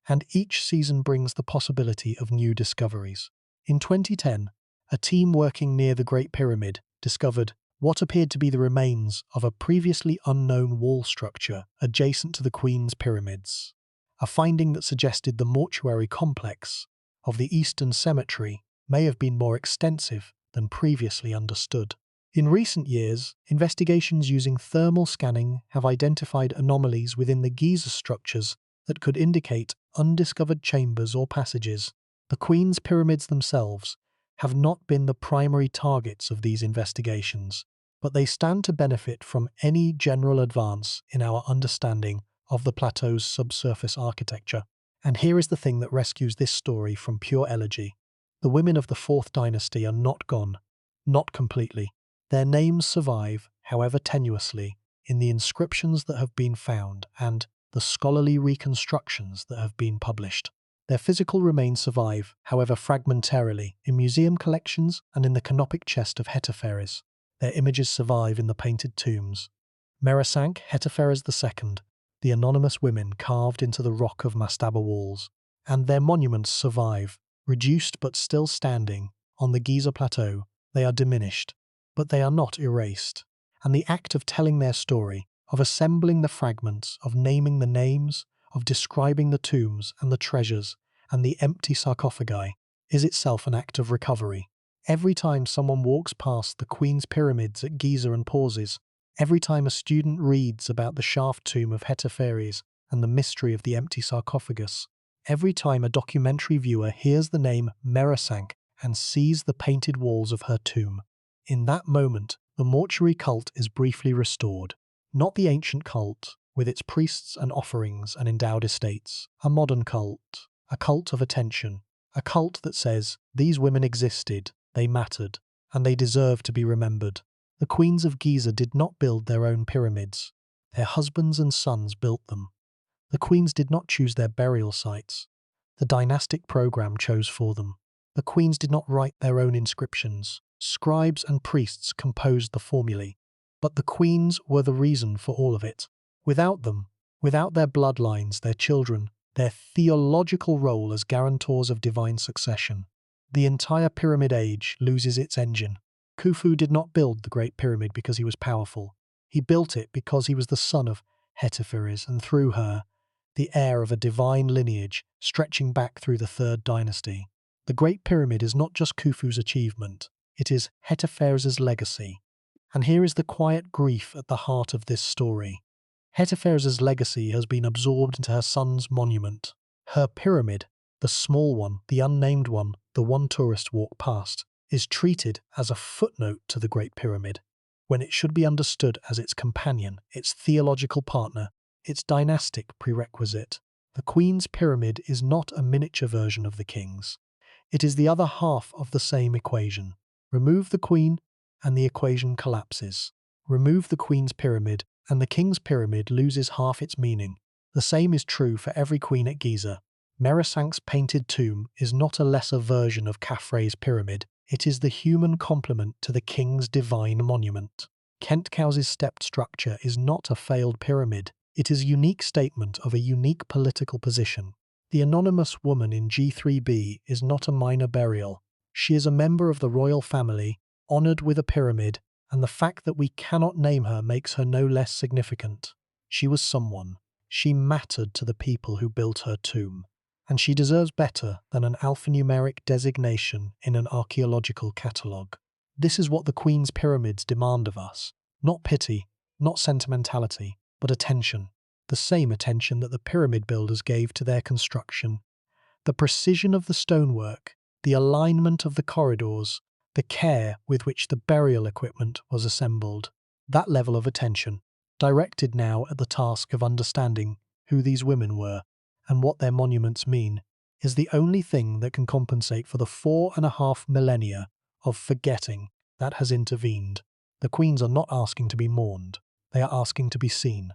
and each season brings the possibility of new discoveries. In 2010, a team working near the Great Pyramid discovered what appeared to be the remains of a previously unknown wall structure adjacent to the Queen's pyramids, a finding that suggested the mortuary complex of the Eastern Cemetery may have been more extensive than previously understood. In recent years, investigations using thermal scanning have identified anomalies within the Giza structures that could indicate undiscovered chambers or passages. The Queen's pyramids themselves have not been the primary targets of these investigations, but they stand to benefit from any general advance in our understanding of the plateau's subsurface architecture. And here is the thing that rescues this story from pure elegy. The women of the Fourth Dynasty are not gone, not completely. Their names survive, however tenuously, in the inscriptions that have been found and the scholarly reconstructions that have been published. Their physical remains survive, however fragmentarily, in museum collections and in the canopic chest of Hetepheres. Their images survive in the painted tombs. Meritites Hetepheres II, the anonymous women carved into the rock of mastaba walls, and their monuments survive, reduced but still standing, on the Giza plateau. They are diminished, but they are not erased, and the act of telling their story, of assembling the fragments, of naming the names, of describing the tombs and the treasures and the empty sarcophagi, is itself an act of recovery. Every time someone walks past the Queen's pyramids at Giza and pauses, every time a student reads about the shaft tomb of Hetepheres and the mystery of the empty sarcophagus, every time a documentary viewer hears the name Meritites and sees the painted walls of her tomb, in that moment, the mortuary cult is briefly restored. Not the ancient cult, with its priests and offerings and endowed estates. A modern cult. A cult of attention. A cult that says, these women existed, they mattered, and they deserve to be remembered. The queens of Giza did not build their own pyramids. Their husbands and sons built them. The queens did not choose their burial sites. The dynastic program chose for them. The queens did not write their own inscriptions. Scribes and priests composed the formulae, but the queens were the reason for all of it. Without them, without their bloodlines, their children, their theological role as guarantors of divine succession, the entire pyramid age loses its engine. Khufu did not build the Great Pyramid because he was powerful. He built it because he was the son of Hetepheres, and through her, the heir of a divine lineage stretching back through the Third Dynasty. The Great Pyramid is not just Khufu's achievement, it is Hetepheres' legacy. And here is the quiet grief at the heart of this story. Hetepheres' legacy has been absorbed into her son's monument. Her pyramid, The small one, the unnamed one, the one tourists walk past, is treated as a footnote to the Great Pyramid, when it should be understood as its companion, its theological partner, its dynastic prerequisite. The Queen's Pyramid is not a miniature version of the King's. It is the other half of the same equation. Remove the Queen, and the equation collapses. Remove the Queen's Pyramid, and the King's Pyramid loses half its meaning. The same is true for every queen at Giza. Merisank's painted tomb is not a lesser version of Khafre's pyramid, it is the human complement to the king's divine monument. Kentkaus's stepped structure is not a failed pyramid, it is a unique statement of a unique political position. The anonymous woman in G3b is not a minor burial. She is a member of the royal family, honoured with a pyramid, and the fact that we cannot name her makes her no less significant. She was someone. She mattered to the people who built her tomb, and she deserves better than an alphanumeric designation in an archaeological catalogue. This is what the Queen's Pyramids demand of us. Not pity, not sentimentality, but attention. The same attention that the pyramid builders gave to their construction. The precision of the stonework, the alignment of the corridors, the care with which the burial equipment was assembled. That level of attention, directed now at the task of understanding who these women were and what their monuments mean, is the only thing that can compensate for the 4.5 millennia of forgetting that has intervened. The queens are not asking to be mourned, they are asking to be seen.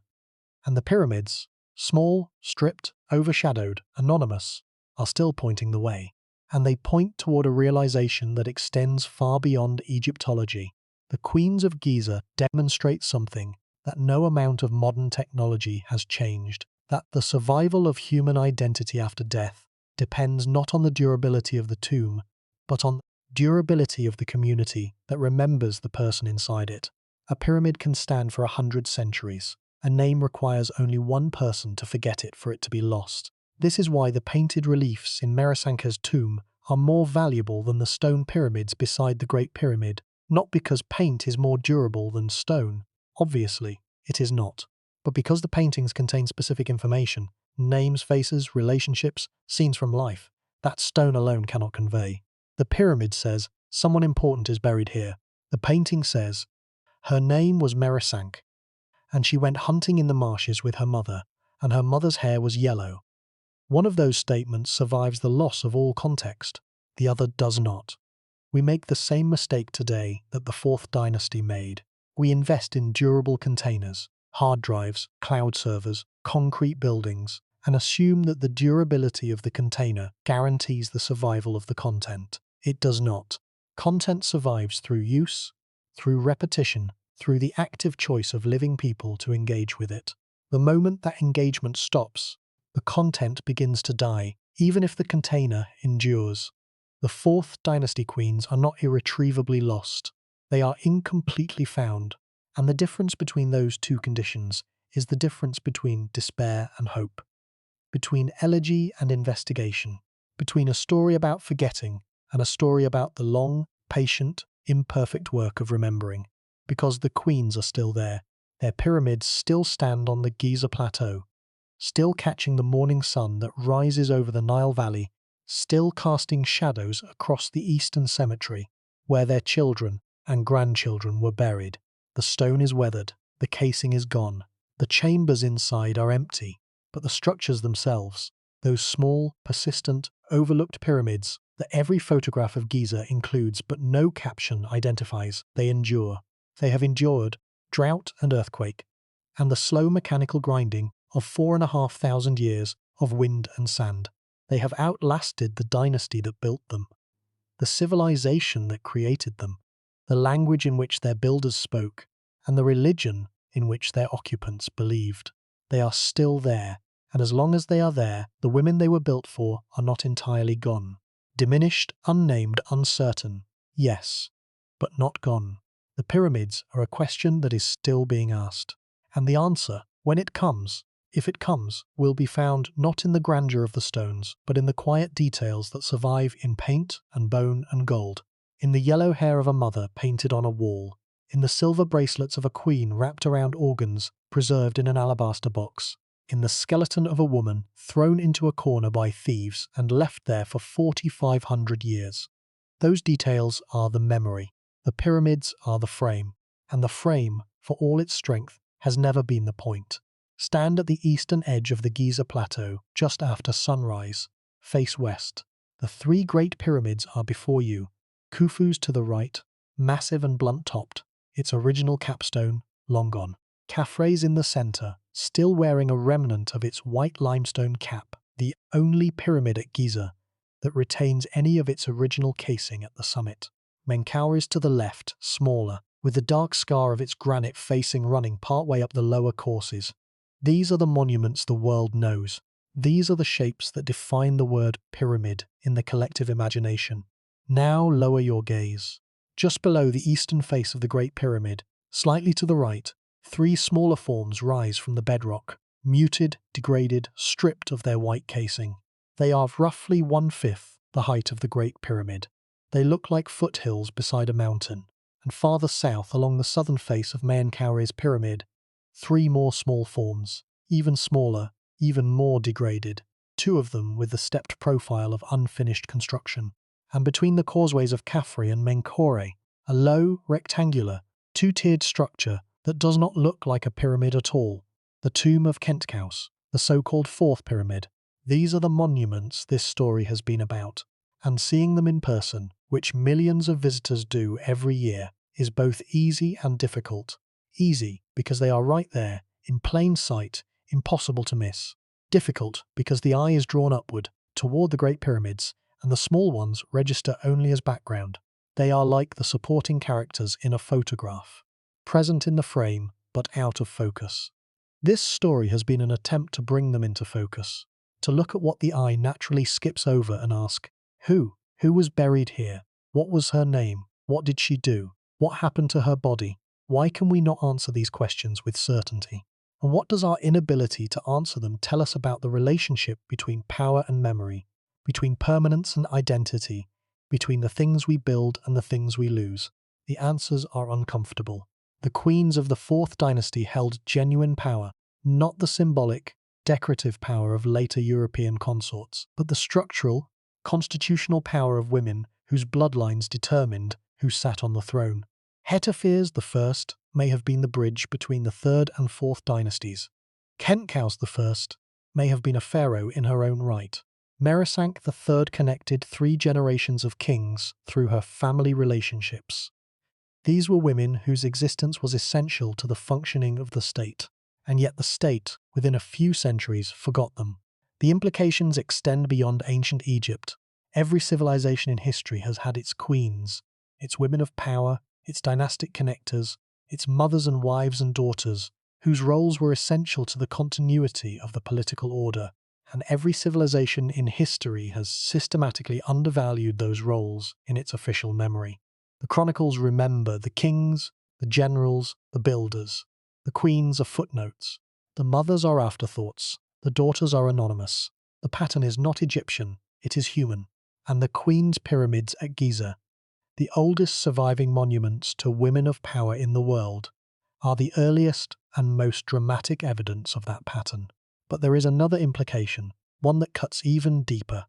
And the pyramids, small, stripped, overshadowed, anonymous, are still pointing the way. And they point toward a realization that extends far beyond Egyptology. The queens of Giza demonstrate something that no amount of modern technology has changed, that the survival of human identity after death depends not on the durability of the tomb, but on the durability of the community that remembers the person inside it. A pyramid can stand for 100 centuries. A name requires only one person to forget it for it to be lost. This is why the painted reliefs in Merisanka's tomb are more valuable than the stone pyramids beside the Great Pyramid, not because paint is more durable than stone. Obviously, it is not. But because the paintings contain specific information, names, faces, relationships, scenes from life, that stone alone cannot convey. The pyramid says, someone important is buried here. The painting says, her name was Merisank, and she went hunting in the marshes with her mother, and her mother's hair was yellow. One of those statements survives the loss of all context, the other does not. We make the same mistake today that the Fourth Dynasty made. We invest in durable containers, hard drives, cloud servers, concrete buildings, and assume that the durability of the container guarantees the survival of the content. It does not. Content survives through use, through repetition, through the active choice of living people to engage with it. The moment that engagement stops, the content begins to die, even if the container endures. The Fourth Dynasty queens are not irretrievably lost. They are incompletely found, and the difference between those two conditions is the difference between despair and hope, between elegy and investigation, between a story about forgetting and a story about the long, patient, imperfect work of remembering. Because the queens are still there, their pyramids still stand on the Giza plateau, still catching the morning sun that rises over the Nile Valley, still casting shadows across the eastern cemetery, where their children and grandchildren were buried. The stone is weathered, the casing is gone, the chambers inside are empty, but the structures themselves, those small, persistent, overlooked pyramids that every photograph of Giza includes but no caption identifies, they endure. They have endured drought and earthquake, and the slow mechanical grinding of 4,500 years of wind and sand. They have outlasted the dynasty that built them, the civilization that created them, the language in which their builders spoke, and the religion in which their occupants believed. They are still there, and as long as they are there, the women they were built for are not entirely gone. Diminished, unnamed, uncertain, yes, but not gone. The pyramids are a question that is still being asked, and the answer, when it comes, if it comes, will be found not in the grandeur of the stones, but in the quiet details that survive in paint and bone and gold, in the yellow hair of a mother painted on a wall, in the silver bracelets of a queen wrapped around organs preserved in an alabaster box, in the skeleton of a woman thrown into a corner by thieves and left there for 4,500 years. Those details are the memory. The pyramids are the frame. And the frame, for all its strength, has never been the point. Stand at the eastern edge of the Giza Plateau just after sunrise. Face west. The three Great Pyramids are before you. Khufu's to the right, massive and blunt-topped, its original capstone long gone. Khafre's in the center, still wearing a remnant of its white limestone cap, the only pyramid at Giza that retains any of its original casing at the summit. Menkaure is to the left, smaller, with the dark scar of its granite facing running partway up the lower courses. These are the monuments the world knows. These are the shapes that define the word pyramid in the collective imagination. Now lower your gaze. Just below the eastern face of the Great Pyramid, slightly to the right, three smaller forms rise from the bedrock, muted, degraded, stripped of their white casing. They are roughly 1/5 the height of the Great Pyramid. They look like foothills beside a mountain. And farther south along the southern face of Menkaure's pyramid, three more small forms, even smaller, even more degraded, two of them with the stepped profile of unfinished construction. And between the causeways of Khafre and Menkaure, a low, rectangular, two-tiered structure that does not look like a pyramid at all, the tomb of Kentkaus, the so-called fourth pyramid. These are the monuments this story has been about, and seeing them in person, which millions of visitors do every year, is both easy and difficult. Easy because they are right there, in plain sight, impossible to miss. Difficult because the eye is drawn upward, toward the Great Pyramids, and the small ones register only as background. They are like the supporting characters in a photograph, present in the frame but out of focus. This story has been an attempt to bring them into focus, to look at what the eye naturally skips over and ask, who? Who was buried here? What was her name? What did she do? What happened to her body? Why can we not answer these questions with certainty? And what does our inability to answer them tell us about the relationship between power and memory, between permanence and identity, between the things we build and the things we lose? The answers are uncomfortable. The queens of the fourth dynasty held genuine power, not the symbolic, decorative power of later European consorts, but the structural, constitutional power of women whose bloodlines determined who sat on the throne. Hetepheres I may have been the bridge between the third and fourth dynasties. Kentkaus I may have been a pharaoh in her own right. Meritites III connected 3 generations of kings through her family relationships. These were women whose existence was essential to the functioning of the state, and yet the state, within a few centuries, forgot them. The implications extend beyond ancient Egypt. Every civilization in history has had its queens, its women of power, its dynastic connectors, its mothers and wives and daughters, whose roles were essential to the continuity of the political order, and every civilization in history has systematically undervalued those roles in its official memory. The chronicles remember the kings, the generals, the builders. The queens are footnotes. The mothers are afterthoughts. The daughters are anonymous. The pattern is not Egyptian, it is human. And the Queen's Pyramids at Giza, the oldest surviving monuments to women of power in the world, are the earliest and most dramatic evidence of that pattern. But there is another implication, one that cuts even deeper.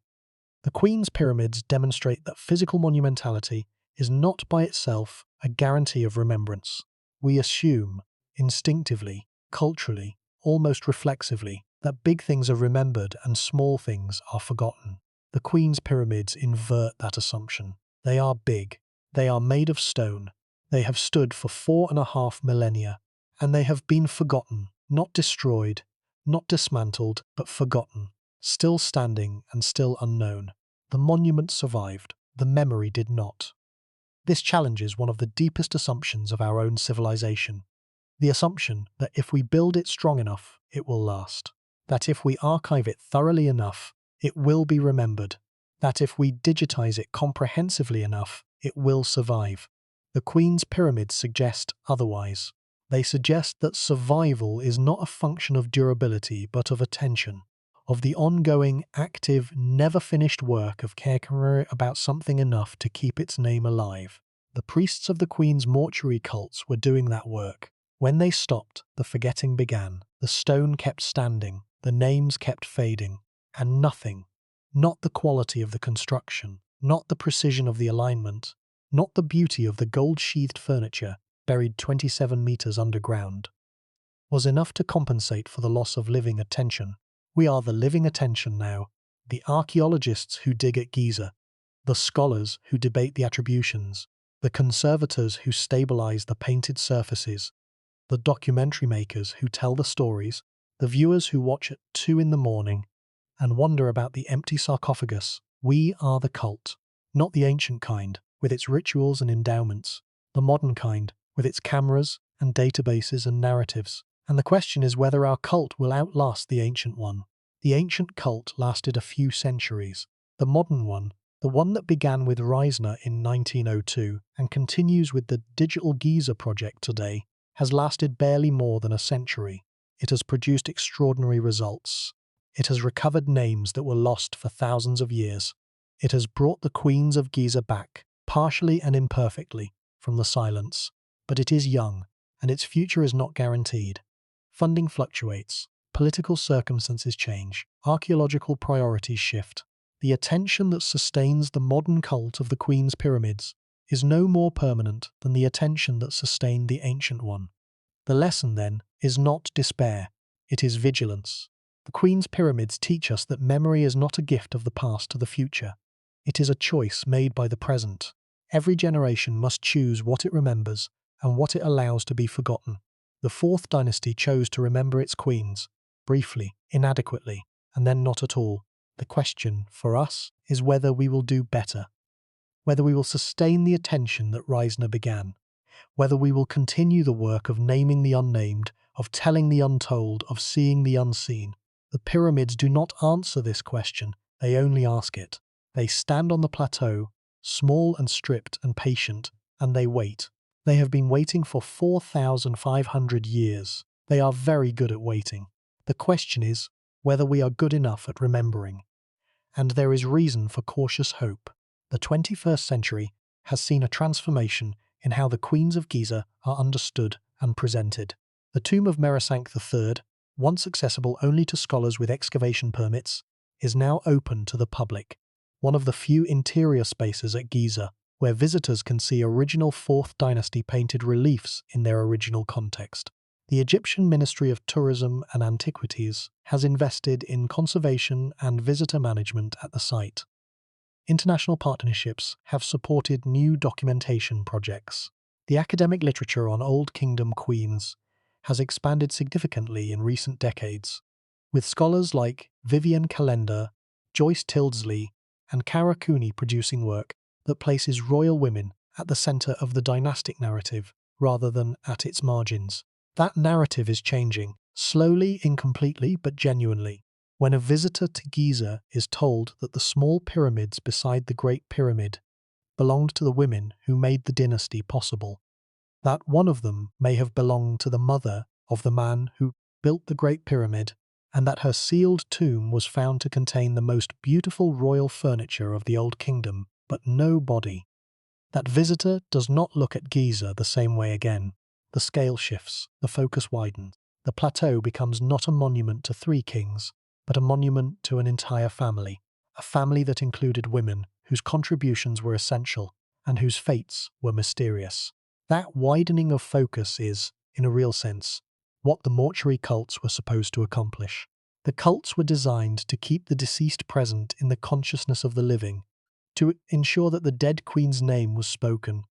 The Queen's Pyramids demonstrate that physical monumentality is not by itself a guarantee of remembrance. We assume, instinctively, culturally, almost reflexively, that big things are remembered and small things are forgotten. The Queen's Pyramids invert that assumption. They are big. They are made of stone. They have stood for 4.5 millennia, and they have been forgotten, not destroyed, not dismantled, but forgotten, still standing and still unknown. The monument survived. The memory did not. This challenges one of the deepest assumptions of our own civilization. The assumption that if we build it strong enough, it will last. That if we archive it thoroughly enough, it will be remembered. That if we digitize it comprehensively enough, it will survive. The Queen's Pyramids suggest otherwise. They suggest that survival is not a function of durability but of attention, of the ongoing, active, never-finished work of caring about something enough to keep its name alive. The priests of the Queen's mortuary cults were doing that work. When they stopped, the forgetting began. The stone kept standing. The names kept fading, and nothing, not the quality of the construction, not the precision of the alignment, not the beauty of the gold-sheathed furniture buried 27 meters underground, was enough to compensate for the loss of living attention. We are the living attention now, the archaeologists who dig at Giza, the scholars who debate the attributions, the conservators who stabilize the painted surfaces, the documentary makers who tell the stories, the viewers who watch at 2 in the morning and wonder about the empty sarcophagus. We are the cult, not the ancient kind, with its rituals and endowments, the modern kind, with its cameras and databases and narratives. And the question is whether our cult will outlast the ancient one. The ancient cult lasted a few centuries. The modern one, the one that began with Reisner in 1902 and continues with the Digital Giza project today, has lasted barely more than a century. It has produced extraordinary results. It has recovered names that were lost for thousands of years. It has brought the queens of Giza back, partially and imperfectly, from the silence. But it is young, and its future is not guaranteed. Funding fluctuates, political circumstances change, archaeological priorities shift. The attention that sustains the modern cult of the Queen's Pyramids is no more permanent than the attention that sustained the ancient one. The lesson, then, is not despair, it is vigilance. The Queen's Pyramids teach us that memory is not a gift of the past to the future. It is a choice made by the present. Every generation must choose what it remembers and what it allows to be forgotten. The Fourth Dynasty chose to remember its queens, briefly, inadequately, and then not at all. The question, for us, is whether we will do better. Whether we will sustain the attention that Reisner began. Whether we will continue the work of naming the unnamed, of telling the untold, of seeing the unseen. The pyramids do not answer this question, they only ask it. They stand on the plateau, small and stripped and patient, and they wait. They have been waiting for 4,500 years. They are very good at waiting. The question is whether we are good enough at remembering. And there is reason for cautious hope. The 21st century has seen a transformation in how the queens of Giza are understood and presented. The tomb of Meritites III, once accessible only to scholars with excavation permits, is now open to the public. One of the few interior spaces at Giza where visitors can see original 4th Dynasty painted reliefs in their original context. The Egyptian Ministry of Tourism and Antiquities has invested in conservation and visitor management at the site. International partnerships have supported new documentation projects. The academic literature on Old Kingdom queens has expanded significantly in recent decades, with scholars like Vivian Calendar, Joyce Tildesley, and Cara Cooney producing work that places royal women at the centre of the dynastic narrative rather than at its margins. That narrative is changing, slowly, incompletely, but genuinely. When a visitor to Giza is told that the small pyramids beside the Great Pyramid belonged to the women who made the dynasty possible, that one of them may have belonged to the mother of the man who built the Great Pyramid, and that her sealed tomb was found to contain the most beautiful royal furniture of the Old Kingdom, but no body. That visitor does not look at Giza the same way again. The scale shifts, the focus widens. The plateau becomes not a monument to 3 kings, but a monument to an entire family, a family that included women whose contributions were essential and whose fates were mysterious. That widening of focus is, in a real sense, what the mortuary cults were supposed to accomplish. The cults were designed to keep the deceased present in the consciousness of the living, to ensure that the dead queen's name was spoken,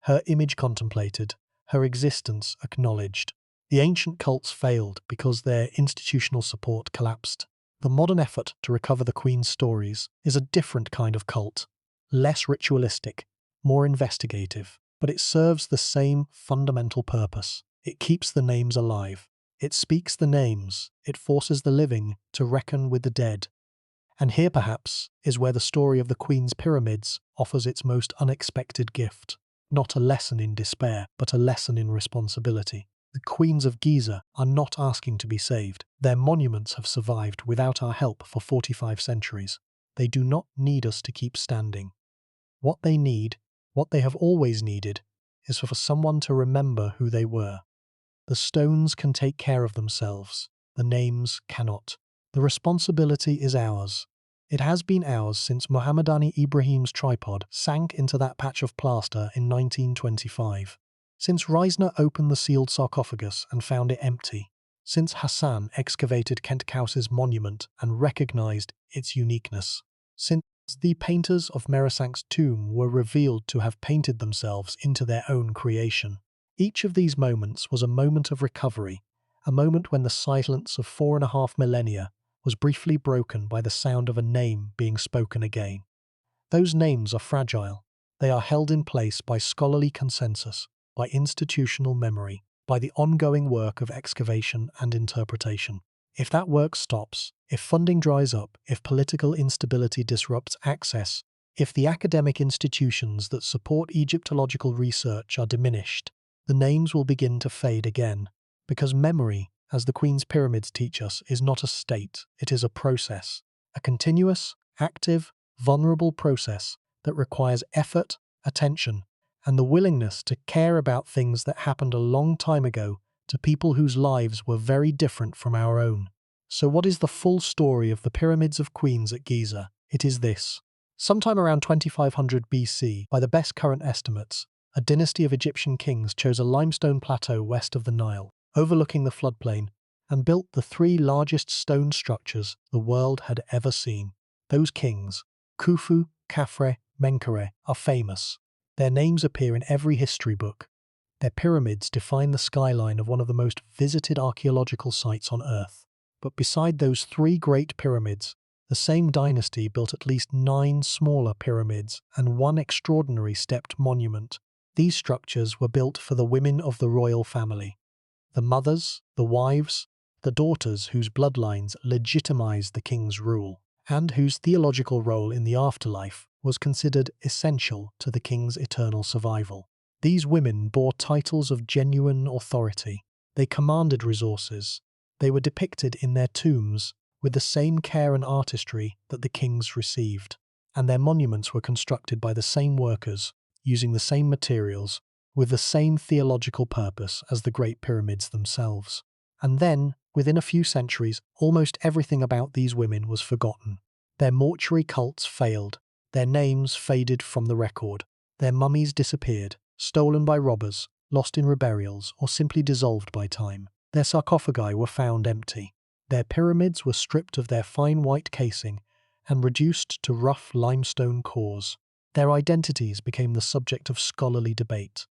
her image contemplated, her existence acknowledged. The ancient cults failed because their institutional support collapsed. The modern effort to recover the Queen's stories is a different kind of cult, less ritualistic, more investigative, but it serves the same fundamental purpose. It keeps the names alive. It speaks the names. It forces the living to reckon with the dead. And here, perhaps, is where the story of the Queen's Pyramids offers its most unexpected gift. Not a lesson in despair, but a lesson in responsibility. The queens of Giza are not asking to be saved. Their monuments have survived without our help for 45 centuries. They do not need us to keep standing. What they need, what they have always needed, is for someone to remember who they were. The stones can take care of themselves. The names cannot. The responsibility is ours. It has been ours since Mohammedani Ibrahim's tripod sank into that patch of plaster in 1925. Since Reisner opened the sealed sarcophagus and found it empty. Since Hassan excavated Kentkaus's monument and recognized its uniqueness. Since the painters of Merisank's tomb were revealed to have painted themselves into their own creation. Each of these moments was a moment of recovery, a moment when the silence of 4.5 millennia was briefly broken by the sound of a name being spoken again. Those names are fragile. They are held in place by scholarly consensus, by institutional memory, by the ongoing work of excavation and interpretation. If that work stops, if funding dries up, if political instability disrupts access, if the academic institutions that support Egyptological research are diminished, the names will begin to fade again. Because memory, as the Queen's Pyramids teach us, is not a state, it is a process. A continuous, active, vulnerable process that requires effort, attention, and the willingness to care about things that happened a long time ago to people whose lives were very different from our own. So what is the full story of the Pyramids of Queens at Giza? It is this. Sometime around 2500 BC, by the best current estimates, a dynasty of Egyptian kings chose a limestone plateau west of the Nile, overlooking the floodplain, and built the 3 largest stone structures the world had ever seen. Those kings, Khufu, Khafre, Menkaure, are famous. Their names appear in every history book. Their pyramids define the skyline of one of the most visited archaeological sites on Earth. But beside those 3 great pyramids, the same dynasty built at least 9 smaller pyramids and 1 extraordinary stepped monument. These structures were built for the women of the royal family. The mothers, the wives, the daughters whose bloodlines legitimized the king's rule, and whose theological role in the afterlife was considered essential to the king's eternal survival. These women bore titles of genuine authority. They commanded resources. They were depicted in their tombs with the same care and artistry that the kings received, and their monuments were constructed by the same workers, using the same materials, with the same theological purpose as the Great Pyramids themselves. And then, within a few centuries, almost everything about these women was forgotten. Their mortuary cults failed, their names faded from the record, their mummies disappeared, stolen by robbers, lost in reburials, or simply dissolved by time. Their sarcophagi were found empty. Their pyramids were stripped of their fine white casing and reduced to rough limestone cores. Their identities became the subject of scholarly debate,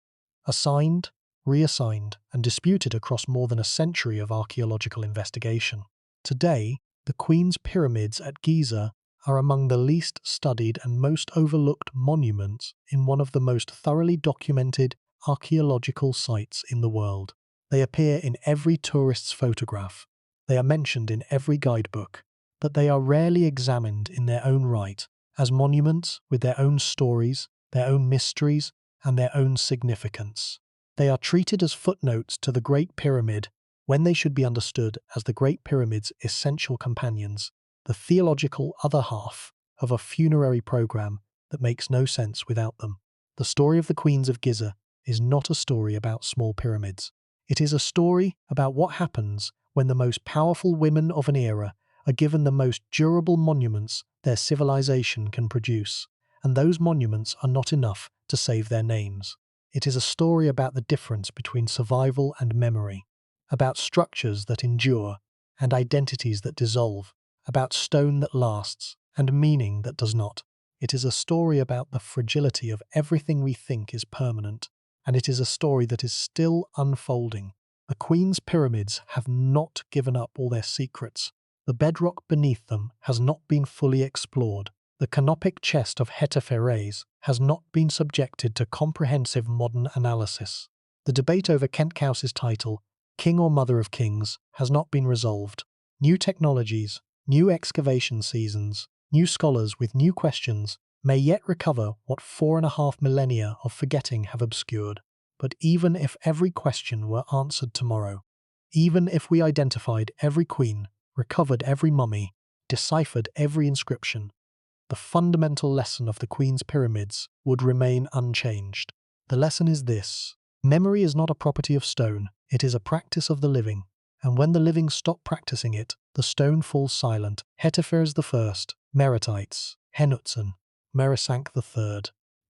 assigned, reassigned, and disputed across more than a century of archaeological investigation. Today, the Queen's Pyramids at Giza are among the least studied and most overlooked monuments in one of the most thoroughly documented archaeological sites in the world. They appear in every tourist's photograph. They are mentioned in every guidebook, but they are rarely examined in their own right as monuments with their own stories, their own mysteries, and their own significance. They are treated as footnotes to the Great Pyramid when they should be understood as the Great Pyramid's essential companions, the theological other half of a funerary program that makes no sense without them. The story of the Queens of Giza is not a story about small pyramids. It is a story about what happens when the most powerful women of an era are given the most durable monuments their civilization can produce, and those monuments are not enough to save their names. It is a story about the difference between survival and memory, about structures that endure and identities that dissolve, about stone that lasts and meaning that does not. It is a story about the fragility of everything we think is permanent, and it is a story that is still unfolding. The Queen's Pyramids have not given up all their secrets. The bedrock beneath them has not been fully explored. The canopic chest of Hetepheres has not been subjected to comprehensive modern analysis. The debate over Kentkaus's title, King or Mother of Kings, has not been resolved. New technologies, new excavation seasons, new scholars with new questions may yet recover what 4.5 millennia of forgetting have obscured. But even if every question were answered tomorrow, even if we identified every queen, recovered every mummy, deciphered every inscription, the fundamental lesson of the Queen's Pyramids would remain unchanged. The lesson is this: memory is not a property of stone, it is a practice of the living. and when the living stop practicing it, the stone falls silent. Hetepheres I, Meritites, Henutsen, Merisank III,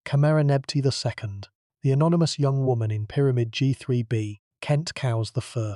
Kameranebti II, the anonymous young woman in Pyramid G3b, Kent Cows I.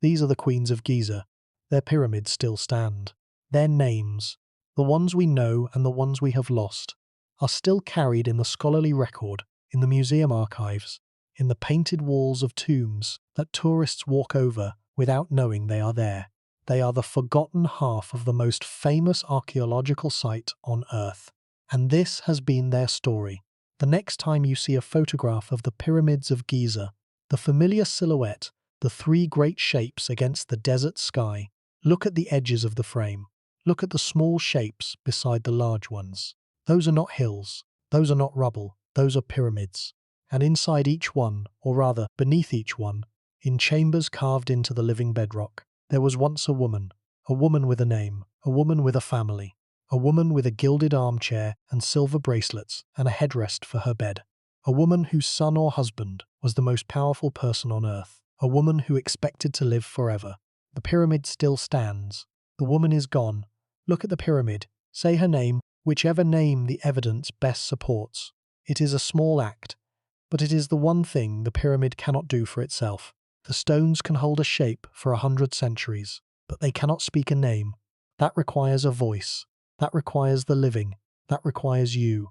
These are the queens of Giza. Their pyramids still stand. Their names, the ones we know and the ones we have lost, are still carried in the scholarly record, in the museum archives, in the painted walls of tombs that tourists walk over without knowing they are there. They are the forgotten half of the most famous archaeological site on Earth. And this has been their story. The next time you see a photograph of the pyramids of Giza, the familiar silhouette, the three great shapes against the desert sky, look at the edges of the frame. Look at the small shapes beside the large ones. Those are not hills. Those are not rubble. Those are pyramids. And inside each one, or rather beneath each one, in chambers carved into the living bedrock, there was once a woman with a name, a woman with a family, a woman with a gilded armchair and silver bracelets and a headrest for her bed, a woman whose son or husband was the most powerful person on earth, a woman who expected to live forever. The pyramid still stands. The woman is gone. Look at the pyramid. Say her name, whichever name the evidence best supports. It is a small act, but it is the one thing the pyramid cannot do for itself. The stones can hold a shape for 100 centuries, but they cannot speak a name. That requires a voice. That requires the living. That requires you.